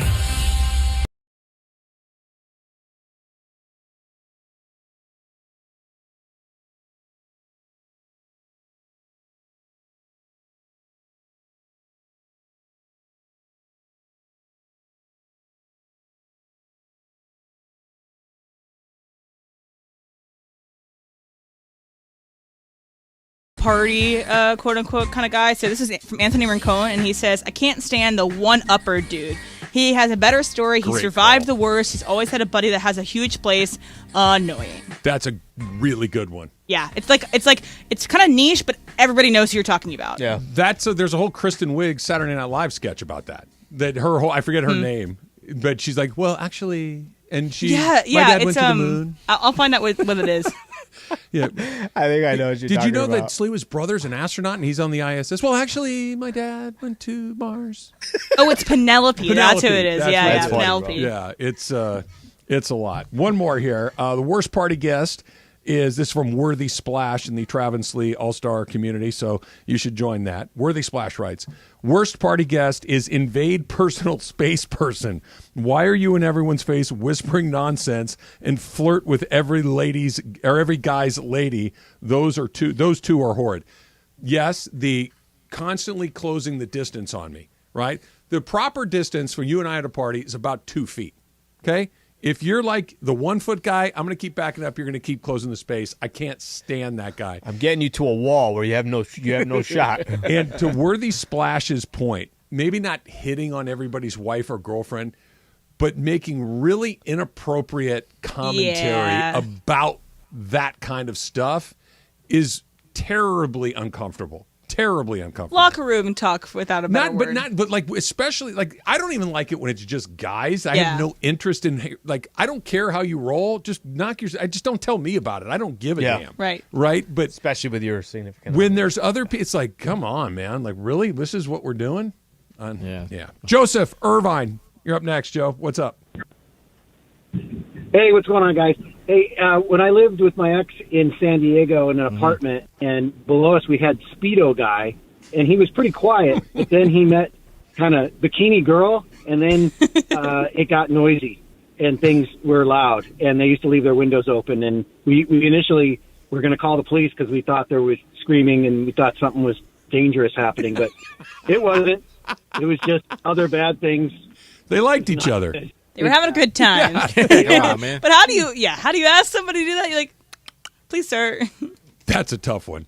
Party, quote unquote, kind of guy. So this is from Anthony Rincon, and he says, "I can't stand the one-upper dude. He has a better story. He survived the worst. He's always had a buddy that has a huge place. Annoying." That's a really good one. Yeah, it's kind of niche, but everybody knows who you're talking about. Yeah, there's a whole Kristen Wiig Saturday Night Live sketch about that. That her whole, I forget her name, but she's like, well, actually, and she, my dad went to the moon. I'll find out what it is. Yeah, I think I know what you're Did you know talking that about. Sliwa's brother's an astronaut and he's on the ISS? Well, actually, my dad went to Mars. Oh, it's Penelope. That's who it is. That's Yeah, right. Penelope. Yeah, it's a lot. One more here. The worst party guest is this is from Worthy Splash in the Travis Lee All-Star community, so you should join that. Worthy Splash writes, worst party guest is invade personal space person. Why are you in everyone's face whispering nonsense and flirt with every guy's lady? Those two are horrid. Yes, the constantly closing the distance on me, right? The proper distance for you and I at a party is about 2 feet, okay? If you're like the 1 foot guy, I'm going to keep backing up. You're going to keep closing the space. I can't stand that guy. I'm getting you to a wall where you have no shot. And to Worthy Splash's point, maybe not hitting on everybody's wife or girlfriend, but making really inappropriate commentary about that kind of stuff is terribly uncomfortable. Terribly uncomfortable. Locker room talk without a better word. But like especially like I don't even like it when it's just guys. I have no interest in like I don't care how you roll. Just just don't tell me about it. I don't give a damn. Right. But especially with your significant when there's other people, it's like, come on, man. Like really, this is what we're doing. Yeah. Joseph Irvine, you're up next, Joe. What's up? Hey, what's going on, guys? Hey, when I lived with my ex in San Diego in an apartment, and below us we had Speedo guy, and he was pretty quiet, but then he met kind of bikini girl, and then it got noisy, and things were loud, and they used to leave their windows open, and we initially were going to call the police because we thought there was screaming, and we thought something was dangerous happening, but it wasn't. It was just other bad things. They liked each other. They were having a good time. Yeah, man. But how do you ask somebody to do that? You're like, please, sir. That's a tough one.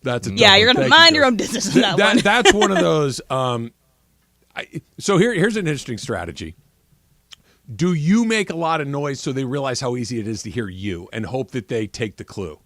You're going to mind your own business on that one. That's one of those. So here's an interesting strategy. Do you make a lot of noise so they realize how easy it is to hear you and hope that they take the clue?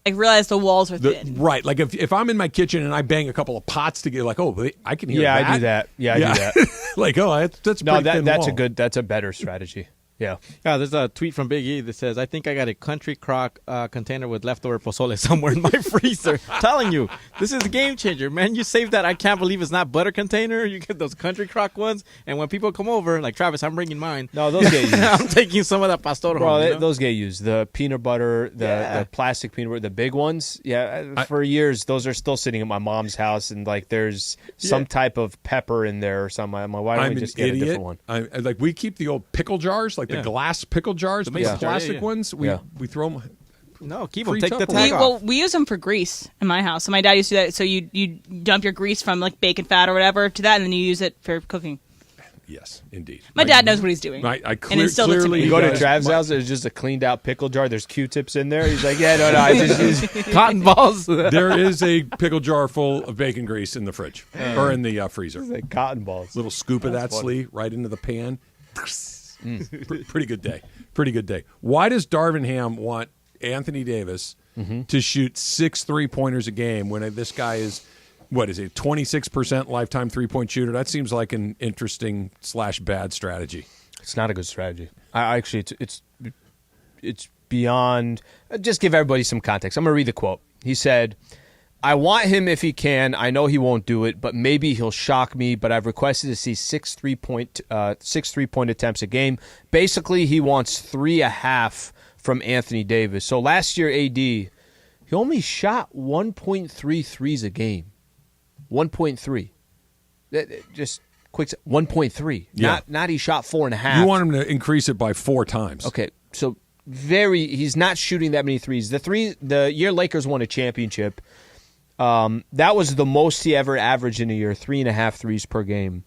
Like realize the walls are thin. Right. Like if I'm in my kitchen and I bang a couple of pots together, like, oh, I can hear that. I do that. I do that. Like, oh, that's a pretty thin that's wall. that's a better strategy. Yeah. There's a tweet from Big E that says, I think I got a country crock container with leftover pozole somewhere in my freezer. Telling you, this is a game changer, man. You save that. I can't believe it's not butter container. You get those country crock ones. And when people come over, like Travis, I'm bringing mine. No, those get used. I'm taking some of that pastor home. Those get used. The peanut butter, the plastic peanut butter, the big ones. Yeah, for years, those are still sitting at my mom's house. And like there's some type of pepper in there or something. I'm like, why don't we just get a different one? Like we keep the old pickle jars, like the glass pickle jars, the plastic ones. We throw them. No, keep them. Take the tag off. Well, we use them for grease in my house. So my dad used to do that. So you dump your grease from like bacon fat or whatever to that, and then you use it for cooking. Yes, indeed. My dad knows what he's doing. Clearly, you go to Trav's house. There's just a cleaned out pickle jar. There's Q-tips in there. He's like, I just use cotton balls. There is a pickle jar full of bacon grease in the fridge or in the freezer. It's like cotton balls. Little scoop of that Slee right into the pan. Pretty good day. Pretty good day. Why does Darvin Ham want Anthony Davis to shoot 6 3-pointers a game when this guy is, what is it, 26% lifetime 3-point shooter? That seems like an interesting / bad strategy. It's not a good strategy. I actually, it's beyond. Just give everybody some context. I'm going to read the quote. He said, I want him if he can. I know he won't do it, but maybe he'll shock me. But I've requested to see 6 3-point attempts a game. Basically, he wants 3.5 from Anthony Davis. So last year, AD, he only shot 1.3 threes a game. 1.3. Just quick. 1.3. Yeah. Not he shot 4.5. You want him to increase it by 4 times. Okay, so he's not shooting that many threes. The year Lakers won a championship. That was the most he ever averaged in a year, 3.5 threes per game.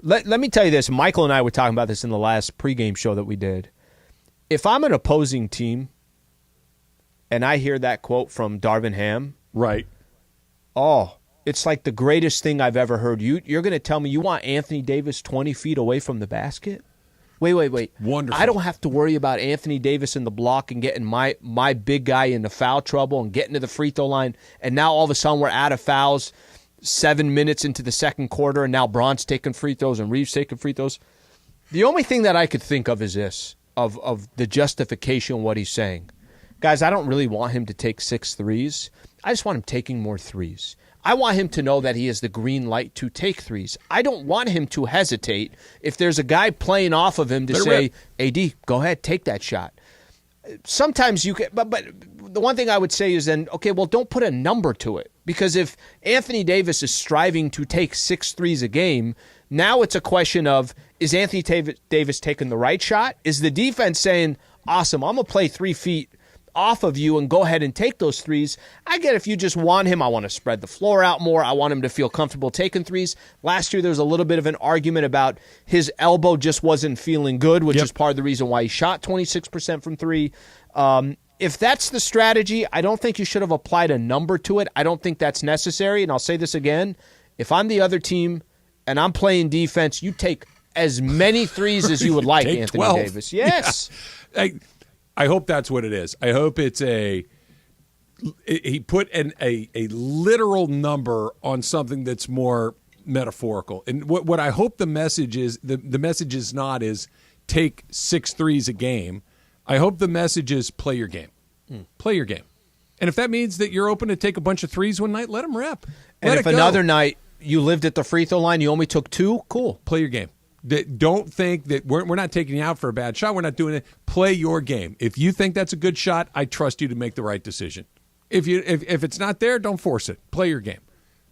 Let me tell you this. Michael and I were talking about this in the last pregame show that we did. If I'm an opposing team and I hear that quote from Darvin Ham, right? Oh, it's like the greatest thing I've ever heard. You're going to tell me you want Anthony Davis 20 feet away from the basket? Wait. Wonderful. I don't have to worry about Anthony Davis in the block and getting my big guy into foul trouble and getting to the free throw line. And now all of a sudden we're out of fouls 7 minutes into the second quarter, and now Bron's taking free throws and Reeves taking free throws. The only thing that I could think of is this, of the justification of what he's saying. Guys, I don't really want him to take 6 threes. I just want him taking more threes. I want him to know that he has the green light to take threes. I don't want him to hesitate if there's a guy playing off of him to say, AD, go ahead, take that shot. sometimes you can, but the one thing I would say is then, okay, well, don't put a number to it. Because if Anthony Davis is striving to take 6 threes a game, now it's a question of, is Anthony Davis taking the right shot? Is the defense saying, awesome, I'm going to play 3 feet off of you and go ahead and take those threes? I get if you just want him, I want to spread the floor out more. I want him to feel comfortable taking threes. Last year, there was a little bit of an argument about his elbow just wasn't feeling good, which is part of the reason why he shot 26% from 3. If that's the strategy, I don't think you should have applied a number to it. I don't think that's necessary. And I'll say this again. If I'm the other team and I'm playing defense, you take as many threes as you would like, Anthony 12. Davis. Yes. Yeah. I hope that's what it is. I hope it's he put a literal number on something that's more metaphorical. And what I hope the message is, the message is not is take 6 threes a game. I hope the message is play your game. Play your game. And if that means that you're open to take a bunch of threes one night, let them rip. And if another night you lived at the free throw line, you only took 2, cool. Play your game. Don't think that we're not taking you out for a bad shot. We're not doing it. Play your game. If you think that's a good shot, I trust you to make the right decision. If it's not there, don't force it. Play your game.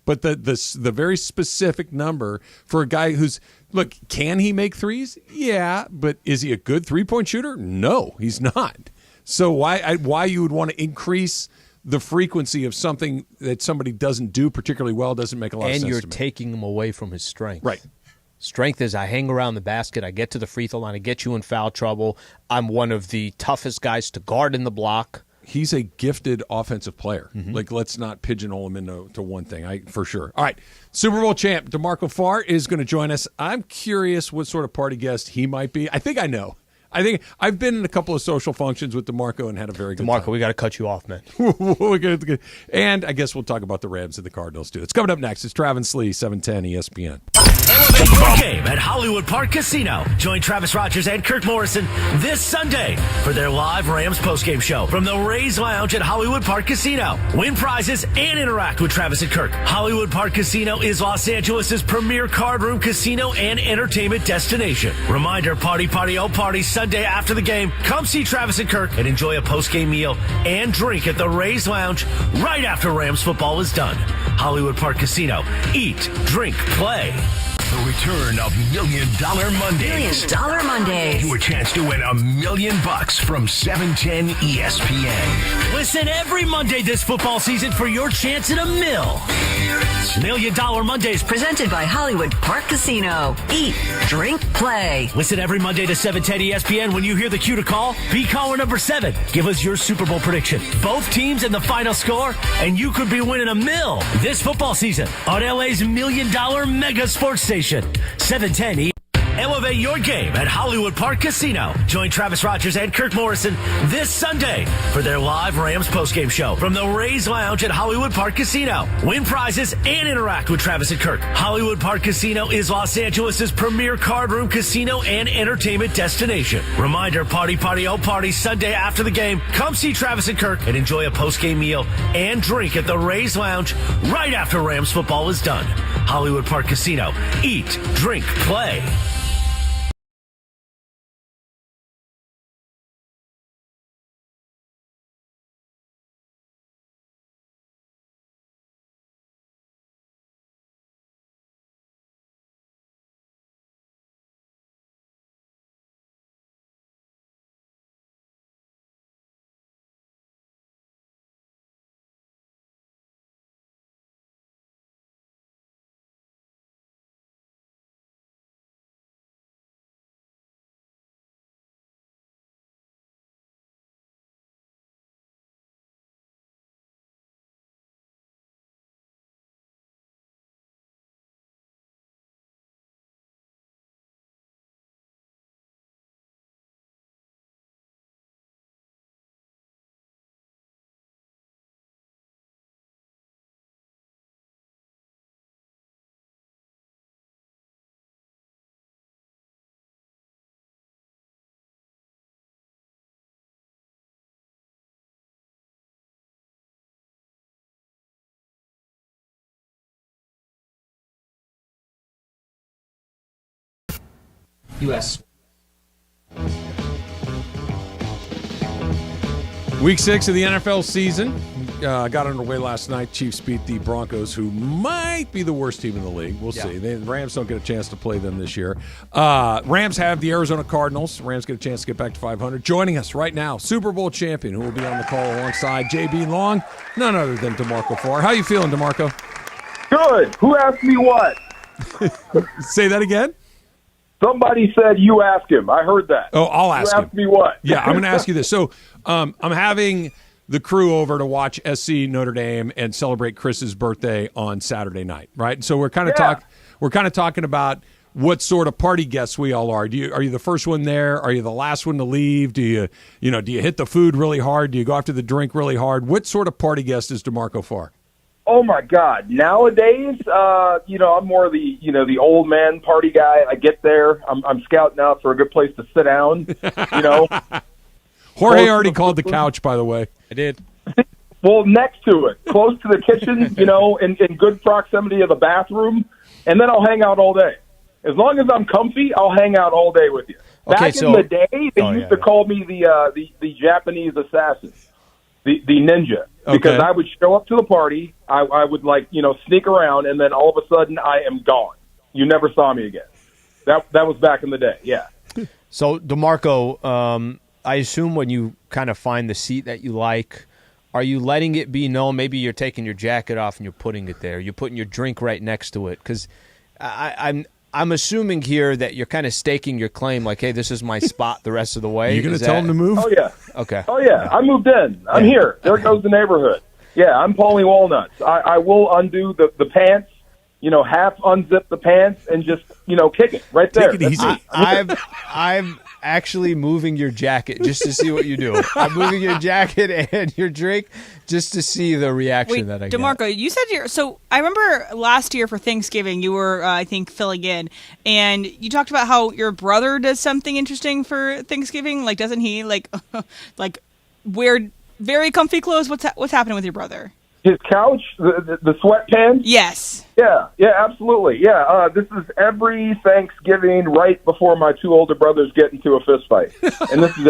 But the very specific number for a guy who's, look, can he make threes? Yeah, but is he a good 3-point shooter? No, he's not. So why you would want to increase the frequency of something that somebody doesn't do particularly well doesn't make a lot of sense to me. And you're taking him away from his strength. Right. Strength is I hang around the basket, I get to the free throw line, I get you in foul trouble. I'm one of the toughest guys to guard in the block. He's a gifted offensive player. Like, let's not pigeonhole him into one thing, for sure. All right, Super Bowl champ DeMarco Farr is going to join us. I'm curious what sort of party guest he might be. I think I know. I think I've been in a couple of social functions with DeMarco and had a very good time. DeMarco, we got to cut you off, man. And I guess we'll talk about the Rams and the Cardinals, too. It's coming up next. It's Travis Lee, 710 ESPN. Elevate your game at Hollywood Park Casino. Join Travis Rogers and Kirk Morrison this Sunday for their live Rams postgame show from the Rays Lounge at Hollywood Park Casino. Win prizes and interact with Travis and Kirk. Hollywood Park Casino is Los Angeles' premier card room casino and entertainment destination. Reminder, party, oh party, Sunday after the game. Come see Travis and Kirk and enjoy a postgame meal and drink at the Rays Lounge right after Rams football is done. Hollywood Park Casino. Eat, drink, play. The return of $1 Million Mondays. $1 Million Mondays. Your chance to win $1 million from 710 ESPN. Listen every Monday this football season for your chance at $1 million. $1 Million Mondays. Presented by Hollywood Park Casino. Eat, drink, play. Listen every Monday to 710 ESPN. When you hear the cue to call, be caller number 7. Give us your Super Bowl prediction. Both teams and the final score, and you could be winning $1 million this football season on LA's $1 Million Mega Sports Station. 710 Elevate your game at Hollywood Park Casino. Join Travis Rogers and Kirk Morrison this Sunday for their live Rams postgame show from the Rays Lounge at Hollywood Park Casino. Win prizes and interact with Travis and Kirk. Hollywood Park Casino is Los Angeles' premier card room casino and entertainment destination. Reminder, party, oh party, Sunday after the game. Come see Travis and Kirk and enjoy a postgame meal and drink at the Rays Lounge right after Rams football is done. Hollywood Park Casino. Eat, drink, play. U.S. Week 6 of the NFL season got underway last night. Chiefs beat the Broncos, who might be the worst team in the league. We'll see. The Rams don't get a chance to play them this year. Rams have the Arizona Cardinals. Rams get a chance to get back to 500. Joining us right now, Super Bowl champion, who will be on the call alongside JB Long, none other than DeMarco Farr. How you feeling, DeMarco? Good. Who asked me what? Say that again? Somebody said you ask him. I heard that. Oh, I'll ask him. You asked me what? Yeah, I'm going to ask you this. So I'm having the crew over to watch SC Notre Dame and celebrate Chris's birthday on Saturday night, right? And so we're kind of talking about what sort of party guests we all are. Are you the first one there? Are you the last one to leave? Do you hit the food really hard? Do you go after the drink really hard? What sort of party guest is DeMarco Farr? Oh my God! Nowadays, I'm more of the old man party guy. I get there, I'm scouting out for a good place to sit down. Jorge already called the couch, by the way. I did. Well, next to it, close to the kitchen, in good proximity of the bathroom, and then I'll hang out all day. As long as I'm comfy, I'll hang out all day with you. Back in the day, they used to call me the Japanese assassin, the ninja. Because I would show up to the party, I would sneak around, and then all of a sudden I am gone. You never saw me again. That was back in the day, yeah. So, DeMarco, I assume when you kind of find the seat that you like, are you letting it be known? Maybe you're taking your jacket off and you're putting it there. You're putting your drink right next to it. Because I'm assuming here that you're kind of staking your claim, like, hey, this is my spot the rest of the way. You going to tell him to move? Oh, yeah. Okay. Oh, yeah. I moved in. I'm here. There goes the neighborhood. Yeah, I'm Paulie Walnuts. I will undo the pants, half unzip the pants and just, kick it right there. Take it easy. I'm actually moving your jacket just to see what you do. I'm moving your jacket and your drink just to see the reaction that I get. DeMarco, you said so I remember last year for Thanksgiving, you were, I think, filling in, and you talked about how your brother does something interesting for Thanksgiving. Like, doesn't he, wear very comfy clothes? What's happening with your brother? His couch, the sweatpants? Yes. Yeah, absolutely. Yeah, this is every Thanksgiving right before my two older brothers get into a fist fight. And this is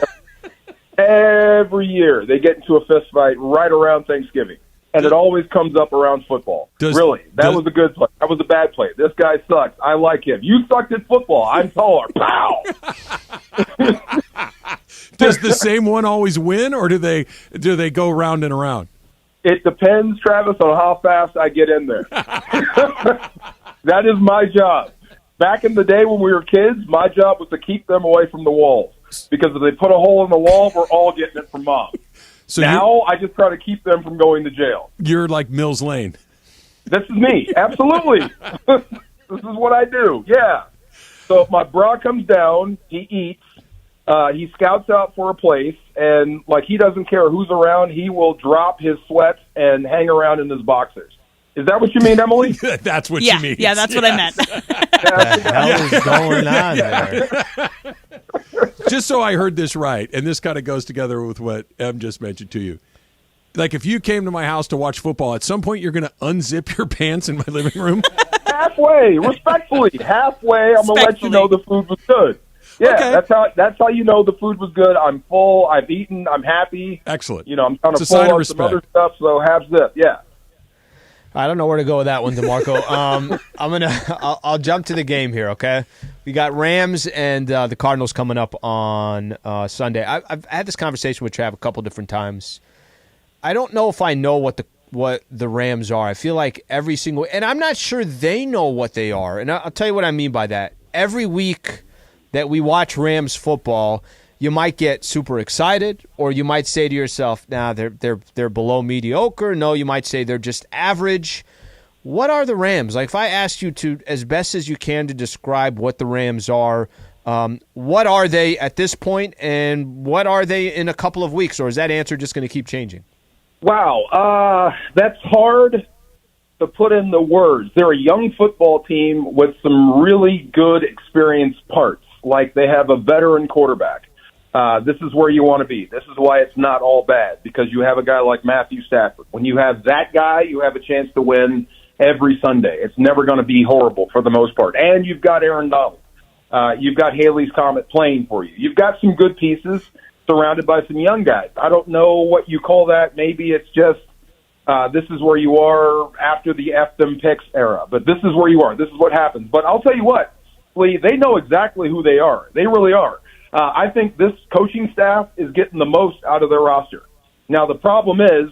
every year they get into a fist fight right around Thanksgiving. And it always comes up around football. That was a good play. That was a bad play. This guy sucks. I like him. You sucked at football. I'm taller. Pow! Does the same one always win, or do they go round and around? It depends, Travis, on how fast I get in there. That is my job. Back in the day when we were kids, my job was to keep them away from the walls. Because if they put a hole in the wall, we're all getting it from Mom. So now I just try to keep them from going to jail. You're like Mills Lane. This is me. Absolutely. This is what I do. Yeah. So if my bra comes down, he eats. He scouts out for a place, and he doesn't care who's around. He will drop his sweats and hang around in his boxers. Is that what you mean, Emily? That's what you mean. Yeah, that's what I meant. What the hell is going on there? Just so I heard this right, and this kind of goes together with what Em just mentioned to you. Like, if you came to my house to watch football, at some point you're going to unzip your pants in my living room? Halfway, respectfully. Halfway, I'm going to let you know the food was good. Yeah, okay. That's how you know the food was good. I'm full. I've eaten. I'm happy. Excellent. I'm kind of full of some other stuff, so have zip. Yeah. I don't know where to go with that one, DeMarco. I'll jump to the game here, okay? We got Rams and the Cardinals coming up on Sunday. I've had this conversation with Trav a couple different times. I don't know if I know what the Rams are. I feel like every single – and I'm not sure they know what they are. And I'll tell you what I mean by that. Every week that we watch Rams football, you might get super excited, or you might say to yourself, nah, they're below mediocre. No, you might say they're just average. What are the Rams? Like, if I asked you to, as best as you can, to describe what the Rams are, what are they at this point, and what are they in a couple of weeks, or is that answer just going to keep changing? Wow, that's hard to put in the words. They're a young football team with some really good experienced parts. Like, they have a veteran quarterback. This is where you want to be. This is why it's not all bad, because you have a guy like Matthew Stafford. When you have that guy, you have a chance to win every Sunday. It's never going to be horrible for the most part. And you've got Aaron Donald. You've got Haley's Comet playing for you. You've got some good pieces. surrounded by some young guys. I don't know what you call that. Maybe it's just this is where you are after the F them picks era. But this is where you are. This is what happens. But I'll tell you what, Lee, they know exactly who they are. They really are. I think this coaching staff is getting the most out of their roster. Now, the problem is,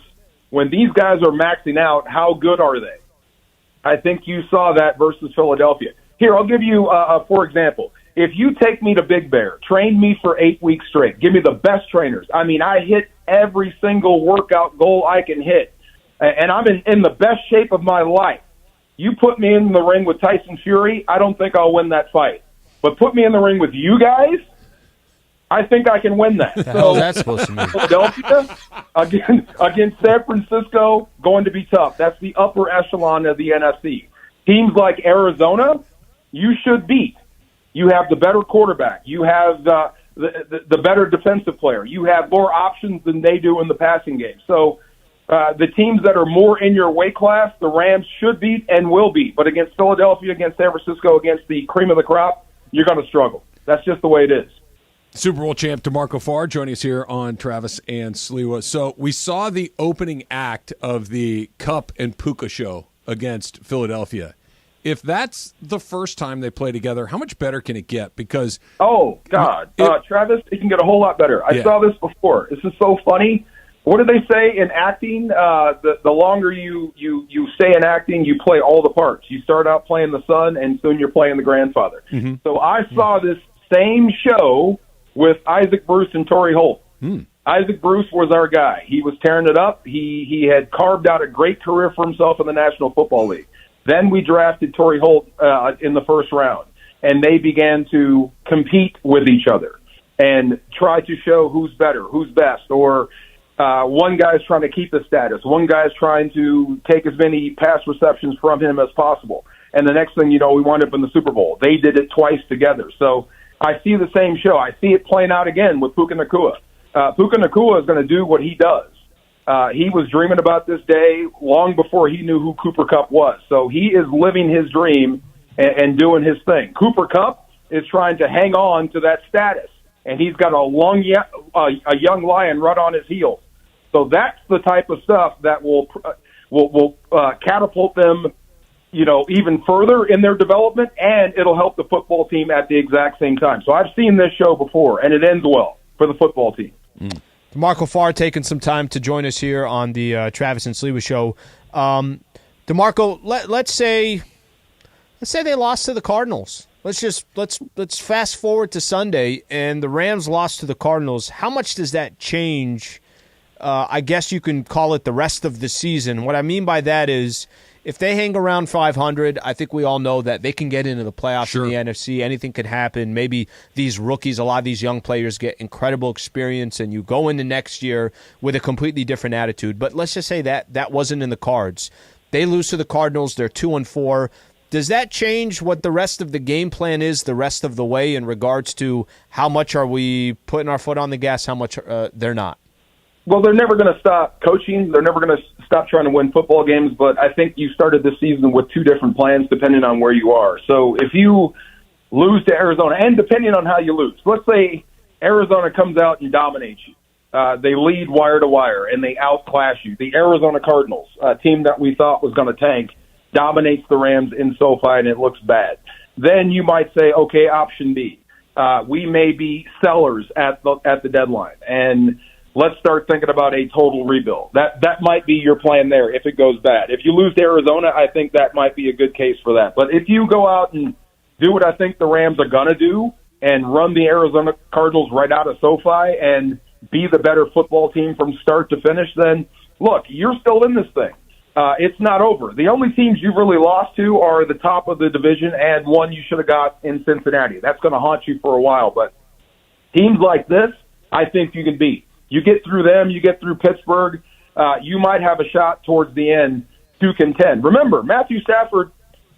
when these guys are maxing out, how good are they? I think you saw that versus Philadelphia. Here, I'll give you, for example, if you take me to Big Bear, train me for 8 weeks straight, give me the best trainers. I mean, I hit every single workout goal I can hit, and I'm in the best shape of my life. You put me in the ring with Tyson Fury, I don't think I'll win that fight. But put me in the ring with you guys, I think I can win that. The hell is that supposed to mean? Philadelphia against San Francisco, going to be tough. That's the upper echelon of the NFC. Teams like Arizona, you should beat. You have the better quarterback. You have the better defensive player. You have more options than they do in the passing game. So the teams that are more in your weight class, the Rams should beat and will beat. But against Philadelphia, against San Francisco, against the cream of the crop, you're going to struggle. That's just the way it is. Super Bowl champ DeMarco Farr joining us here on Travis and Sliwa. So we saw the opening act of the Cup and Puka show against Philadelphia. If that's the first time they play together, how much better can it get? Because Travis, it can get a whole lot better. I saw this before. This is so funny. What do they say in acting? The longer you stay in acting, you play all the parts. You start out playing the son, and soon you're playing the grandfather. Mm-hmm. So I saw this same show with Isaac Bruce and Torrey Holt. Isaac Bruce was our guy. He was tearing it up. He had carved out a great career for himself in the National Football League. Then we drafted Torrey Holt in the first round, and they began to compete with each other and try to show who's better, who's best, or one guy's trying to keep the status. One guy's trying to take as many pass receptions from him as possible. And the next thing you know, we wound up in the Super Bowl. They did it twice together. So I see the same show. I see it playing out again with Puka Nacua. Puka Nacua is going to do what he does. He was dreaming about this day long before he knew who Cooper Kupp was. So he is living his dream and doing his thing. Cooper Kupp is trying to hang on to that status, and he's got a young lion right on his heels. So that's the type of stuff that will catapult them, even further in their development, and it'll help the football team at the exact same time. So I've seen this show before, and it ends well for the football team. DeMarco Farr taking some time to join us here on the Travis and Sliwa show. DeMarco, let's say they lost to the Cardinals. Let's fast forward to Sunday, and the Rams lost to the Cardinals. How much does that change? I guess you can call it the rest of the season. What I mean by that is, if they hang around 500, I think we all know that they can get into the playoffs in the NFC. Anything could happen. Maybe these rookies, a lot of these young players get incredible experience, and you go into next year with a completely different attitude. But let's just say that wasn't in the cards. They lose to the Cardinals. They're 2-4. Does that change what the rest of the game plan is the rest of the way in regards to how much are we putting our foot on the gas, how much they're not? Well, they're never going to stop coaching. They're never going to stop trying to win football games. But I think you started this season with two different plans depending on where you are. So if you lose to Arizona, and depending on how you lose, let's say Arizona comes out and dominates you. They lead wire to wire, and they outclass you. The Arizona Cardinals, a team that we thought was going to tank, dominates the Rams in SoFi, and it looks bad. Then you might say, okay, option B. We may be sellers at the deadline, and let's start thinking about a total rebuild. That might be your plan there if it goes bad. If you lose to Arizona, I think that might be a good case for that. But if you go out and do what I think the Rams are going to do and run the Arizona Cardinals right out of SoFi and be the better football team from start to finish, then, look, you're still in this thing. It's not over. The only teams you've really lost to are the top of the division and one you should have got in Cincinnati. That's going to haunt you for a while. But teams like this, I think you can beat. You get through them, you get through Pittsburgh, you might have a shot towards the end to contend. Remember, Matthew Stafford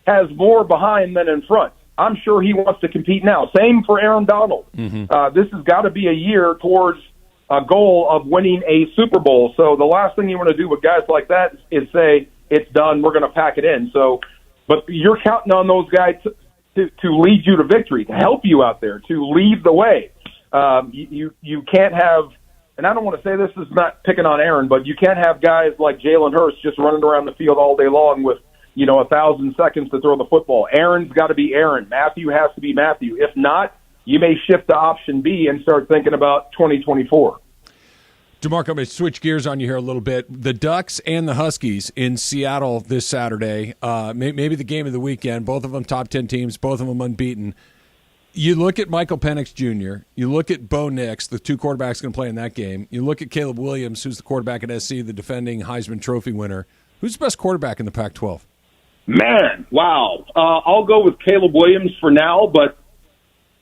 has more behind than in front. I'm sure he wants to compete now. Same for Aaron Donald. Mm-hmm. This has got to be a year towards a goal of winning a Super Bowl. So the last thing you want to do with guys like that is say, it's done, we're going to pack it in. So, but you're counting on those guys to lead you to victory, to help you out there, to lead the way. You can't have, and I don't want to say this is not picking on Aaron, but you can't have guys like Jalen Hurts just running around the field all day long with 1,000 seconds to throw the football. Aaron's got to be Aaron. Matthew has to be Matthew. If not, you may shift to option B and start thinking about 2024. DeMarco, I'm going to switch gears on you here a little bit. The Ducks and the Huskies in Seattle this Saturday, maybe the game of the weekend, both of them top 10 teams, both of them unbeaten. You look at Michael Penix Jr., you look at Bo Nix, the two quarterbacks going to play in that game. You look at Caleb Williams, who's the quarterback at SC, the defending Heisman Trophy winner. Who's the best quarterback in the Pac-12? Man, wow. I'll go with Caleb Williams for now, but,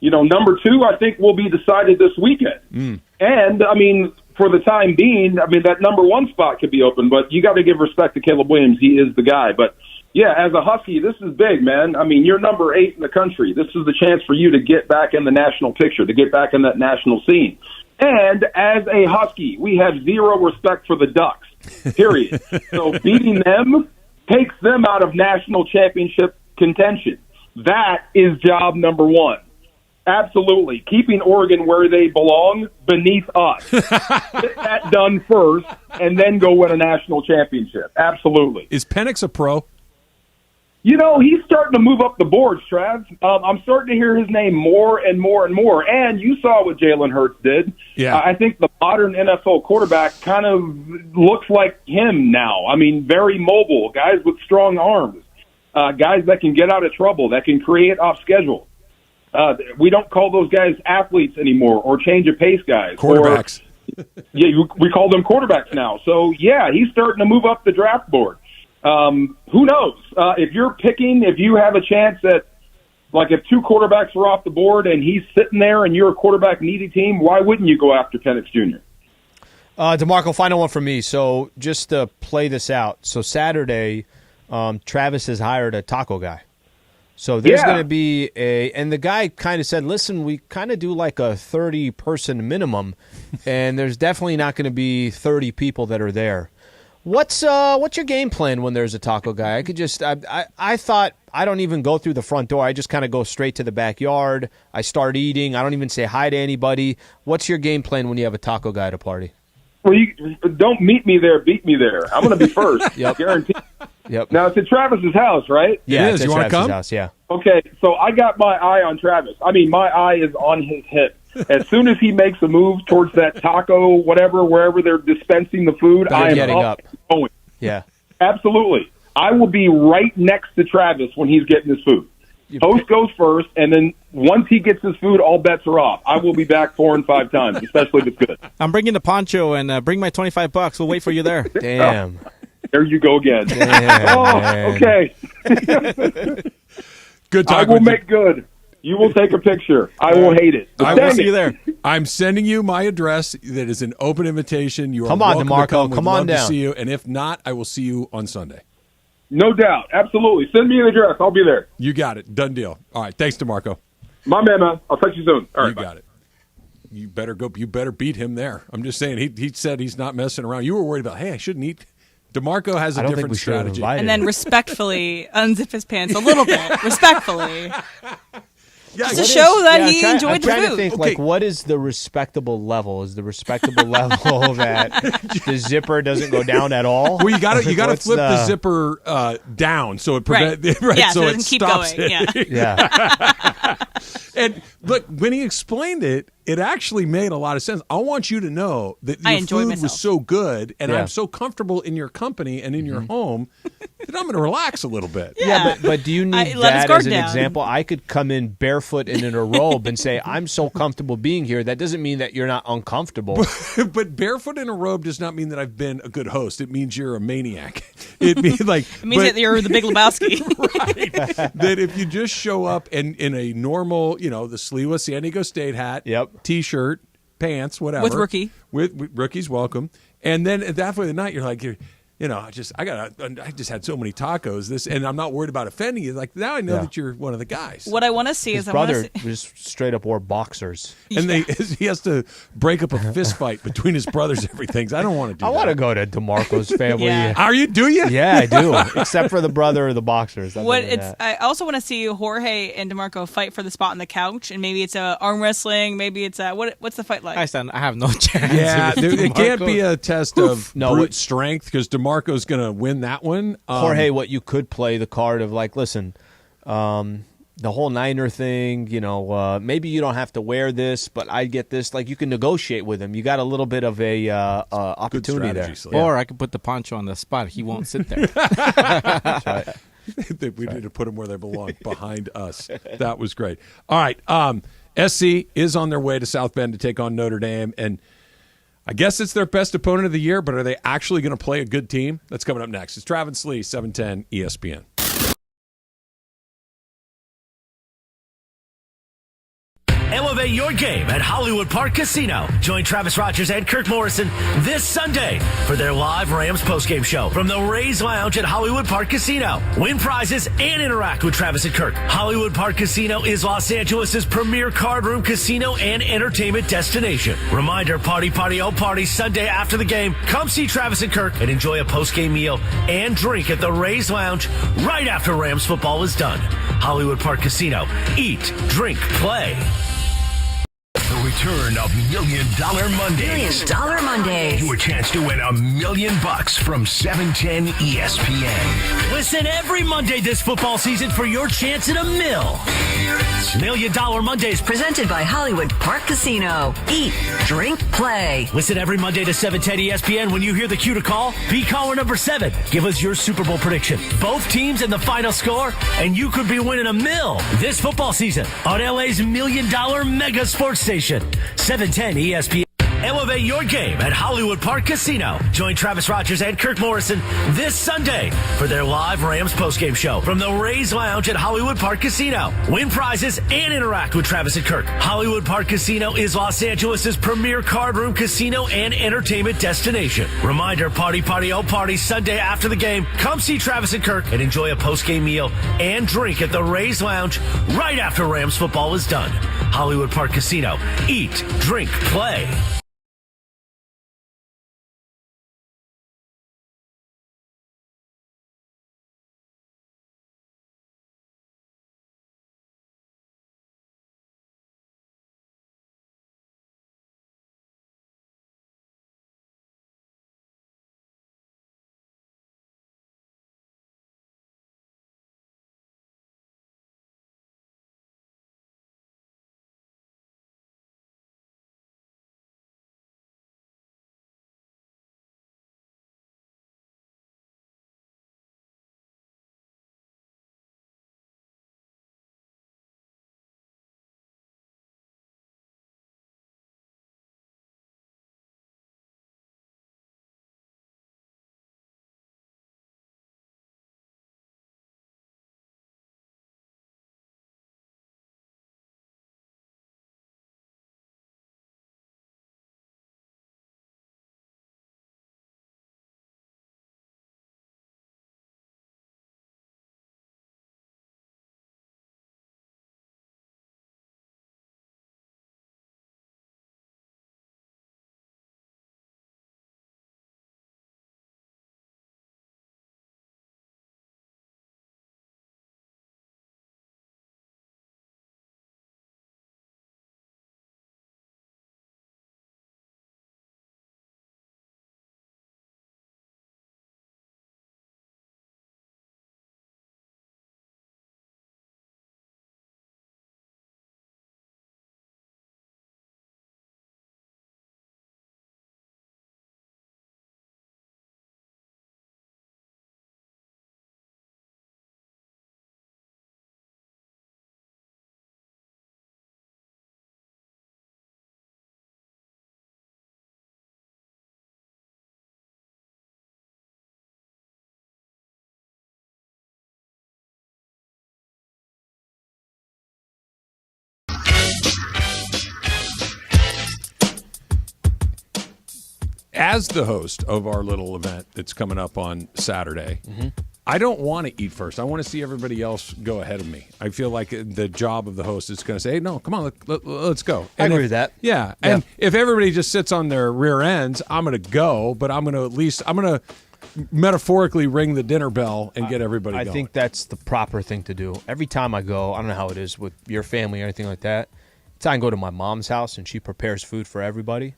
number 2 I think will be decided this weekend. And, for the time being, that number 1 spot could be open, but you got to give respect to Caleb Williams. He is the guy. But, yeah, as a Husky, this is big, man. You're number 8 in the country. This is the chance for you to get back in the national picture, to get back in that national scene. And as a Husky, we have zero respect for the Ducks, period. So beating them takes them out of national championship contention. That is job number 1. Absolutely. Keeping Oregon where they belong, beneath us. Get that done first, and then go win a national championship. Absolutely. Is Penix a pro? He's starting to move up the boards, Trav. I'm starting to hear his name more and more and more. And you saw what Jalen Hurts did. Yeah. I think the modern NFL quarterback kind of looks like him now. Very mobile, guys with strong arms, guys that can get out of trouble, that can create off schedule. We don't call those guys athletes anymore or change of pace guys. Quarterbacks. We call them quarterbacks now. So, yeah, he's starting to move up the draft board. Who knows? If you're picking, if you have a chance at, if 2 quarterbacks are off the board and he's sitting there and you're a quarterback-needy team, why wouldn't you go after Penix Jr.? DeMarco, final one for me. So just to play this out. So Saturday, Travis has hired a taco guy. So there's going to be and the guy kind of said, listen, we kind of do like a 30-person minimum, and there's definitely not going to be 30 people that are there. What's your game plan when there's a taco guy? I could just I thought I don't even go through the front door. I just kind of go straight to the backyard. I start eating. I don't even say hi to anybody. What's your game plan when you have a taco guy at a party? Well, you don't meet me there, beat me there. I'm going to be first. Yep. Guaranteed. Yep. Now, it's at Travis's house, right? Yeah, it is. You want to come? House, yeah. Okay, so I got my eye on Travis. My eye is on his hip. As soon as he makes a move towards that taco, wherever they're dispensing the food, I am getting up. Going. Yeah. Absolutely. I will be right next to Travis when he's getting his food. Host goes first, and then once he gets his food, all bets are off. I will be back 4 and 5 times, especially if it's good. I'm bringing the poncho and bring my $25. We'll wait for you there. Damn. There you go again. Damn, okay. Good talk. I will make good. You will take a picture. I will hate it. I will see you there. I'm sending you my address. That is an open invitation. You are Come on, welcome DeMarco. to come. Come We'd on love to down. see you. And if not, I will see you on Sunday. No doubt. Absolutely. Send me an address. I'll be there. You got it. Done deal. All right. Thanks, DeMarco. My man. I'll talk to you soon. All right. You got it. You better go. You better beat him there. I'm just saying. He said he's not messing around. You were worried about. Hey, I shouldn't eat. DeMarco has a different strategy. And then respectfully unzip his pants a little bit. Respectfully. Just to show that he enjoyed the food. I'm trying to think, like, what is the respectable level? Is the respectable level that the zipper doesn't go down at all? Well, you got to flip the zipper down so it prevents Yeah, so it it doesn't keep stops going. it. Yeah. And look, when he explained it, it actually made a lot of sense. I want you to know that I your enjoyed food myself. was so good, and Yeah. I'm so comfortable in your company and in your home that I'm going to relax a little bit. Yeah, but do you need let his that guard as an down. example? I could come in barefoot and in a robe and say, I'm so comfortable being here. That doesn't mean that you're not uncomfortable. But barefoot in a robe does not mean that I've been a good host. It means you're a maniac. It means that you're the Big Lebowski. Right. That if you just show up in a normal, the Sliwa San Diego State hat, T-shirt, pants, whatever. With rookie. With rookie's welcome. And then at that point of the night, you're like, I just had so many tacos. And I'm not worried about offending you. Like now I know that you're one of the guys. What I want to see His is I want brother to see. just straight up wore boxers. And he has to break up a fist fight between his brothers. Everything. I don't want to do. I that. want to go to DeMarco's family. Yeah. Are you? Do you? Yeah, I do. Except for the brother of the boxers. Other What than it's that. I also want to see Jorge and DeMarco fight for the spot on the couch, and maybe it's arm wrestling, maybe it's what's the fight like? I have no chance. Yeah, with it can't DeMarco. be a test of No, brute strength because DeMarco's going to win that one. Jorge, what you could play the card of like, listen, the whole Niner thing, maybe you don't have to wear this, but I get this. Like you can negotiate with him. You got a little bit of a opportunity there. Or I could put the poncho on the spot. He won't sit there. That's right. We need to put them where they belong, behind us. That was great. All right, SC is on their way to South Bend to take on Notre Dame, and I guess it's their best opponent of the year, but are they actually going to play a good team? That's coming up next. It's Travis Lee, 710 ESPN. Elevate your game at Hollywood Park Casino. Join Travis Rogers and Kirk Morrison this Sunday for their live Rams postgame show from the Rays Lounge at Hollywood Park Casino. Win prizes and interact with Travis and Kirk. Hollywood Park Casino is Los Angeles' premier card room casino and entertainment destination. Reminder, party, oh party, Sunday after the game. Come see Travis and Kirk and enjoy a postgame meal and drink at the Rays Lounge right after Rams football is done. Hollywood Park Casino. Eat, drink, play. The return of $1 Million Mondays. $1 Million Mondays. Your chance to win $1 million from 710 ESPN. Listen every Monday this football season for your chance at $1 million. $1 Million Mondays. Presented by Hollywood Park Casino. Eat, drink, play. Listen every Monday to 710 ESPN. When you hear the cue to call, be caller number 7. Give us your Super Bowl prediction. Both teams and the final score, and you could be winning $1 million this football season on LA's $1 million mega sports station. 710 ESPN. Elevate your game at Hollywood Park Casino. Join Travis Rogers and Kirk Morrison this Sunday for their live Rams postgame show from the Rays Lounge at Hollywood Park Casino. Win prizes and interact with Travis and Kirk. Hollywood Park Casino is Los Angeles' premier card room casino and entertainment destination. Reminder, party, oh party, Sunday after the game. Come see Travis and Kirk and enjoy a postgame meal and drink at the Rays Lounge right after Rams football is done. Hollywood Park Casino. Eat, drink, play. as the host of our little event that's coming up on Saturday, I don't want to eat first. I want to see everybody else go ahead of me. I feel like the job of the host is going to say, hey, no, come on, let's go. I agree with that. Yeah. And if everybody just sits on their rear ends, I'm going to go, but I'm going to metaphorically ring the dinner bell and get everybody going. I think that's the proper thing to do. Every time I go, I don't know how it is with your family or anything like that. It's time I go to my mom's house and she prepares food for everybody.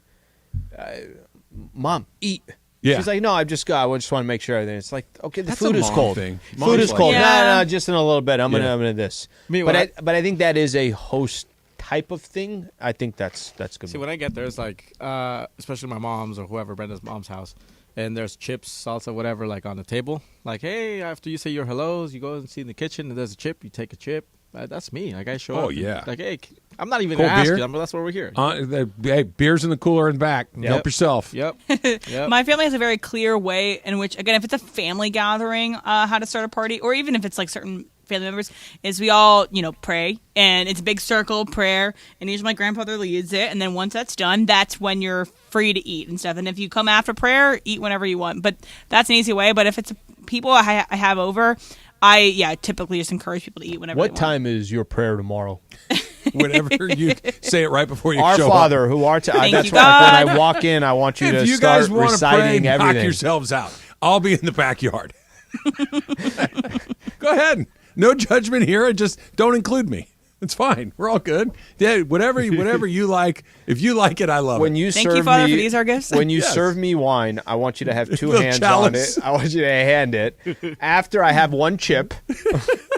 Mom, eat. Yeah. She's like, no, I just want to make sure everything. It's like, okay, the That's food a is mom cold. thing. Food is Mom's cold. like- No, just in a little bit. I'm Yeah. gonna this. Me, But when I think that is a host type of thing. I think that's good. See, when I get there, it's like, especially my mom's or whoever, Brenda's mom's house, and there's chips, salsa, whatever, like on the table. Like, hey, after you say your hellos, you go and see in the kitchen, and there's a chip, you take a chip. That's me. Like, I show up. Oh, yeah. And, like, hey, I'm not even Cold going to ask beer? you, but that's why we're here. Hey, beer's in the cooler in the back. Help yourself. Yep. My family has a very clear way in which, again, if it's a family gathering, how to start a party, or even if it's like certain family members, is we all, pray, and it's a big circle prayer, and usually my grandfather leads it, and then once that's done, that's when you're free to eat and stuff. And if you come after prayer, eat whenever you want. But that's an easy way. But if it's people I have over, I typically just encourage people to eat whenever they What want. time is your prayer tomorrow? Whenever you say it right before you Our show Father, up. who art Thank that's you, right. God. When I walk in, I want you If to you start guys want to pray, reciting knock everything. yourselves out. I'll be in the backyard. Go ahead. No judgment here. I just don't include me. It's fine. We're all good. Yeah, whatever you like. If you like it, I love When it. you Thank serve you, Father, me, for these are gifts. When you Yes. serve me wine, I want you to have two Little hands chalice. on it. I want you to hand it. After I have one chip.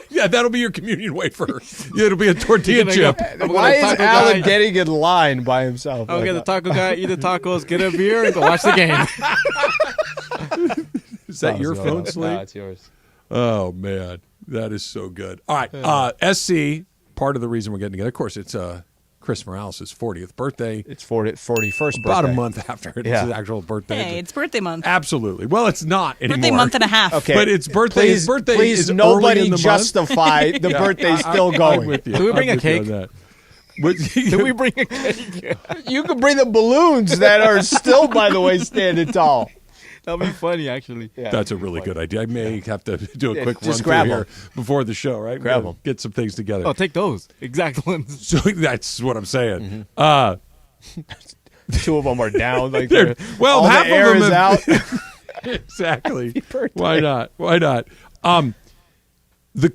Yeah, that'll be your communion wafer. Yeah, it'll be a tortilla chip. Why is Alan getting in line by himself? I'll get the taco guy, eat the tacos, get a beer, and go watch the game. Is that your phone, Sleep? No, it's yours. Oh, man. That is so good. All right. SC, part of the reason we're getting together, of course, it's Chris Morales' 40th birthday. It's 41st birthday. About a month after it's Yeah. his actual birthday. Hey, it's birthday month. Absolutely. Well, it's not anymore. Birthday month and a half. Okay. But it's birthday. His birthday please is early nobody in the justify month. the Yeah, birthday's still I'm going. with you. Do we bring I'm a with you on cake? that. But- Did we bring a cake? You can bring the balloons that are still, by the way, standing tall. That'll be funny, actually. Yeah. That's a really good idea. I may have to do a Yeah, quick run just through grab here 'em. before the show, right? Grab We'll 'em. Get some things together. Oh, take those exact ones. So that's what I'm saying. Two of them are down. Like They're- well, all half the air of them is have- out. Exactly. Why not? Why not? The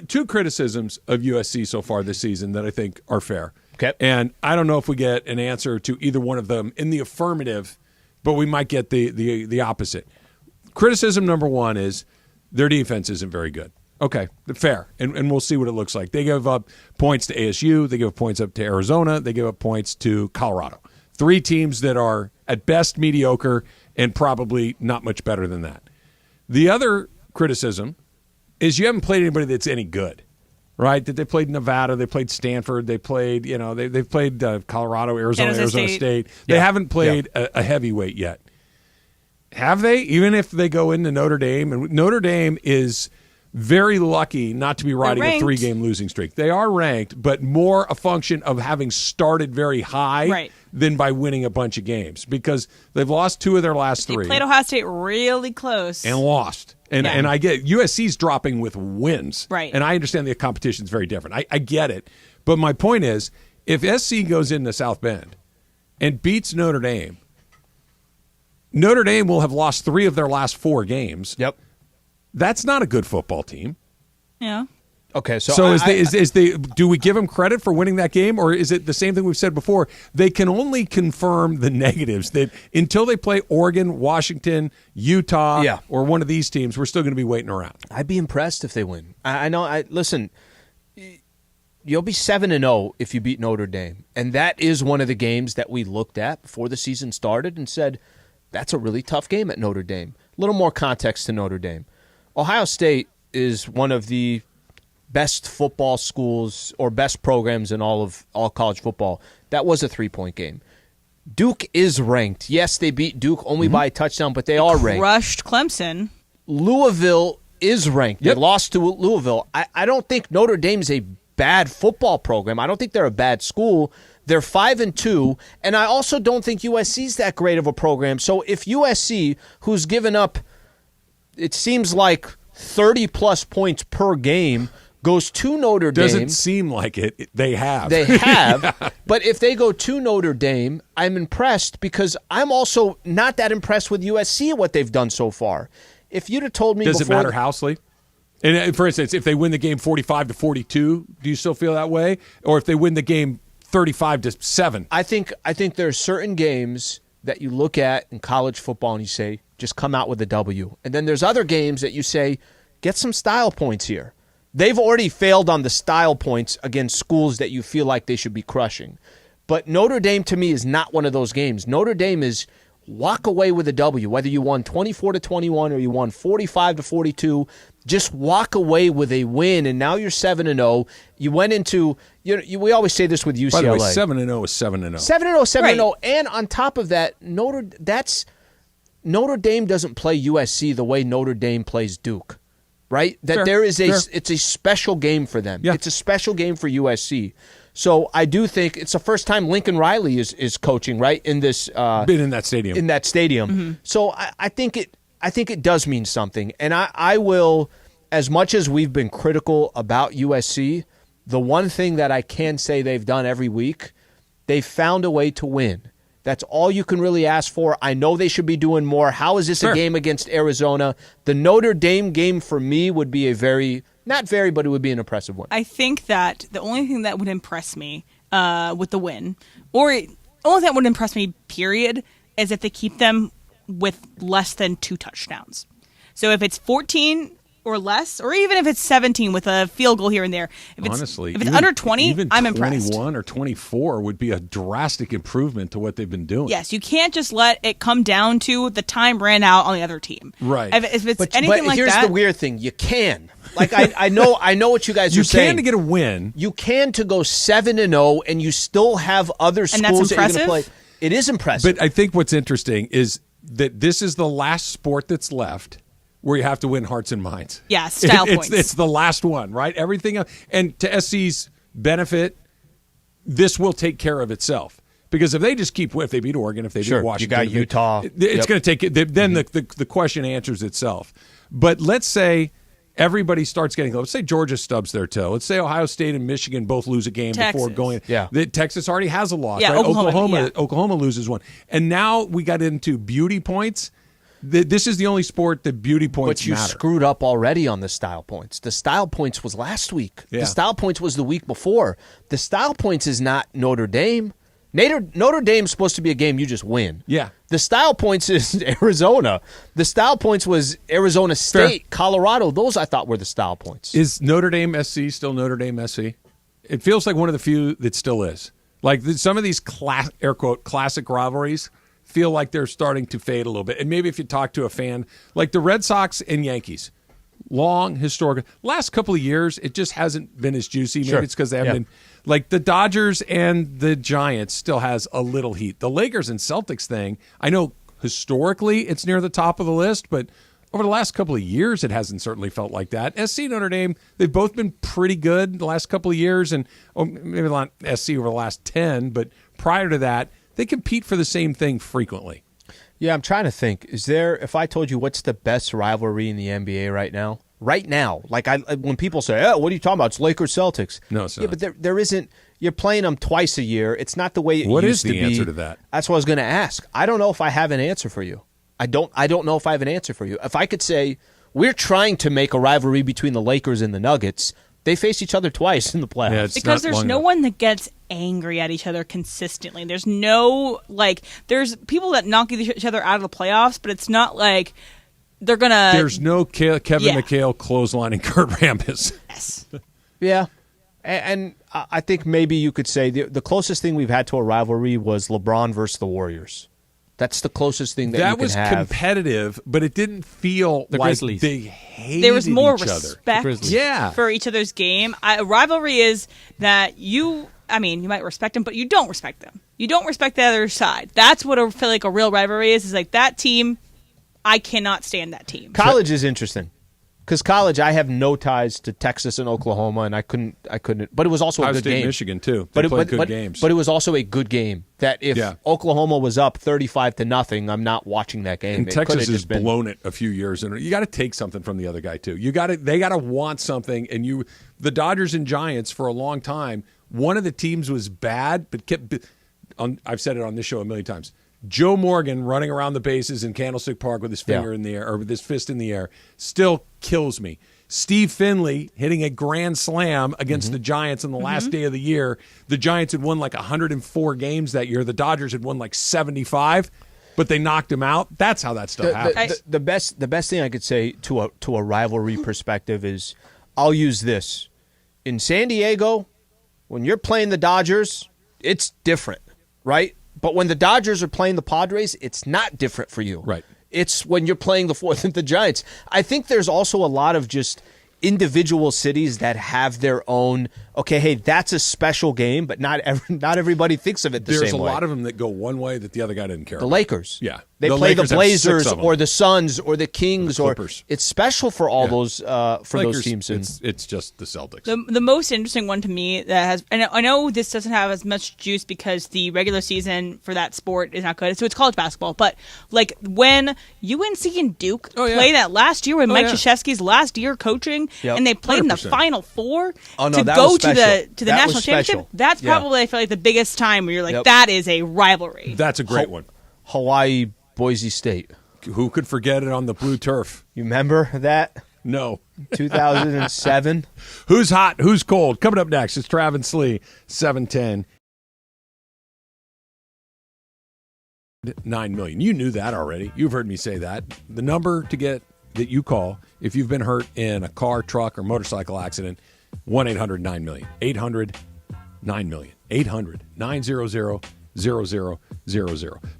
two criticisms of USC so far this season that I think are fair. Okay. And I don't know if we get an answer to either one of them in the affirmative, but we might get the opposite. Criticism number one is their defense isn't very good. Okay, fair. And we'll see what it looks like. They give up points to ASU. They give up points up to Arizona. They give up points to Colorado. Three teams that are at best mediocre and probably not much better than that. The other criticism is you haven't played anybody that's any good, right? That they played Nevada, they played Stanford, they played, they've played Colorado, Arizona State. They haven't played a heavyweight yet. Have they? Even if they go into Notre Dame, and Notre Dame is very lucky not to be riding a 3-game losing streak. They are ranked, but more a function of having started very high than by winning a bunch of games because they've lost 2 of their last 3. They played Ohio State really close. And lost. And I get USC's dropping with wins. Right. And I understand the competition's very different. I get it. But my point is, if SC goes into South Bend and beats Notre Dame will have lost 3 of their last 4 games. Yep. That's not a good football team. Yeah. Okay, so do we give them credit for winning that game, or is it the same thing we've said before? They can only confirm the negatives that until they play Oregon, Washington, Utah, or one of these teams, we're still going to be waiting around. I'd be impressed if they win. I know. Listen, you'll be 7-0 if you beat Notre Dame, and that is one of the games that we looked at before the season started and said that's a really tough game at Notre Dame. A little more context to Notre Dame. Ohio State is one of the best football schools or best programs in all college football. That was a 3-point game. Duke is ranked. Yes, they beat Duke only by a touchdown, but they are ranked. Crushed Clemson. Louisville is ranked. They lost to Louisville. I don't think Notre Dame's a bad football program. I don't think they're a bad school. They're 5-2, and I also don't think USC's that great of a program. So if USC, who's given up, it seems like 30-plus points per game, goes to Notre Dame. Doesn't seem like it. They have. They have. Yeah. But if they go to Notre Dame, I'm impressed because I'm also not that impressed with USC at what they've done so far. If you'd have told me Does before... it matter how, Slee? And for instance, if they win the game 45-42, do you still feel that way? Or if they win the game 35-7? I think there are certain games that you look at in college football and you say, just come out with a W. And then there's other games that you say, get some style points here. They've already failed on the style points against schools that you feel like they should be crushing. But Notre Dame, to me, is not one of those games. Notre Dame is walk away with a W, whether you won 24-21 or you won 45-42. Just walk away with a win, and now you're 7-0. You went into we always say this with UCLA. By the way, 7-0 is 7-0. 7-0, Right. And on top of that, Notre Dame doesn't play USC the way Notre Dame plays Duke. Right? That Fair. there is Fair. it's a special game for them. Yeah. It's a special game for USC. So I do think it's the first time Lincoln Riley is coaching, right? In this been in that stadium. Mm-hmm. So I think it does mean something. And I will, as much as we've been critical about USC, the one thing that I can say they've done every week, they've found a way to win. That's all you can really ask for. I know they should be doing more. How is this a game against Arizona? The Notre Dame game for me would be but it would be an impressive one. I think that the only thing that would impress me with the win, or only thing that would impress me, period, is if they keep them with less than 2 touchdowns. So if it's 14 or less, or even if it's 17 with a field goal here and there. If it's under 20, even I'm impressed. 21 or 24 would be a drastic improvement to what they've been doing. Yes, you can't just let it come down to the time ran out on the other team. Right. If it's anything but like here's that. the weird thing. You can. Like I know what you guys are saying. You can to get a win. You can to go 7-0 and you still have other schools that you're going to play. It is impressive. But I think what's interesting is that this is the last sport that's left where you have to win hearts and minds. Yeah, style points. It's the last one, right? Everything else. And to SC's benefit, this will take care of itself. Because if they just if they beat Oregon, if they beat Washington, you got Utah. It's going to take it. Then the question answers itself. But let's say everybody starts getting. Let's say Georgia stubs their toe. Let's say Ohio State and Michigan both lose a game before going. Yeah. Texas already has a loss. Yeah, right? Oklahoma, Oklahoma loses one, and now we got into beauty points. This is the only sport that beauty points But you matter. screwed up already on the style points. The style points was last week. Yeah. The style points was the week before. The style points is not Notre Dame. Notre Dame's supposed to be a game you just win. Yeah. The style points is Arizona. The style points was Arizona State, Colorado. Those I thought were the style points. Is Notre Dame SC still Notre Dame SC? It feels like one of the few that still is. Like some of these air quote classic rivalries feel like they're starting to fade a little bit. And maybe if you talk to a fan, like the Red Sox and Yankees, long historic. Last couple of years, it just hasn't been as juicy. Maybe it's because they haven't been. Like the Dodgers and the Giants still has a little heat. The Lakers and Celtics thing, I know historically it's near the top of the list, but over the last couple of years, it hasn't certainly felt like that. SC and Notre Dame, they've both been pretty good the last couple of years, and maybe not SC over the last 10, but prior to that, they compete for the same thing frequently. Yeah, I'm trying to think. If I told you what's the best rivalry in the NBA right now? Right now. Like when people say, oh, what are you talking about? It's Lakers Celtics. No, it's not. Yeah, but there isn't. You're playing them twice a year. It's not the way it What used to be. What is the answer to that? That's what I was going to ask. I don't know if I have an answer for you. I don't know if I have an answer for you. If I could say, we're trying to make a rivalry between the Lakers and the Nuggets, they face each other twice in the playoffs. Yeah, because there's no one that gets angry at each other consistently. There's no, there's people that knock each other out of the playoffs, but it's not like they're going to... There's no Kevin McHale clotheslining Kurt Rambis. Yes. Yeah. And I think maybe you could say the closest thing we've had to a rivalry was LeBron versus the Warriors. That's the closest thing that you can was have. competitive, but it didn't feel The like Grizzlies. they hated There was more each other. respect Yeah. for each other's game. A rivalry is that you might respect them, but you don't respect them. You don't respect the other side. That's what I feel like a real rivalry is like that team, I cannot stand that team. College is interesting. Because college, I have no ties to Texas and Oklahoma, and I couldn't. But it was also a Ohio good State, game. Michigan too. They played good games. But it was also a good game. That if Oklahoma was up 35-0, I'm not watching that game. And Texas has blown it a few years, and you got to take something from the other guy too. They got to want something, and the Dodgers and Giants for a long time. One of the teams was bad, but kept. I've said it on this show a million times. Joe Morgan running around the bases in Candlestick Park with his finger in the air or with his fist in the air still kills me. Steve Finley hitting a grand slam against the Giants on the last day of the year. The Giants had won like 104 games that year. The Dodgers had won like 75, but they knocked him out. That's how that stuff happens. The best thing I could say to a rivalry perspective is, I'll use this. In San Diego, when you're playing the Dodgers, it's different, right? But when the Dodgers are playing the Padres, it's not different for you. Right. It's when you're playing the Giants. I think there's also a lot of just individual cities that have their own, okay, hey, that's a special game, but not everybody thinks of it the same way. There's a lot of them that go one way that the other guy didn't care about. The Lakers. Yeah. They The play Lakers the have six Blazers of them. or the Suns or the Kings. The Clippers. It's special for all those for Lakers, those teams. It's just the Celtics. The most interesting one to me that has, and I know this doesn't have as much juice because the regular season for that sport is not good, so it's college basketball. But like when UNC and Duke play that last year with Mike Krzyzewski's last year coaching, and they played in the 100%. Final Four that go was to the special. to the That national was championship. special. That's probably I feel like the biggest time where you're like that is a rivalry. That's a great one. Hawaii, Boise State. Who could forget it on the blue turf? You remember that? No. 2007. Who's hot? Who's cold? Coming up next, it's Trav and Slee, 710. 9 million. You knew that already. You've heard me say that. The number to get that you call if you've been hurt in a car, truck, or motorcycle accident, 1-800-9-million. 800-9-million. 800-900-0000.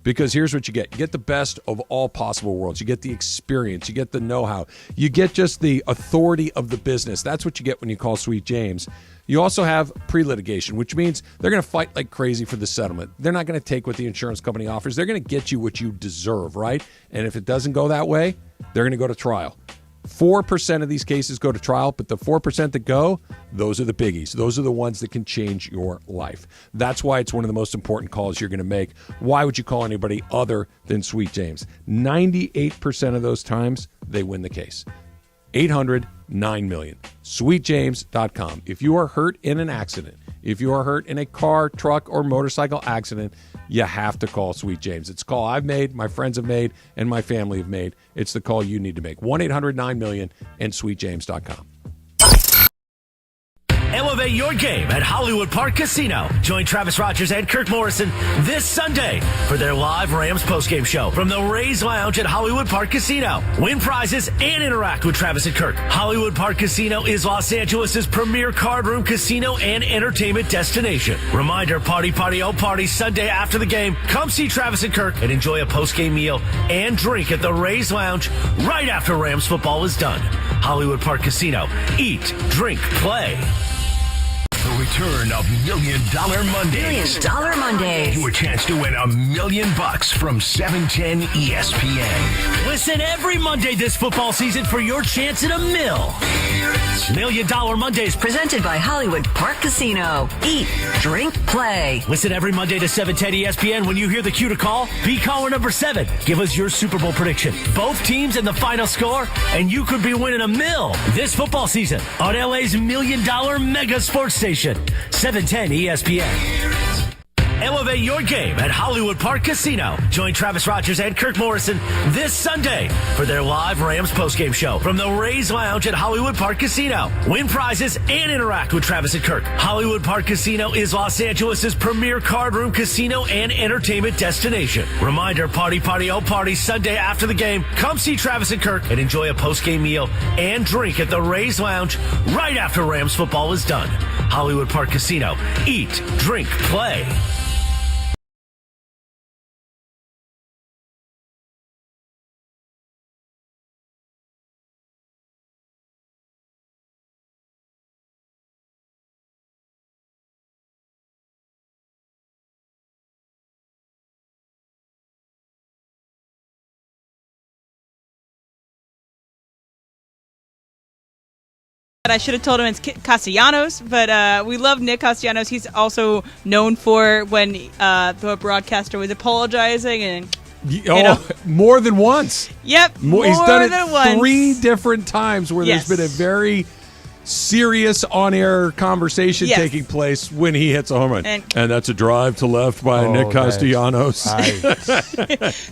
Because here's what you get. You get the best of all possible worlds. You get the experience. You get the know-how. You get just the authority of the business. That's what you get when you call Sweet James. You also have pre-litigation, which means they're going to fight like crazy for the settlement. They're not going to take what the insurance company offers. They're going to get you what you deserve, right? And if it doesn't go that way, they're going to go to trial. 4% of these cases go to trial, but the 4% that go, those are the biggies. Those are the ones that can change your life. That's why it's one of the most important calls you're going to make. Why would you call anybody other than Sweet James? 98% of those times, they win the case. 800-9-million. SweetJames.com. If you are hurt in an accident, if you are hurt in a car, truck, or motorcycle accident, you have to call Sweet James. It's a call I've made, my friends have made, and my family have made. It's the call you need to make. 1-800-9-million and SweetJames.com. Elevate your game at Hollywood Park Casino. Join Travis Rogers and Kirk Morrison this Sunday for their live Rams postgame show from the Rays Lounge at Hollywood Park Casino. Win prizes and interact with Travis and Kirk. Hollywood Park Casino is Los Angeles' premier card room casino and entertainment destination. Reminder, party, oh party, Sunday after the game. Come see Travis and Kirk and enjoy a postgame meal and drink at the Rays Lounge right after Rams football is done. Hollywood Park Casino. Eat, drink, play. The return of Million Dollar Mondays. $1 Million Mondays. Your chance to win $1 million from 710 ESPN. Listen every Monday this football season for your chance at $1 million. $1 Million Mondays. Presented by Hollywood Park Casino. Eat, drink, play. Listen every Monday to 710 ESPN. When you hear the cue to call, be caller number 7. Give us your Super Bowl prediction. Both teams and the final score, and you could be winning $1 million this football season on LA's $1 million mega sports station. 710 ESPN. Elevate your game at Hollywood Park Casino. Join Travis Rogers and Kirk Morrison this Sunday for their live Rams postgame show from the Rays Lounge at Hollywood Park Casino. Win prizes and interact with Travis and Kirk. Hollywood Park Casino is Los Angeles' premier card room casino and entertainment destination. Reminder, party, oh party, Sunday after the game. Come see Travis and Kirk and enjoy a postgame meal and drink at the Rays Lounge right after Rams football is done. Hollywood Park Casino. Eat, drink, play. I should have told him it's Castellanos, but we love Nick Castellanos. He's also known for when the broadcaster was apologizing and more than once. Yep, he's done than it once. 3 different times where there's been a very serious on-air conversation taking place when he hits a home run. And that's a drive to left by Nick Castellanos.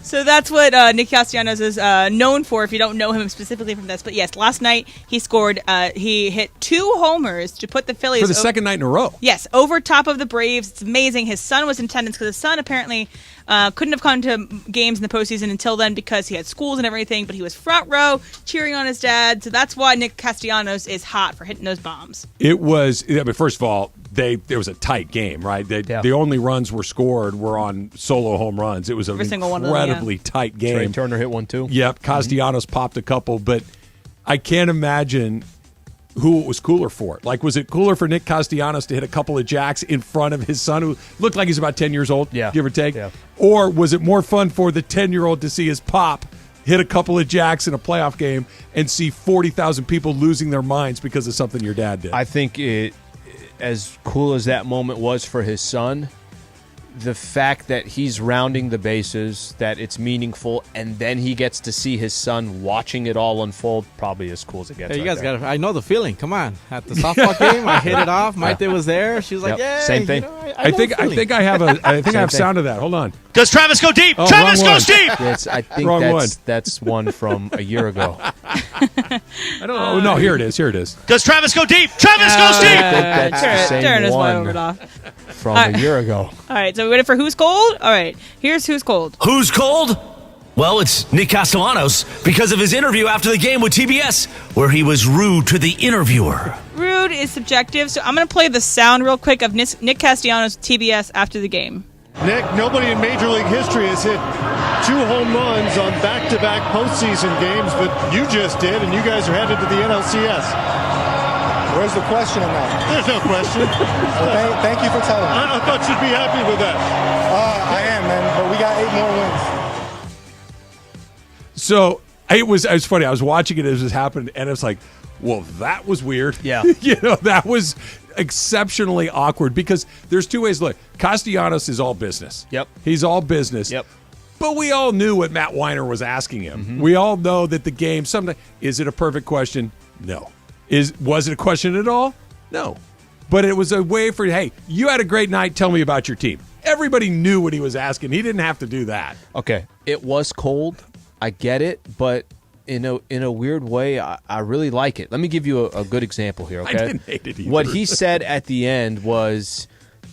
So that's what Nick Castellanos is known for, if you don't know him specifically from this. But yes, last night he scored, he hit 2 homers to put the Phillies for the second night in a row. Yes, over top of the Braves. It's amazing. His son was in attendance because his son apparently couldn't have come to games in the postseason until then because he had schools and everything, but he was front row cheering on his dad. So that's why Nick Castellanos is hot for hitting those bombs. It was, first of all, there was a tight game, right? The only runs were scored were on solo home runs. It was an incredibly tight game. Trey Turner hit one too. Yep, Castellanos popped a couple, but I can't imagine who it was cooler for. Like, was it cooler for Nick Castellanos to hit a couple of jacks in front of his son, who looked like he's about 10 years old, give or take? Yeah. Or was it more fun for the 10-year-old to see his pop hit a couple of jacks in a playoff game and see 40,000 people losing their minds because of something your dad did? I think as cool as that moment was for his son, the fact that he's rounding the bases, that it's meaningful, and then he gets to see his son watching it all unfold, probably as cool as it gets. Hey, you guys got. I know the feeling. Come on, at the softball game, I hit it off. Maite was there. She was like, "Yeah, same thing." I think I have sound of that. Hold on. Does Travis go deep? Travis goes deep. Yes, I think that's one from a year ago. I don't know. No, here it is. Does Travis go deep? Travis goes deep. I think that's the same one from a year ago. All right, so we're ready for Who's Cold? All right, here's Who's Cold. Who's cold? Well, it's Nick Castellanos because of his interview after the game with TBS, where he was rude to the interviewer. Rude is subjective, so I'm going to play the sound real quick of Nick Castellanos TBS after the game. Nick, nobody in Major League history has hit 2 home runs on back-to-back postseason games, but you just did, and you guys are headed to the NLCS. Where's the question on that? There's no question. Well, thank you for telling me. I thought you'd be happy with that. I am, man, but we got 8 more wins. So it was funny. I was watching it as it happened, and it's like, well, that was weird. Yeah. That was exceptionally awkward because there's 2 ways to look. Castellanos is all business. Yep. He's all business. Yep. But we all knew what Matt Weiner was asking him. Mm-hmm. We all know that the game, is it a perfect question? No. Was it a question at all? No. But it was a way for, hey, you had a great night. Tell me about your team. Everybody knew what he was asking. He didn't have to do that. Okay. It was cold. I get it, but in a weird way, I really like it. Let me give you a good example here, okay? I didn't hate it either. What he said at the end was,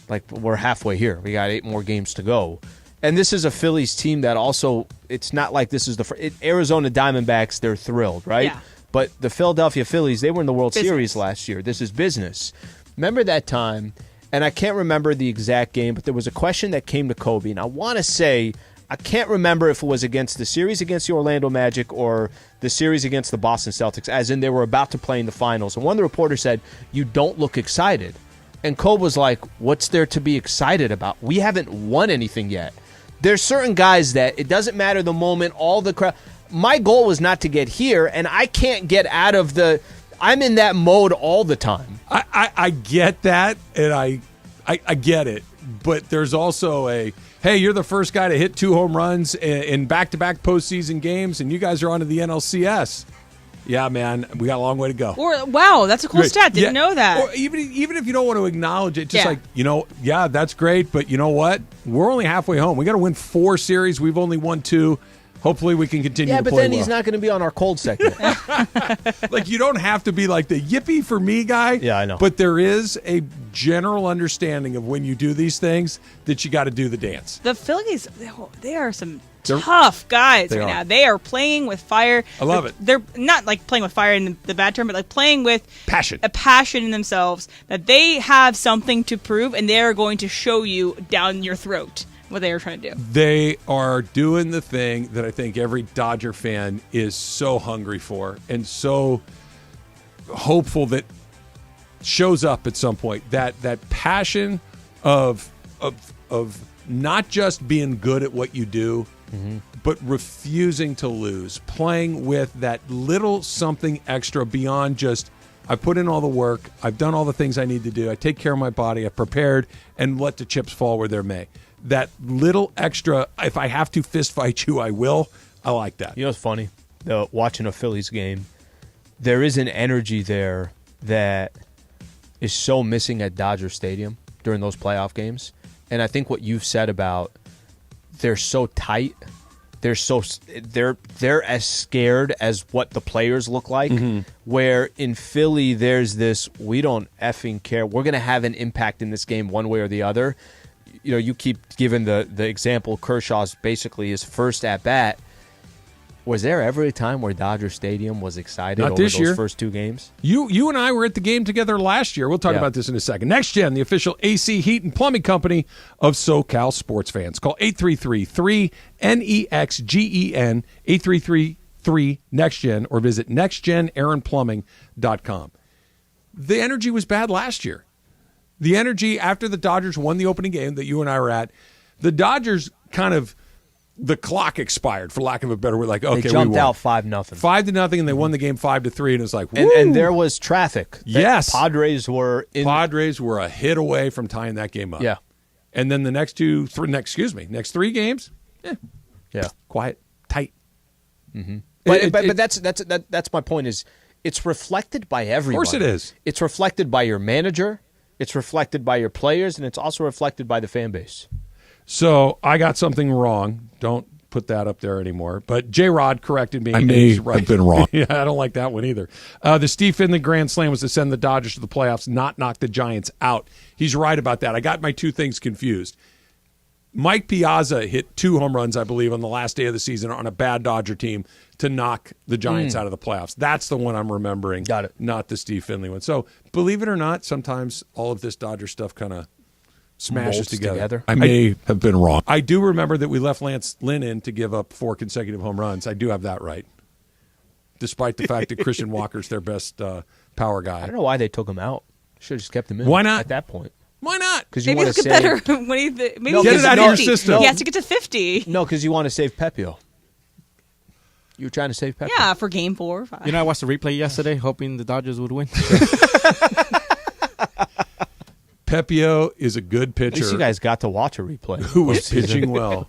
like, we're halfway here. We got 8 more games to go. And this is a Phillies team that also, it's not like this is Arizona Diamondbacks, they're thrilled, right? Yeah. But the Philadelphia Phillies, they were in the World Series last year. This is business. Remember that time, and I can't remember the exact game, but there was a question that came to Kobe, and I want to say, I can't remember if it was against the series against the Orlando Magic or the series against the Boston Celtics, as in they were about to play in the finals. And one of the reporters said, "You don't look excited." And Kobe was like, "What's there to be excited about? We haven't won anything yet." There's certain guys that it doesn't matter the moment, all the crowd. My goal was not to get here, and I can't get out of I'm in that mode all the time. I get that, and I get it. But there's also hey, you're the first guy to hit 2 home runs in back-to-back postseason games, and you guys are on to the NLCS. Yeah, man, we got a long way to go. Or, wow, that's a cool stat. Didn't know that. Or even if you don't want to acknowledge it, just that's great, but you know what? We're only halfway home. We got to win 4 series. We've only won 2. Hopefully we can continue to play well. Yeah, but then he's not going to be on our cold segment. Like, you don't have to be like the yippee for me guy. Yeah, I know. But there is a general understanding of when you do these things that you got to do the dance. The Phillies, they are some tough guys right now. They are playing with fire. I love it. They're not like playing with fire in the bad term, but like playing with passion. A passion in themselves that they have something to prove, and they are going to show you down your throat what they are trying to do. They are doing the thing that I think every Dodger fan is so hungry for and so hopeful that shows up at some point. That passion of not just being good at what you do, but refusing to lose, playing with that little something extra beyond just, I've put in all the work. I've done all the things I need to do. I take care of my body. I've prepared and let the chips fall where they may. That little extra, if I have to fist fight you, I will. I like that. You know what's funny? Watching a Phillies game, there is an energy there that is so missing at Dodger Stadium during those playoff games. And I think what you've said about they're so tight, they're as scared as what the players look like. Mm-hmm. Where in Philly, there's this, we don't effing care. We're going to have an impact in this game one way or the other. You know, you keep giving the example, Kershaw's basically his first at bat. Was there ever a time where Dodger Stadium was excited over those first two games? You and I were at the game together last year. We'll talk about this in a second. Next Gen, the official AC Heat and Plumbing Company of SoCal sports fans. Call 833-3-NEXGEN, 833-3-NEXTGEN, or visit nextgenaaronplumbing.com. The energy was bad last year. The energy after the Dodgers won the opening game that you and I were at, the Dodgers kind of, the clock expired, for lack of a better word. Like, okay, they jumped we won. out 5-0. 5-0, and they won the game 5-3, and it was like, woo! And there was traffic. Yes, Padres were a hit away from tying that game up. Yeah, and then the next next three games, quiet, tight. Mm-hmm. But that's my point. Is it's reflected by everyone. Of course, it is. It's reflected by your manager. It's reflected by your players, and it's also reflected by the fan base. So I got something wrong. Don't put that up there anymore. But J-Rod corrected me. I may have been wrong. Yeah, I don't like that one either. The Steve Finley Grand Slam was to send the Dodgers to the playoffs, not knock the Giants out. He's right about that. I got my two things confused. Mike Piazza hit 2 home runs, I believe, on the last day of the season on a bad Dodger team to knock the Giants out of the playoffs. That's the one I'm remembering. Got it. Not the Steve Finley one. So believe it or not, sometimes all of this Dodger stuff kind of smashes together. I may have been wrong. I do remember that we left Lance Lynn in to give up 4 consecutive home runs. I do have that right, despite the fact that Christian Walker's their best power guy. I don't know why they took him out. Should have just kept him in. Why not? At that point. Why not? Because maybe he'll get better. Maybe get it out of your system. He has to get to 50. No, because you want to save Pepio. You were trying to save Pepio. Yeah, for game 4 or 5. You know, I watched the replay yesterday, hoping the Dodgers would win. Pepio is a good pitcher. At least you guys got to watch a replay. Who was pitching well.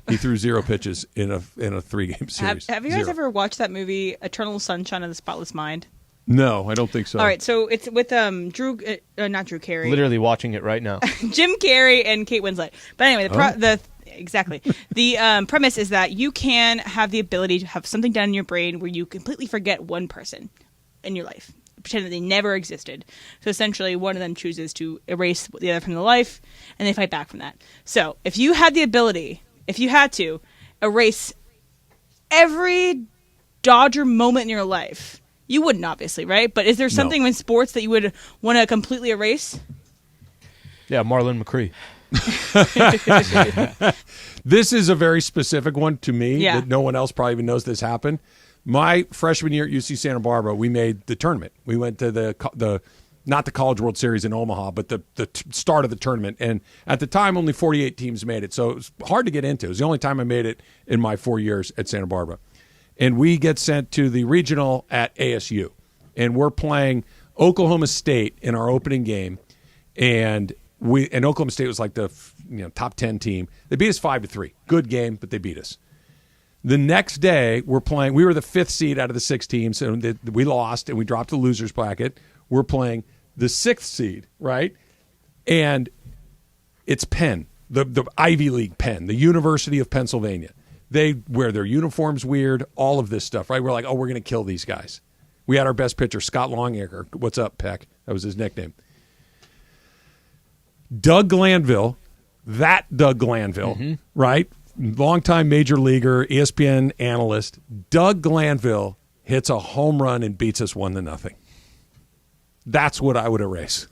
He threw 0 pitches in a 3-game series. Have you guys ever watched that movie, Eternal Sunshine of the Spotless Mind? No, I don't think so. All right, so it's with not Drew Carey. Literally watching it right now. Jim Carrey and Kate Winslet. But anyway, the premise is that you can have the ability to have something done in your brain where you completely forget one person in your life, pretend that they never existed. So essentially, one of them chooses to erase the other from their life, and they fight back from that. So if you had the ability, if you had to erase every Dodger moment in your life, you wouldn't, obviously, right? But is there something in sports that you would want to completely erase? Yeah, Marlon McCree. This is a very specific one to me that no one else probably even knows this happened. My freshman year at UC Santa Barbara, we made the tournament. We went to the not the College World Series in Omaha, but the start of the tournament. And at the time, only 48 teams made it, so it was hard to get into. It was the only time I made it in my 4 years at Santa Barbara. And we get sent to the regional at ASU, and we're playing Oklahoma State in our opening game, and Oklahoma State was like the top 10 team. They beat us 5-3. Good game, but they beat us. The next day, we're playing. We were the 5th seed out of the 6 teams, and we lost, and we dropped the losers bracket. We're playing the 6th seed, right? And it's Penn, the Ivy League Penn, the University of Pennsylvania. They wear their uniforms weird, all of this stuff, right? We're like, oh, we're going to kill these guys. We had our best pitcher, Scott Longacre. What's up, Peck? That was his nickname. Doug Glanville, right? Longtime major leaguer, ESPN analyst. Doug Glanville hits a home run and beats us 1-0. That's what I would erase.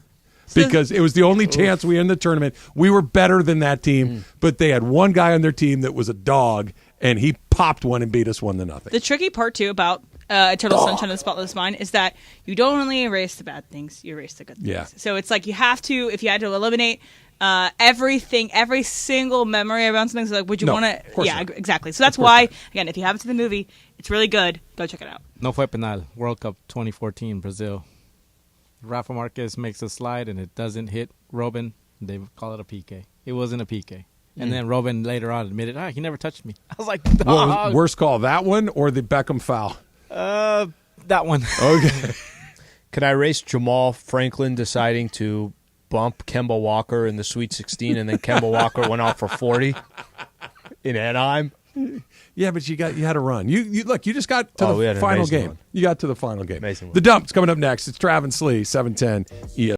Because it was the only chance we were in the tournament. We were better than that team, but they had one guy on their team that was a dog, and he popped one and beat us 1-0. The tricky part, too, about Eternal Sunshine of the Spotless Mind is that you don't only erase the bad things, you erase the good things. Yeah. So it's like you have to, if you had to eliminate everything, every single memory around something, so like, would you want to? Yeah, not. Exactly. So that's why, again, if you haven't seen the movie, it's really good. Go check it out. No fue penal. World Cup 2014, Brazil. Rafa Marquez makes a slide and it doesn't hit Robin, they call it a PK. It wasn't a PK. And then Robin later on admitted, he never touched me. I was like, well, worst call, that one or the Beckham foul? That one. Okay. Can I race Jamal Franklin deciding to bump Kemba Walker in the Sweet 16 and then Kemba Walker went off for 40 in Anaheim? Yeah, but you had to run. You look. You just got to the final game. One. You got to the final game. Amazing The Dump's coming up next. It's Travis Lee, 710 ESPN.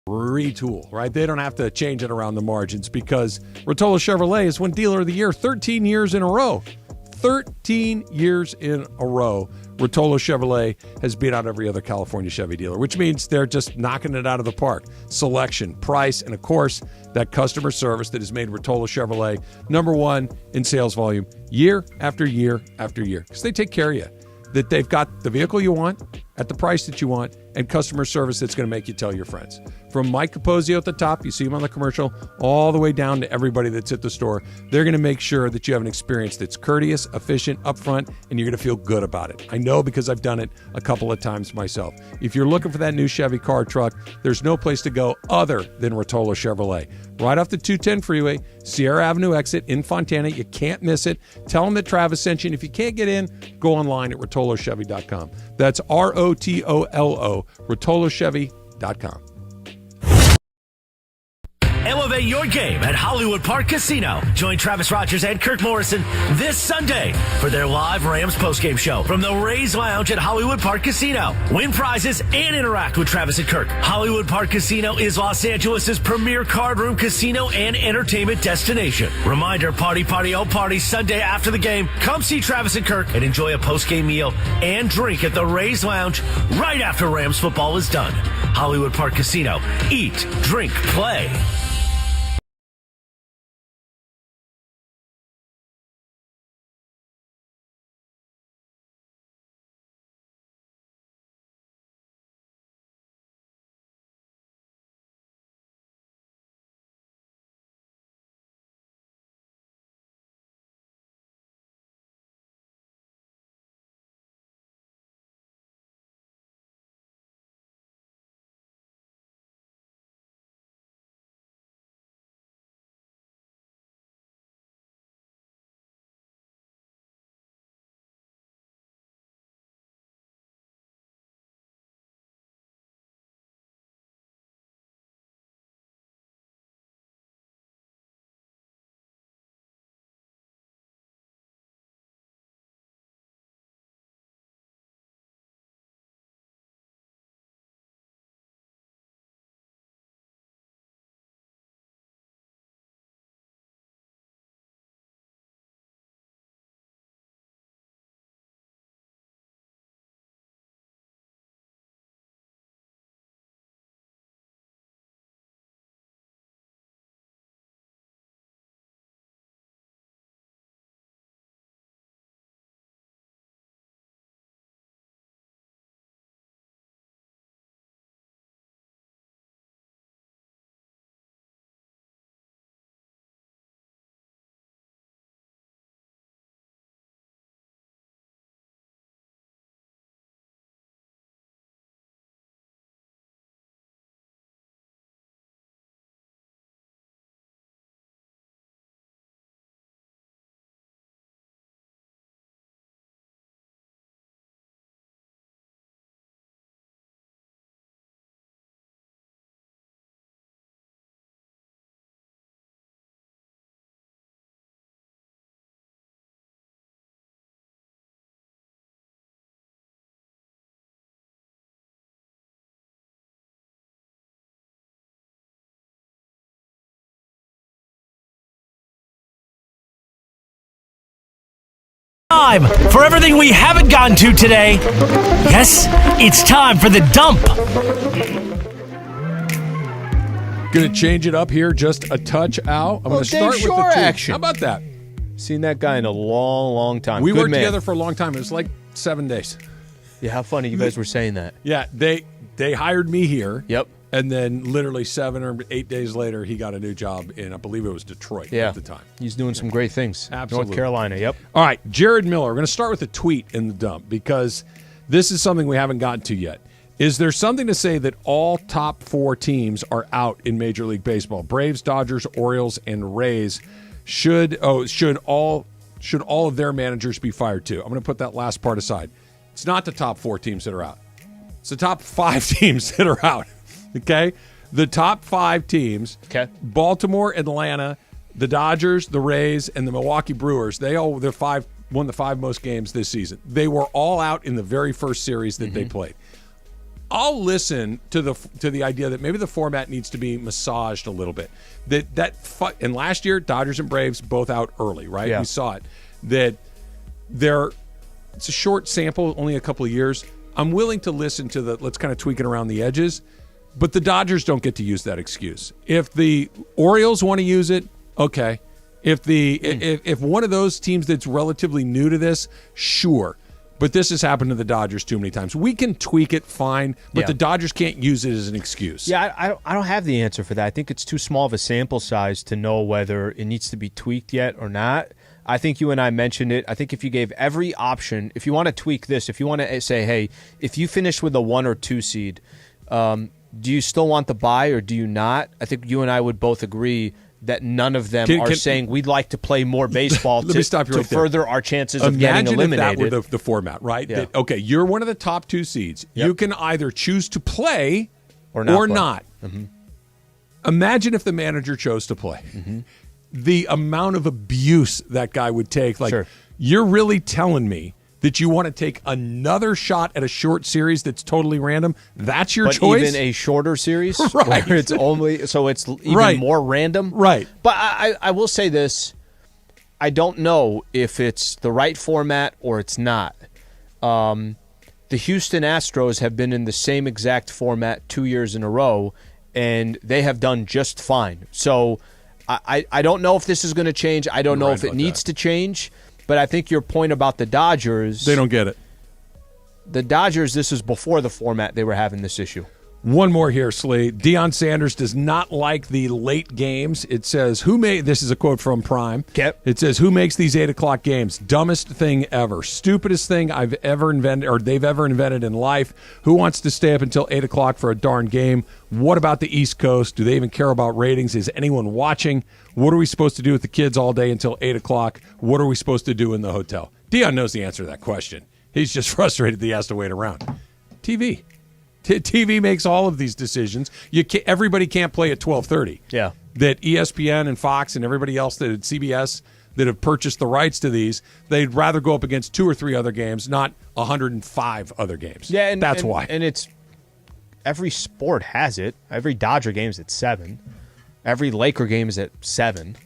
Retool, right? They don't have to change it around the margins because Rotolo Chevrolet has won Dealer of the Year 13 years in a row. 13 years in a row, Rotolo Chevrolet has beat out every other California Chevy dealer, which means they're just knocking it out of the park. Selection, price, and of course, that customer service that has made Rotolo Chevrolet number one in sales volume year after year after year. Because they take care of you. That they've got the vehicle you want at the price that you want and customer service that's going to make you tell your friends. From Mike Capozio at the top, you see him on the commercial, all the way down to everybody that's at the store. They're going to make sure that you have an experience that's courteous, efficient, upfront, and you're going to feel good about it. I know because I've done it a couple of times myself. If you're looking for that new Chevy car truck, there's no place to go other than Rotolo Chevrolet. Right off the 210 freeway, Sierra Avenue exit in Fontana. You can't miss it. Tell them that Travis sent you, and if you can't get in, go online at rotolochevy.com. That's ROTOLO, rotolochevy.com. Elevate your game at Hollywood Park Casino. Join Travis Rogers and Kirk Morrison this Sunday for their live Rams postgame show from the Rays Lounge at Hollywood Park Casino. Win prizes and interact with Travis and Kirk. Hollywood Park Casino is Los Angeles' premier card room casino and entertainment destination. Reminder, party, oh party, Sunday after the game. Come see Travis and Kirk and enjoy a postgame meal and drink at the Rays Lounge right after Rams football is done. Hollywood Park Casino. Eat, drink, play. Time for everything we haven't gotten to today. Yes, it's time for the dump. Going to change it up here just a touch, Al. I'm going to start with the two. Action. How about that? Seen that guy in a long, long time. We Good worked man. together for a long time. It was like 7 days. Yeah, how funny you guys were saying that. Yeah, they hired me here. Yep. And then literally 7 or 8 days later, he got a new job in, I believe it was Detroit at the time. He's doing some great things. Absolutely. North Carolina, yep. All right, Jared Miller. We're going to start with a tweet in the dump because this is something we haven't gotten to yet. Is there something to say that all top 4 teams are out in Major League Baseball? Braves, Dodgers, Orioles, and Rays should all of their managers be fired too? I'm going to put that last part aside. It's not the top 4 teams that are out. It's the top 5 teams that are out. Okay? The top 5 teams, Baltimore, Atlanta, the Dodgers, the Rays, and the Milwaukee Brewers, won the 5 most games this season. They were all out in the very first series that they played. I'll listen to the idea that maybe the format needs to be massaged a little bit. And last year, Dodgers and Braves both out early, right? Yeah. We saw it. It's a short sample, only a couple of years. I'm willing to listen to let's kind of tweak it around the edges. But the Dodgers don't get to use that excuse. If the Orioles want to use it, okay. If one of those teams that's relatively new to this, sure. But this has happened to the Dodgers too many times. We can tweak it, fine, but the Dodgers can't use it as an excuse. Yeah, I don't have the answer for that. I think it's too small of a sample size to know whether it needs to be tweaked yet or not. I think you and I mentioned it. I think if you gave every option, if you want to tweak this, if you want to say, hey, if you finish with a 1 or 2 seed, do you still want the bye or do you not? I think you and I would both agree that none of them are saying we'd like to play more baseball to further our chances of getting eliminated. Imagine if that were the format, right? Yeah. Okay, you're one of the top 2 seeds. Yep. You can either choose to play or not. Mm-hmm. Imagine if the manager chose to play. Mm-hmm. The amount of abuse that guy would take. You're really telling me that you want to take another shot at a short series that's totally random? That's your choice? Even a shorter series? Right. Where it's even more random? Right. But I will say this. I don't know if it's the right format or it's not. The Houston Astros have been in the same exact format 2 years in a row, and they have done just fine. So I don't know if this is going to change. I don't know if it needs to change. But I think your point about the Dodgers... They don't get it. The Dodgers, this is before the format they were having this issue. One more here, Slee. Deion Sanders does not like the late games. It says, this is a quote from Prime. It says, who makes these 8 o'clock games? Dumbest thing ever. Stupidest thing I've ever invented, or they've ever invented in life. Who wants to stay up until 8 o'clock for a darn game? What about the East Coast? Do they even care about ratings? Is anyone watching? What are we supposed to do with the kids all day until 8 o'clock? What are we supposed to do in the hotel? Deion knows the answer to that question. He's just frustrated that he has to wait around. TV. TV makes all of these decisions. Everybody can't play at 12:30. Yeah. That ESPN and Fox and everybody else that CBS that have purchased the rights to these, they'd rather go up against 2 or 3 other games, not 105 other games. Yeah, and that's why. And it's every sport has it. Every Dodger game is at 7. Every Laker game is at 7.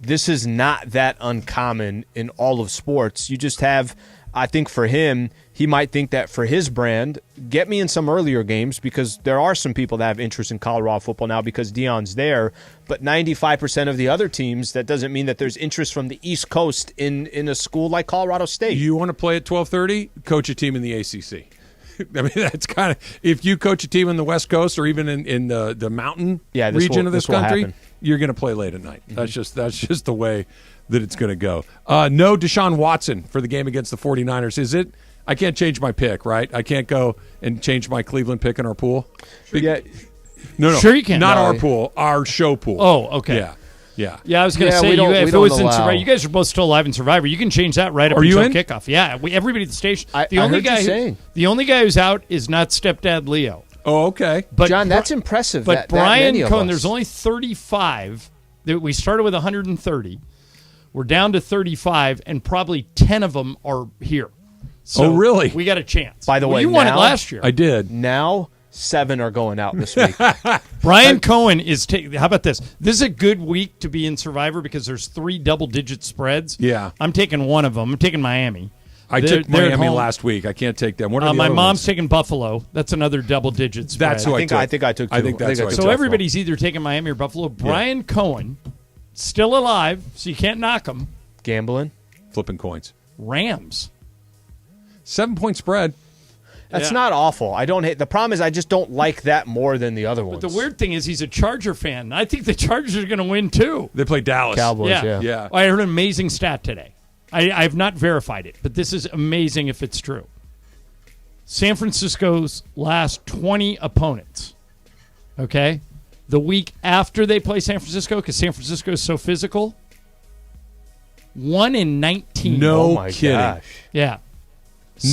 This is not that uncommon in all of sports. You just have, I think for him, he might think that for his brand, get me in some earlier games because there are some people that have interest in Colorado football now because Deion's there. But 95% of the other teams, that doesn't mean that there's interest from the East Coast in a school like Colorado State. You want to play at 12:30? Coach a team in the ACC. I mean, that's kind of if you coach a team in the West Coast or even in the mountain region of this country, you're going to play late at night. Mm-hmm. That's just the way that it's going to go. No Deshaun Watson for the game against the 49ers. Is it? I can't change my pick, right? I can't go and change my Cleveland pick in our pool. No. Sure you can. Not our pool, our show pool. Oh, okay. Yeah. I was going to say, if it was in Survivor, you guys are both still alive in Survivor. You can change that right up until kickoff. Yeah, everybody at the station. The only guy who's out is not stepdad Leo. Oh, okay. But John, that's impressive. But Brian Cohen, there's only 35. We started with 130. We're down to 35, and probably 10 of them are here. So really? We got a chance. By the way, you won it last year. I did. Now 7 are going out this week. Brian Cohen is how about this? This is a good week to be in Survivor because there's 3 double-digit spreads. Yeah. I'm taking one of them. I'm taking Miami. I took Miami last week. I can't take them. What are the my other mom's ones? taking Buffalo. That's another double-digit spread. That's who I took. I think I took 2. I think that's who I took. So everybody's either taking Miami or Buffalo. Brian Cohen, still alive, so you can't knock him. Gambling. Flipping coins. Rams. 7-point spread. That's not awful. I don't hate. The problem is I just don't like that more than the other ones. But the weird thing is he's a Charger fan. I think the Chargers are going to win too. They play Dallas. Cowboys, yeah. I heard an amazing stat today. I have not verified it, but this is amazing if it's true. San Francisco's last 20 opponents, okay? The week after they play San Francisco, because San Francisco is so physical, 1 in 19. No kidding. Gosh. Yeah.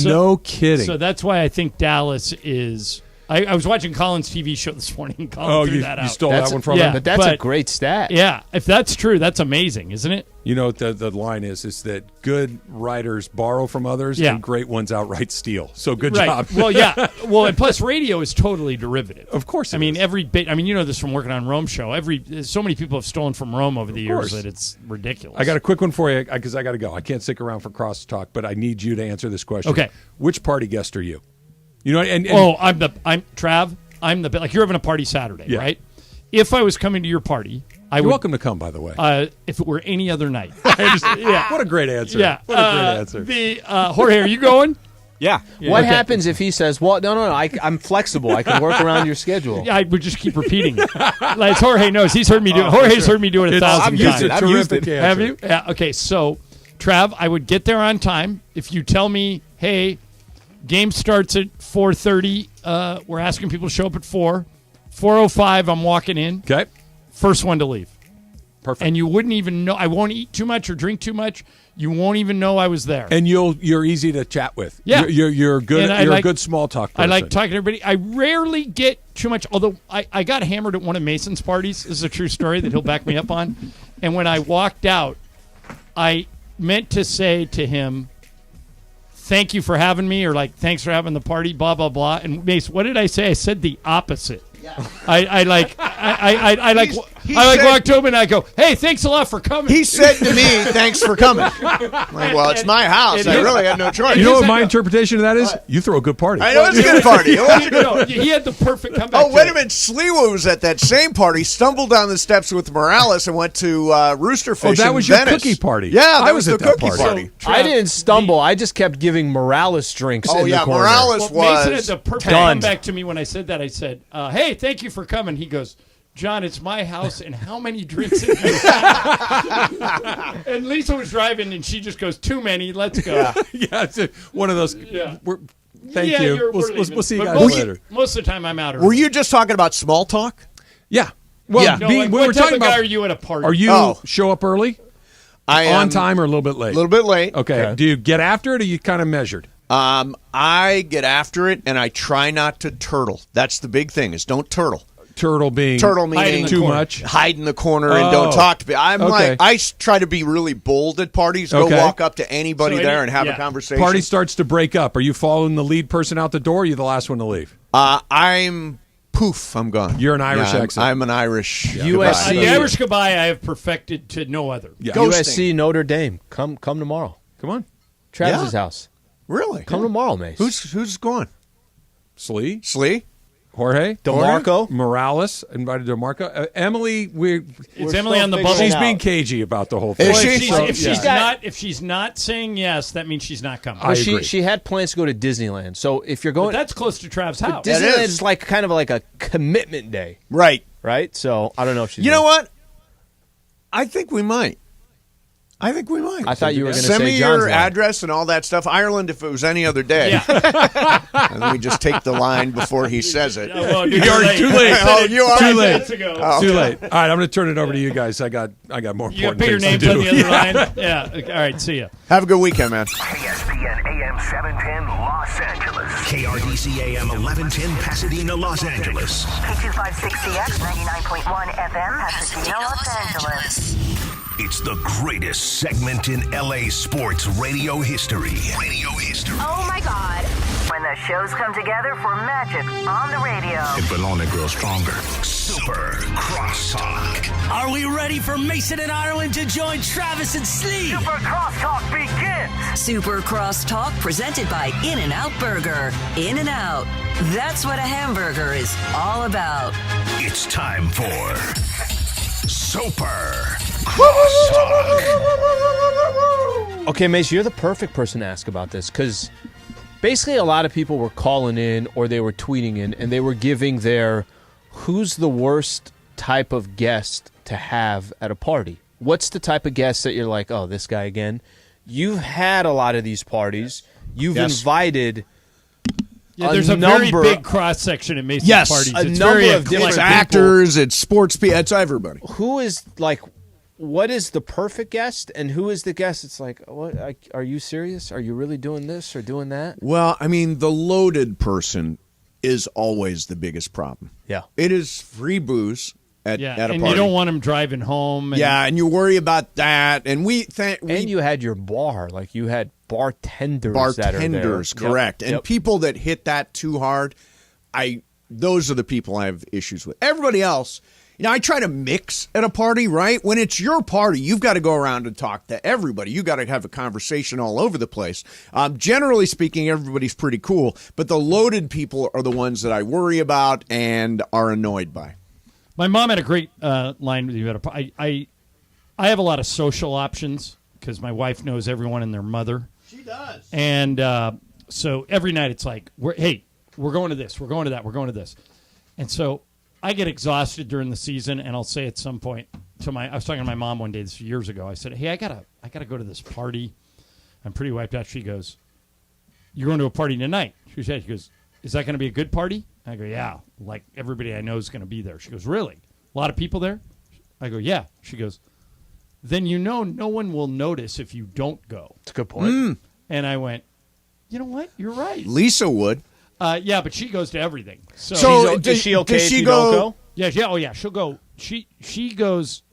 No kidding. So that's why I think Dallas is. I was watching Colin's TV show this morning. And Colin threw that out. You stole that one from him? But that's a great stat. Yeah. If that's true, that's amazing, isn't it? You know what the line is that good writers borrow from others and great ones outright steal. So good job. Well, yeah. Well, and plus radio is totally derivative. Of course I mean, every bit. I mean, you know this from working on Rome show. So many people have stolen from Rome over the years that it's ridiculous. I got a quick one for you because I got to go. I can't stick around for crosstalk, but I need you to answer this question. Okay. Which party guest are you? You know, and I'm Trav. I'm the like you're having a party Saturday, right? If I was coming to your party, you're welcome to come. By the way, if it were any other night, What a great answer! Yeah, what a great answer. Jorge, are you going? Yeah. What happens if he says, "Well, no, I'm flexible. I can work around your schedule." Yeah, I would just keep repeating it. Like Jorge knows, he's heard me do it. Jorge's heard me do it 1,000 times. I've used it. Have you? Yeah. Okay. So, Trav, I would get there on time. If you tell me, hey, game starts at 4:30. We're asking people to show up at 4. 4:05, I'm walking in. Okay. First one to leave. Perfect. And you wouldn't even know. I won't eat too much or drink too much. You won't even know I was there. And you're easy to chat with. Yeah. You're good. You're a good small talk person. I like talking to everybody. I rarely get too much. Although I got hammered at one of Mason's parties. This is a true story that he'll back me up on. And when I walked out, I meant to say to him, thank you for having me, or like, thanks for having the party, blah, blah, blah. And Mace, what did I say? I said the opposite. Yeah. I walked over and I go, hey, thanks a lot for coming. He said to me, thanks for coming. Like, well, it's my house. I really had no choice. You know what my interpretation of that is? You throw a good party. I know it's a good party. He had the perfect comeback. Oh, wait a minute. Sliwa was at that same party, stumbled down the steps with Morales and went to Rooster Fish that in was your Venice. cookie party. Yeah, that I was was the at that cookie party. party. I didn't stumble. I just kept giving Morales drinks in the corner. Morales was Mason had the perfect comeback to me when I said that. I said, hey, thank you for coming. He goes, John, it's my house, and how many drinks have you had? And Lisa was driving, and she just goes, too many, let's go. Yeah, it's one of those. Yeah. Thank you. We'll see you guys later. Most of the time, I'm out early. Were you just talking about small talk? Yeah. Well, No, we what were type talking of guy about. are you at a party? Are you show up early? I am on time or a little bit late? A little bit late. Okay. Do you get after it, or you kind of measured? I get after it, and I try not to turtle. That's the big thing, is don't turtle. Turtle meaning too much? Hide in the corner and don't talk to me. I try to be really bold at parties. Go walk up to anybody there and have a conversation. Party starts to break up. Are you following the lead person out the door, or are you the last one to leave? I'm gone. You're an Irish exit. I'm an Irish USC. The Irish goodbye I have perfected to no other. Yeah. USC Notre Dame. Come tomorrow. Come on. Travis's house. Really? Come tomorrow, Mace. Who's going? Slee? Jorge, DeMarco, Morales, invited DeMarco. Emily, Is Emily on the bubble? She's being cagey about the whole thing. If she's not saying yes, that means she's not coming. Well, she had plans to go to Disneyland. So if you're going, but that's close to Trav's house. Disneyland is like kind of like a commitment day, right? So I don't know if she's. You know what? I think we might. I thought you were going to say send me John's your line. address and all that stuff. Ireland, if it was any other day. And then we just take the line before he says it. Well, You're already too late. Oh, you are too late. Too late. All right, I'm going to turn it over to you guys. I got more You got important to put your things names to on do. the other line. Yeah. All right. See ya. Have a good weekend, man. ESPN AM 710 Los Angeles. KRDC AM 1110 Pasadena, Los Angeles. K256CX 99.1 FM Pasadena, Los Angeles. It's the greatest segment in LA sports radio history. Oh my God. When the shows come together for magic on the radio. It will only grow stronger. Super Crosstalk. Are we ready for Mason and Ireland to join Travis and Slee? Super Crosstalk begins. Super Crosstalk presented by In-N-Out Burger. In-N-Out. That's what a hamburger is all about. It's time for Super Crosstalk. Okay, Mace, you're the perfect person to ask about this because Basically, a lot of people were calling in or they were tweeting in, and they were giving their who's the worst type of guest to have at a party. What's the type of guest that you're like, oh, this guy again? You've had a lot of these parties. You've invited there's a very big cross-section at Mason's parties. It's number very of different actors, it's sports people, it's everybody. Who is, like, what is the perfect guest, and who is the guest? It's like, what? Are you serious? Are you really doing this or doing that? Well, I mean, the loaded person is always the biggest problem. Yeah. It is free booze at a party. And you don't want them driving home. And you worry about that. And and you had your bar. Like, you had bartenders that are there. Correct. Yep. And people that hit that too hard, those are the people I have issues with. Everybody else, I try to mix at a party, right? When it's your party, you've got to go around and talk to everybody. You got to have a conversation all over the place. Generally speaking, everybody's pretty cool, but the loaded people are the ones that I worry about and are annoyed by. My mom had a great line with you. I have a lot of social options because my wife knows everyone and their mother. She does. And so every night it's like, we're going to this, we're going to that, we're going to this. And so I get exhausted during the season, and I'll say at some point I was talking to my mom one day, this was years ago. I said, hey, I gotta go to this party. I'm pretty wiped out. She goes, you're going to a party tonight? She goes, is that going to be a good party? I go, yeah, like everybody I know is going to be there. She goes, really? A lot of people there? I go, yeah. She goes, then no one will notice if you don't go. That's a good point. And I went, you know what? You're right. Lisa would. Yeah, but she goes to everything. So is she okay does if she you go? don't go? Yeah, oh yeah, she'll go. She goes.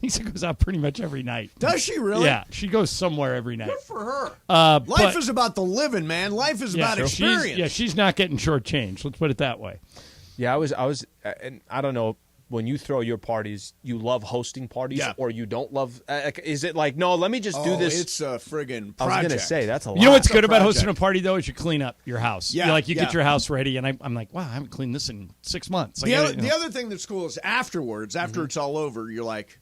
Lisa goes out pretty much every night. Does she really? Yeah, she goes somewhere every night. Good for her. Life is about the living, man. Life is about experience. She's not getting shortchanged. Let's put it that way. Yeah, I was, and I don't know. When you throw your parties, you love hosting parties, or you don't love? Is it like, no, let me just do this? It's a friggin' project. I was going to say, that's a lot. You know what's good about hosting a party, though, is you clean up your house. Yeah, you get your house ready, and I'm like, wow, I haven't cleaned this in 6 months. The other thing that's cool is afterwards, after it's all over, you're like,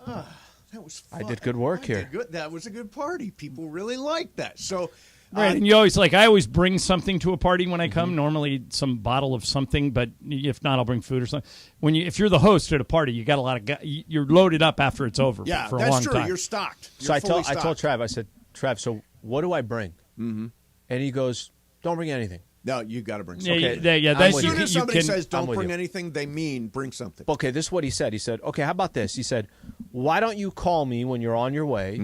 that was fun. I did good work here. That was a good party. People really liked that. So. Right, and you always I always bring something to a party when I come. Normally, some bottle of something, but if not, I'll bring food or something. If you're the host at a party, you got a lot of you're loaded up after it's over. For a long that's true. time. You're stocked. So I told Trav, I said, Trav, so what do I bring? Mm-hmm. And he goes, don't bring anything. No, you got to bring something. As soon as somebody says don't bring anything, they mean bring something. Okay, this is what he said. He said, okay, how about this? He said, why don't you call me when you're on your way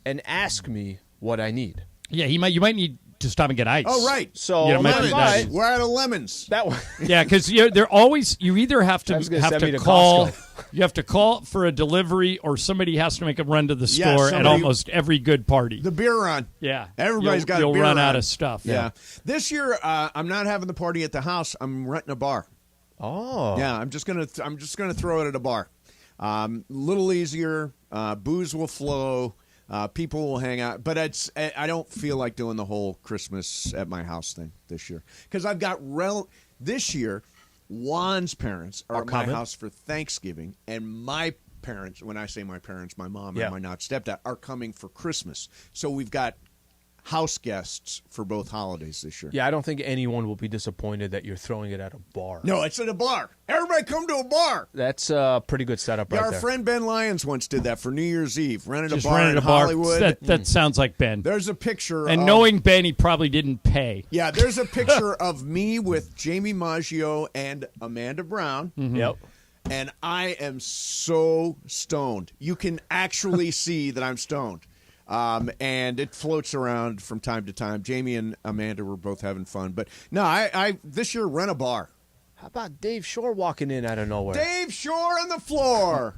and ask me what I need? Yeah, you might need to stop and get ice. Oh, right. So lemons. We're out of lemons. That one. Yeah, because they're always you either have to call. You have to call for a delivery, or somebody has to make a run to the store at almost every good party. The beer run. Yeah, everybody's got. You'll a beer run run. out of stuff. Yeah. This year, I'm not having the party at the house. I'm renting a bar. Oh. Yeah, I'm just gonna throw it at a bar. Little easier. Booze will flow. People will hang out, but I don't feel like doing the whole Christmas at my house thing this year because I've got this year. Juan's parents are at my house for Thanksgiving, and my parents, when I say my parents, my mom and my not stepdad, are coming for Christmas. So we've got house guests for both holidays this year. Yeah, I don't think anyone will be disappointed that you're throwing it at a bar. No, it's at a bar. Everybody come to a bar. That's a pretty good setup right there. Our friend Ben Lyons once did that for New Year's Eve. Rented a bar in Hollywood. That sounds like Ben. There's a picture and knowing Ben, he probably didn't pay. Yeah, there's a picture of me with Jamie Maggio and Amanda Brown. Mm-hmm. Yep. And I am so stoned. You can actually see that I'm stoned. And it floats around from time to time. Jamie and Amanda were both having fun. But no, I this year rent a bar. How about Dave Shore walking in out of nowhere? Dave Shore on the floor.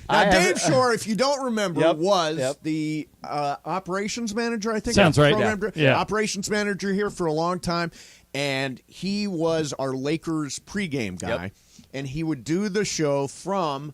Now, Dave Shore, if you don't remember, was the operations manager, I think. Sounds right. Yeah. Operations manager here for a long time. And he was our Lakers pregame guy. Yep. And he would do the show from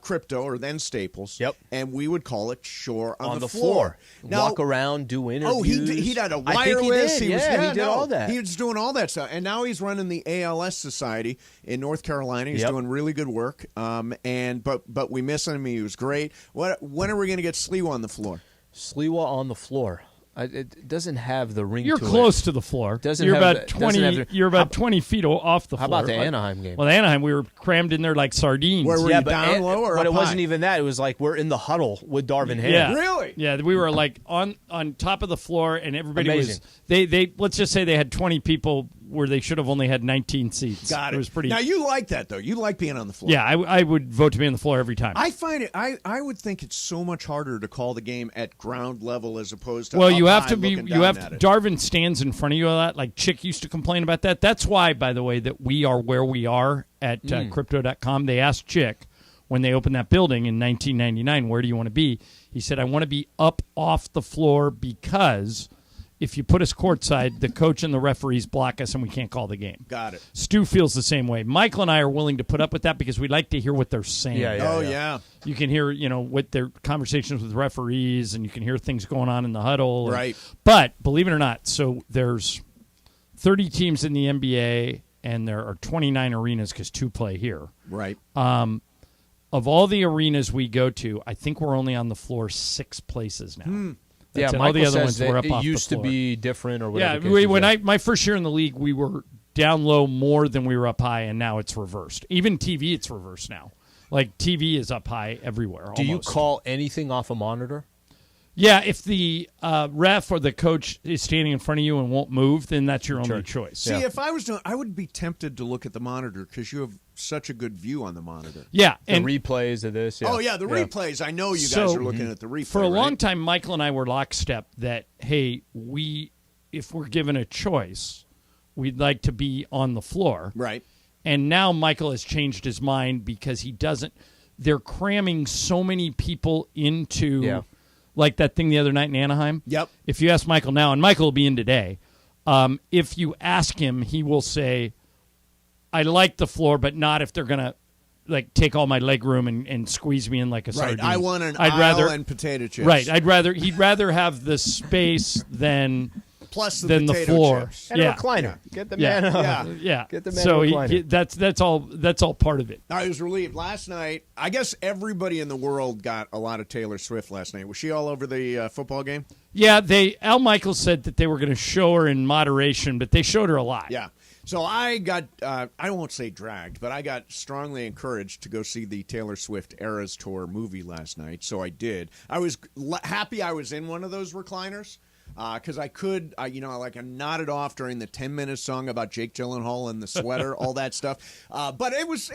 Crypto, or then Staples. Yep. And we would call it Shore on the floor. Now, walk around, do interviews. Oh, he had a wireless. I think he did. He did all that. He was doing all that stuff. And now he's running the ALS Society in North Carolina. He's doing really good work. But we miss him. He was great. When are we going to get Sliwa on the floor? Sliwa on the floor. It doesn't have the ring. You're to close it. to the floor. Doesn't you're have about the- 20. doesn't have the- You're about 20 feet off the How floor. about the Anaheim game? Well, the Anaheim, we were crammed in there like sardines. Where were Yeah, you, but down low or but up it wasn't high? even that. It was like we're in the huddle with Darvin Ham. Yeah. Really? Yeah, we were like on top of the floor, and everybody Amazing. was. They let's just say they had 20 people where they should have only had 19 seats. Got it. It was pretty. Now you like that though. You like being on the floor. Yeah, I would vote to be on the floor every time. I find it. I would think it's so much harder to call the game at ground level as opposed to. Well, up you have high to be. looking You down have. at it. Darvin stands in front of you a lot. Like Chick used to complain about that. That's why, by the way, that we are where we are at Crypto.com. They asked Chick when they opened that building in 1999, where do you want to be? He said, I want to be up off the floor because if you put us courtside, the coach and the referees block us and we can't call the game. Got it. Stu feels the same way. Michael and I are willing to put up with that because we like to hear what they're saying. Yeah. You can hear, what their conversations with referees, and you can hear things going on in the huddle. Right. But believe it or not, so there's 30 teams in the NBA, and there are 29 arenas because 2 play here. Right. Of all the arenas we go to, I think we're only on the floor 6 places now. Yeah, That's it. Michael All the other says ones were that up off it used the to floor. be different or Yeah, whatever. my first year in the league, we were down low more than we were up high, and now it's reversed. Even TV, it's reversed now. Like TV is up high everywhere. Do you almost. call anything off a monitor? Yeah, if the ref or the coach is standing in front of you and won't move, then that's your only choice. See, if I was doing, I would be tempted to look at the monitor because you have such a good view on the monitor. Yeah, The and replays of this. Yeah. Oh yeah, the replays. I know you guys are looking at the replay. For a long right? time, Michael and I were lockstep that, hey, if we're given a choice, we'd like to be on the floor. Right. And now Michael has changed his mind because he doesn't. They're cramming so many people into, like that thing the other night in Anaheim. Yep. If you ask Michael now, and Michael will be in today, if you ask him, he will say, I like the floor, but not if they're going to like take all my leg room and squeeze me in like a sardine. I want an I'd aisle rather, and potato chips. Right. He'd rather have the space than plus the than the potato floor. chips. And a recliner. Get the man up. Yeah. Get the man so a recliner. that's all part of it. I was relieved last night. I guess everybody in the world got a lot of Taylor Swift last night. Was she all over the football game? Yeah, Al Michaels said that they were going to show her in moderation, but they showed her a lot. Yeah. So I got, I won't say dragged, but I got strongly encouraged to go see the Taylor Swift Eras Tour movie last night. So I did. I was happy I was in one of those recliners. Because I could, I nodded off during the 10-minute song about Jake Gyllenhaal and the sweater, all that stuff. But it was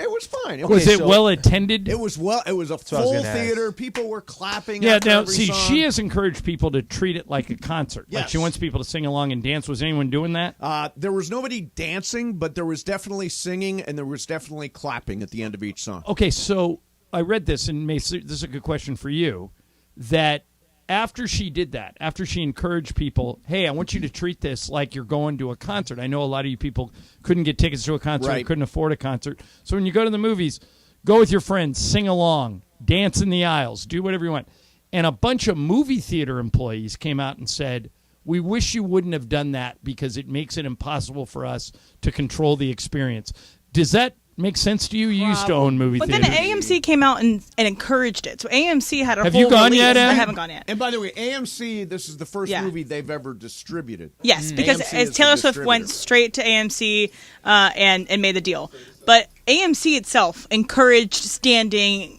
fine. Was it well attended? It was well. It was a full theater. People were clapping. Yeah. After Now, every see, song. she has encouraged people to treat it like a concert. Like Yes. she wants people to sing along and dance. Was anyone doing that? There was nobody dancing, but there was definitely singing and there was definitely clapping at the end of each song. Okay, so I read this, and Mace, this is a good question for you, that after she did that, after she encouraged people, hey, I want you to treat this like you're going to a concert. I know a lot of you people couldn't get tickets to a concert, Right. couldn't afford a concert. So when you go to the movies, go with your friends, sing along, dance in the aisles, do whatever you want. And a bunch of movie theater employees came out and said, we wish you wouldn't have done that because it makes it impossible for us to control the experience. Does that make sense to you? You used to own movie But theaters. then AMC came out and encouraged it. So AMC had a Have whole you gone release. yet, Em? I haven't gone yet. And by the way, AMC, this is the first Yeah. movie they've ever distributed. Yes, because AMC as is Taylor the Swift went distributor. straight to AMC and made the deal. But AMC itself encouraged standing,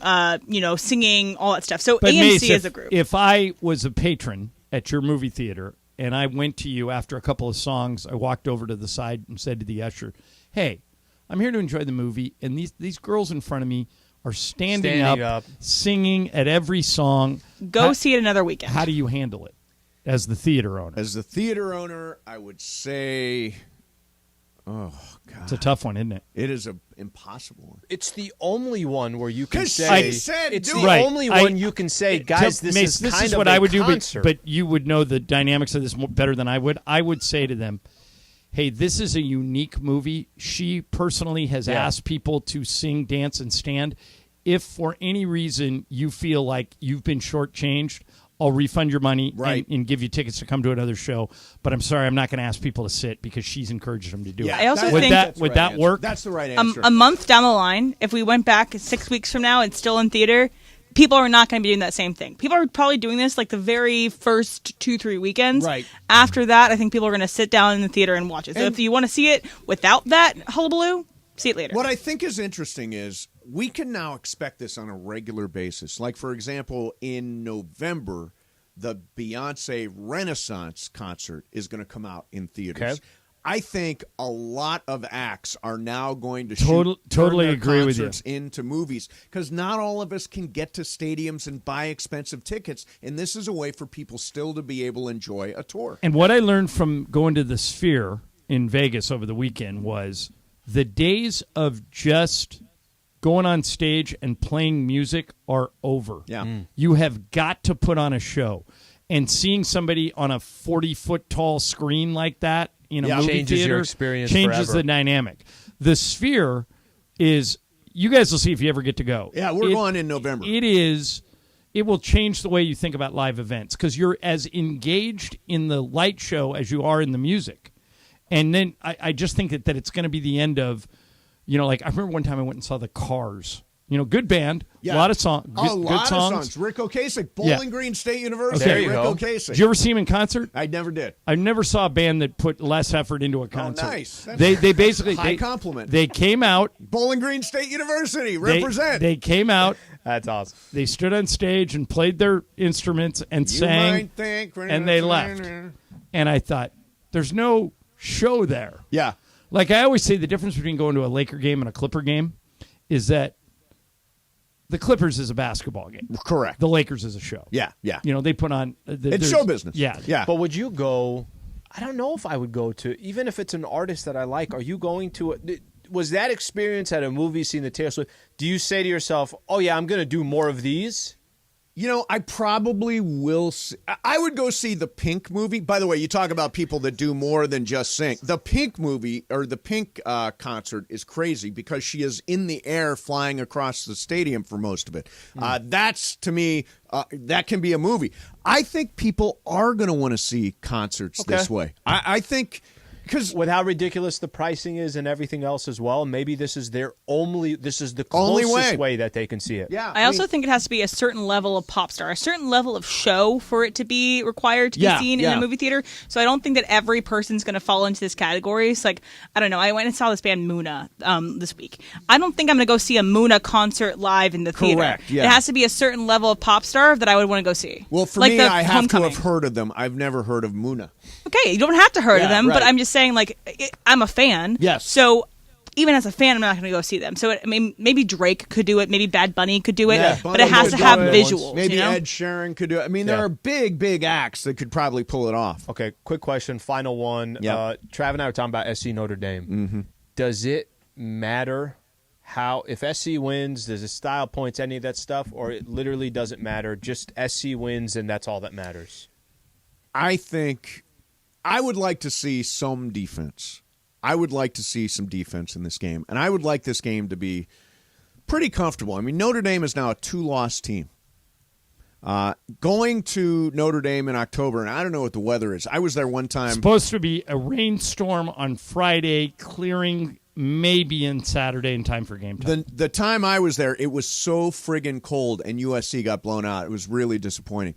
singing, all that stuff. So But AMC Mace, is a group. If I was a patron at your movie theater and I went to you after a couple of songs, I walked over to the side and said to the usher, hey, I'm here to enjoy the movie, and these girls in front of me are standing up, singing at every song. Go see it another weekend. How do you handle it as the theater owner? As the theater owner, I would say, oh, God. It's a tough one, isn't it? It is an impossible one. It's the only one where you can 'Cause say. she said it's do the it. only one you can say, guys. This Mace, is kind of what a I would concert. do, but you would know the dynamics of this better than I would. I would say to them, hey, this is a unique movie. She personally has asked people to sing, dance, and stand. If for any reason you feel like you've been shortchanged, I'll refund your money and give you tickets to come to another show. But I'm sorry, I'm not going to ask people to sit because she's encouraged them to do it. I also would think that work? That's the right answer. A month down the line, if we went back 6 weeks from now and still in theater, people are not going to be doing that same thing. People are probably doing this like the very first 2-3 weekends. Right. After that, I think people are going to sit down in the theater and watch it. So if you want to see it without that hullabaloo, see it later. What I think is interesting is we can now expect this on a regular basis. Like, for example, in November, the Beyonce Renaissance concert is going to come out in theaters. Okay. I think a lot of acts are now going to Totally turn agree their with you. concerts into movies because not all of us can get to stadiums and buy expensive tickets, and this is a way for people still to be able to enjoy a tour. And what I learned from going to the Sphere in Vegas over the weekend was the days of just going on stage and playing music are over. Yeah. You have got to put on a show. And seeing somebody on a 40-foot tall screen like that in a movie changes theater your experience changes forever. the dynamic. The Sphere is, you guys will see if you ever get to go. Yeah, we're going in November. It will change the way you think about live events because you're as engaged in the light show as you are in the music. And then I just think that it's going to be the end of, like I remember one time I went and saw the Cars. Good band, a lot of songs, good songs. Rick Ocasek, Bowling Green State University. Okay. Rick Ocasek. Did you ever see him in concert? I never did. I never saw a band that put less effort into a concert. Oh, nice. They basically high compliment. They came out. Bowling Green State University represent. They came out. That's awesome. They stood on stage and played their instruments and sang, and they left. And I thought, there's no show there. Yeah. Like I always say, the difference between going to a Laker game and a Clipper game is that the Clippers is a basketball game. Correct. The Lakers is a show. Yeah, yeah. They put on... it's show business. Yeah. Yeah. But would you go... I don't know if I would go to... Even if it's an artist that I like, are you going to... Was that experience at a movie seeing the Taylor Swift... Do you say to yourself, oh, yeah, I'm going to do more of these? I probably will I would go see the Pink movie. By the way, you talk about people that do more than just sing. The Pink movie, or the Pink concert, is crazy because she is in the air flying across the stadium for most of it. That's, to me, that can be a movie. I think people are going to want to see concerts this way. I think... Because with how ridiculous the pricing is and everything else as well, maybe this is the closest way that they can see it. Yeah, I also think it has to be a certain level of pop star, a certain level of show for it to be required to be seen in a movie theater. So I don't think that every person's going to fall into this category. It's like, I don't know. I went and saw this band Muna this week. I don't think I'm going to go see a Muna concert live in the theater. Correct, yeah. It has to be a certain level of pop star that I would want to go see. Well, for like me, the I have Homecoming. to have heard of them. I've never heard of Muna. Okay, you don't have to heard of them, right. but I'm just saying, like, I'm a fan. Yes. So even as a fan, I'm not going to go see them. So maybe Drake could do it. Maybe Bad Bunny could do it. But it has to have visuals. Maybe Ed Sheeran could do it. I mean, there are big acts that could probably pull it off. Okay, quick question, final one. Yep. Trav and I were talking about SC Notre Dame. Mm-hmm. Does it matter if SC wins, does it style points, any of that stuff, or it literally doesn't matter? Just SC wins and that's all that matters? I think I would like to see some defense. I would like to see some defense in this game, and I would like this game to be pretty comfortable. I mean, Notre Dame is now a 2-loss team. Going to Notre Dame in October, and I don't know what the weather is. I was there one time. It's supposed to be a rainstorm on Friday, clearing maybe in Saturday in time for game time. The time I was there, it was so friggin' cold, and USC got blown out. It was really disappointing.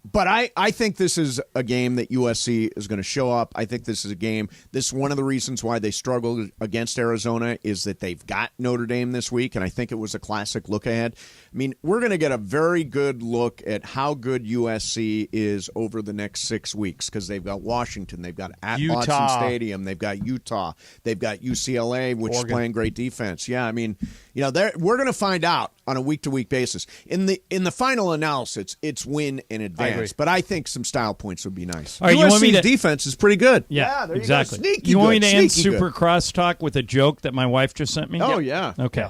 But I think this is a game that USC is going to show up. I think this is a game. This is one of the reasons why they struggled against Arizona is that they've got Notre Dame this week, and I think it was a classic look ahead. I mean, we're going to get a very good look at how good USC is over the next 6 weeks because they've got Washington, they've got at Watson Stadium, they've got Utah, they've got UCLA, which is playing great defense. Yeah, I mean, we're going to find out on a week-to-week basis. In the final analysis, it's win in advance. But I think some style points would be nice. All right, USC's defense is pretty good. Yeah, there exactly. You go. Sneaky you want good. me to end Sneaky Super good. Crosstalk with a joke that my wife just sent me? Oh, yeah. Okay.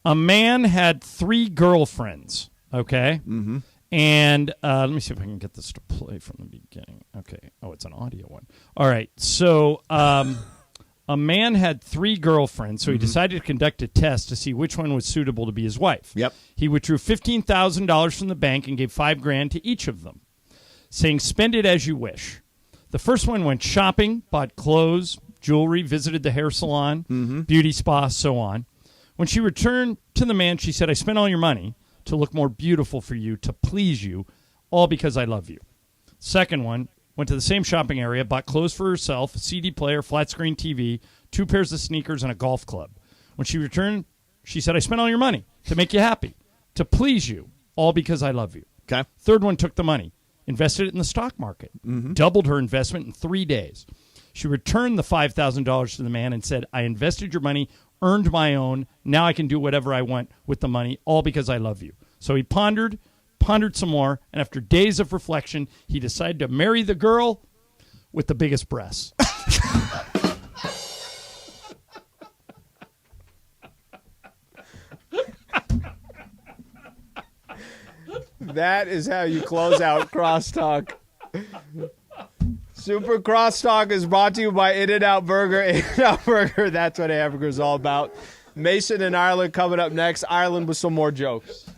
A man had 3 girlfriends, okay? Mm-hmm. And let me see if I can get this to play from the beginning. Okay. Oh, it's an audio one. All right. So a man had 3 girlfriends, so he decided to conduct a test to see which one was suitable to be his wife. Yep. He withdrew $15,000 from the bank and gave $5,000 to each of them, saying, spend it as you wish. The first one went shopping, bought clothes, jewelry, visited the hair salon, beauty spa, so on. When she returned to the man, she said, I spent all your money. to look more beautiful for you, to please you, all because I love you. Second one, went to the same shopping area, bought clothes for herself, a CD player, flat screen TV, 2 pairs of sneakers, and a golf club. When she returned, she said, I spent all your money to make you happy, to please you, all because I love you. Okay. Third one took the money, invested it in the stock market, doubled her investment in 3 days. She returned the $5,000 to the man and said, I invested your money, earned my own. Now I can do whatever I want with the money, all because I love you. So he pondered some more, and after days of reflection, he decided to marry the girl with the biggest breasts. That is how you close out Crosstalk. Super Crosstalk is brought to you by In-N-Out Burger. In-N-Out Burger, that's what hamburger is all about. Mason and Ireland coming up next. Ireland with some more jokes.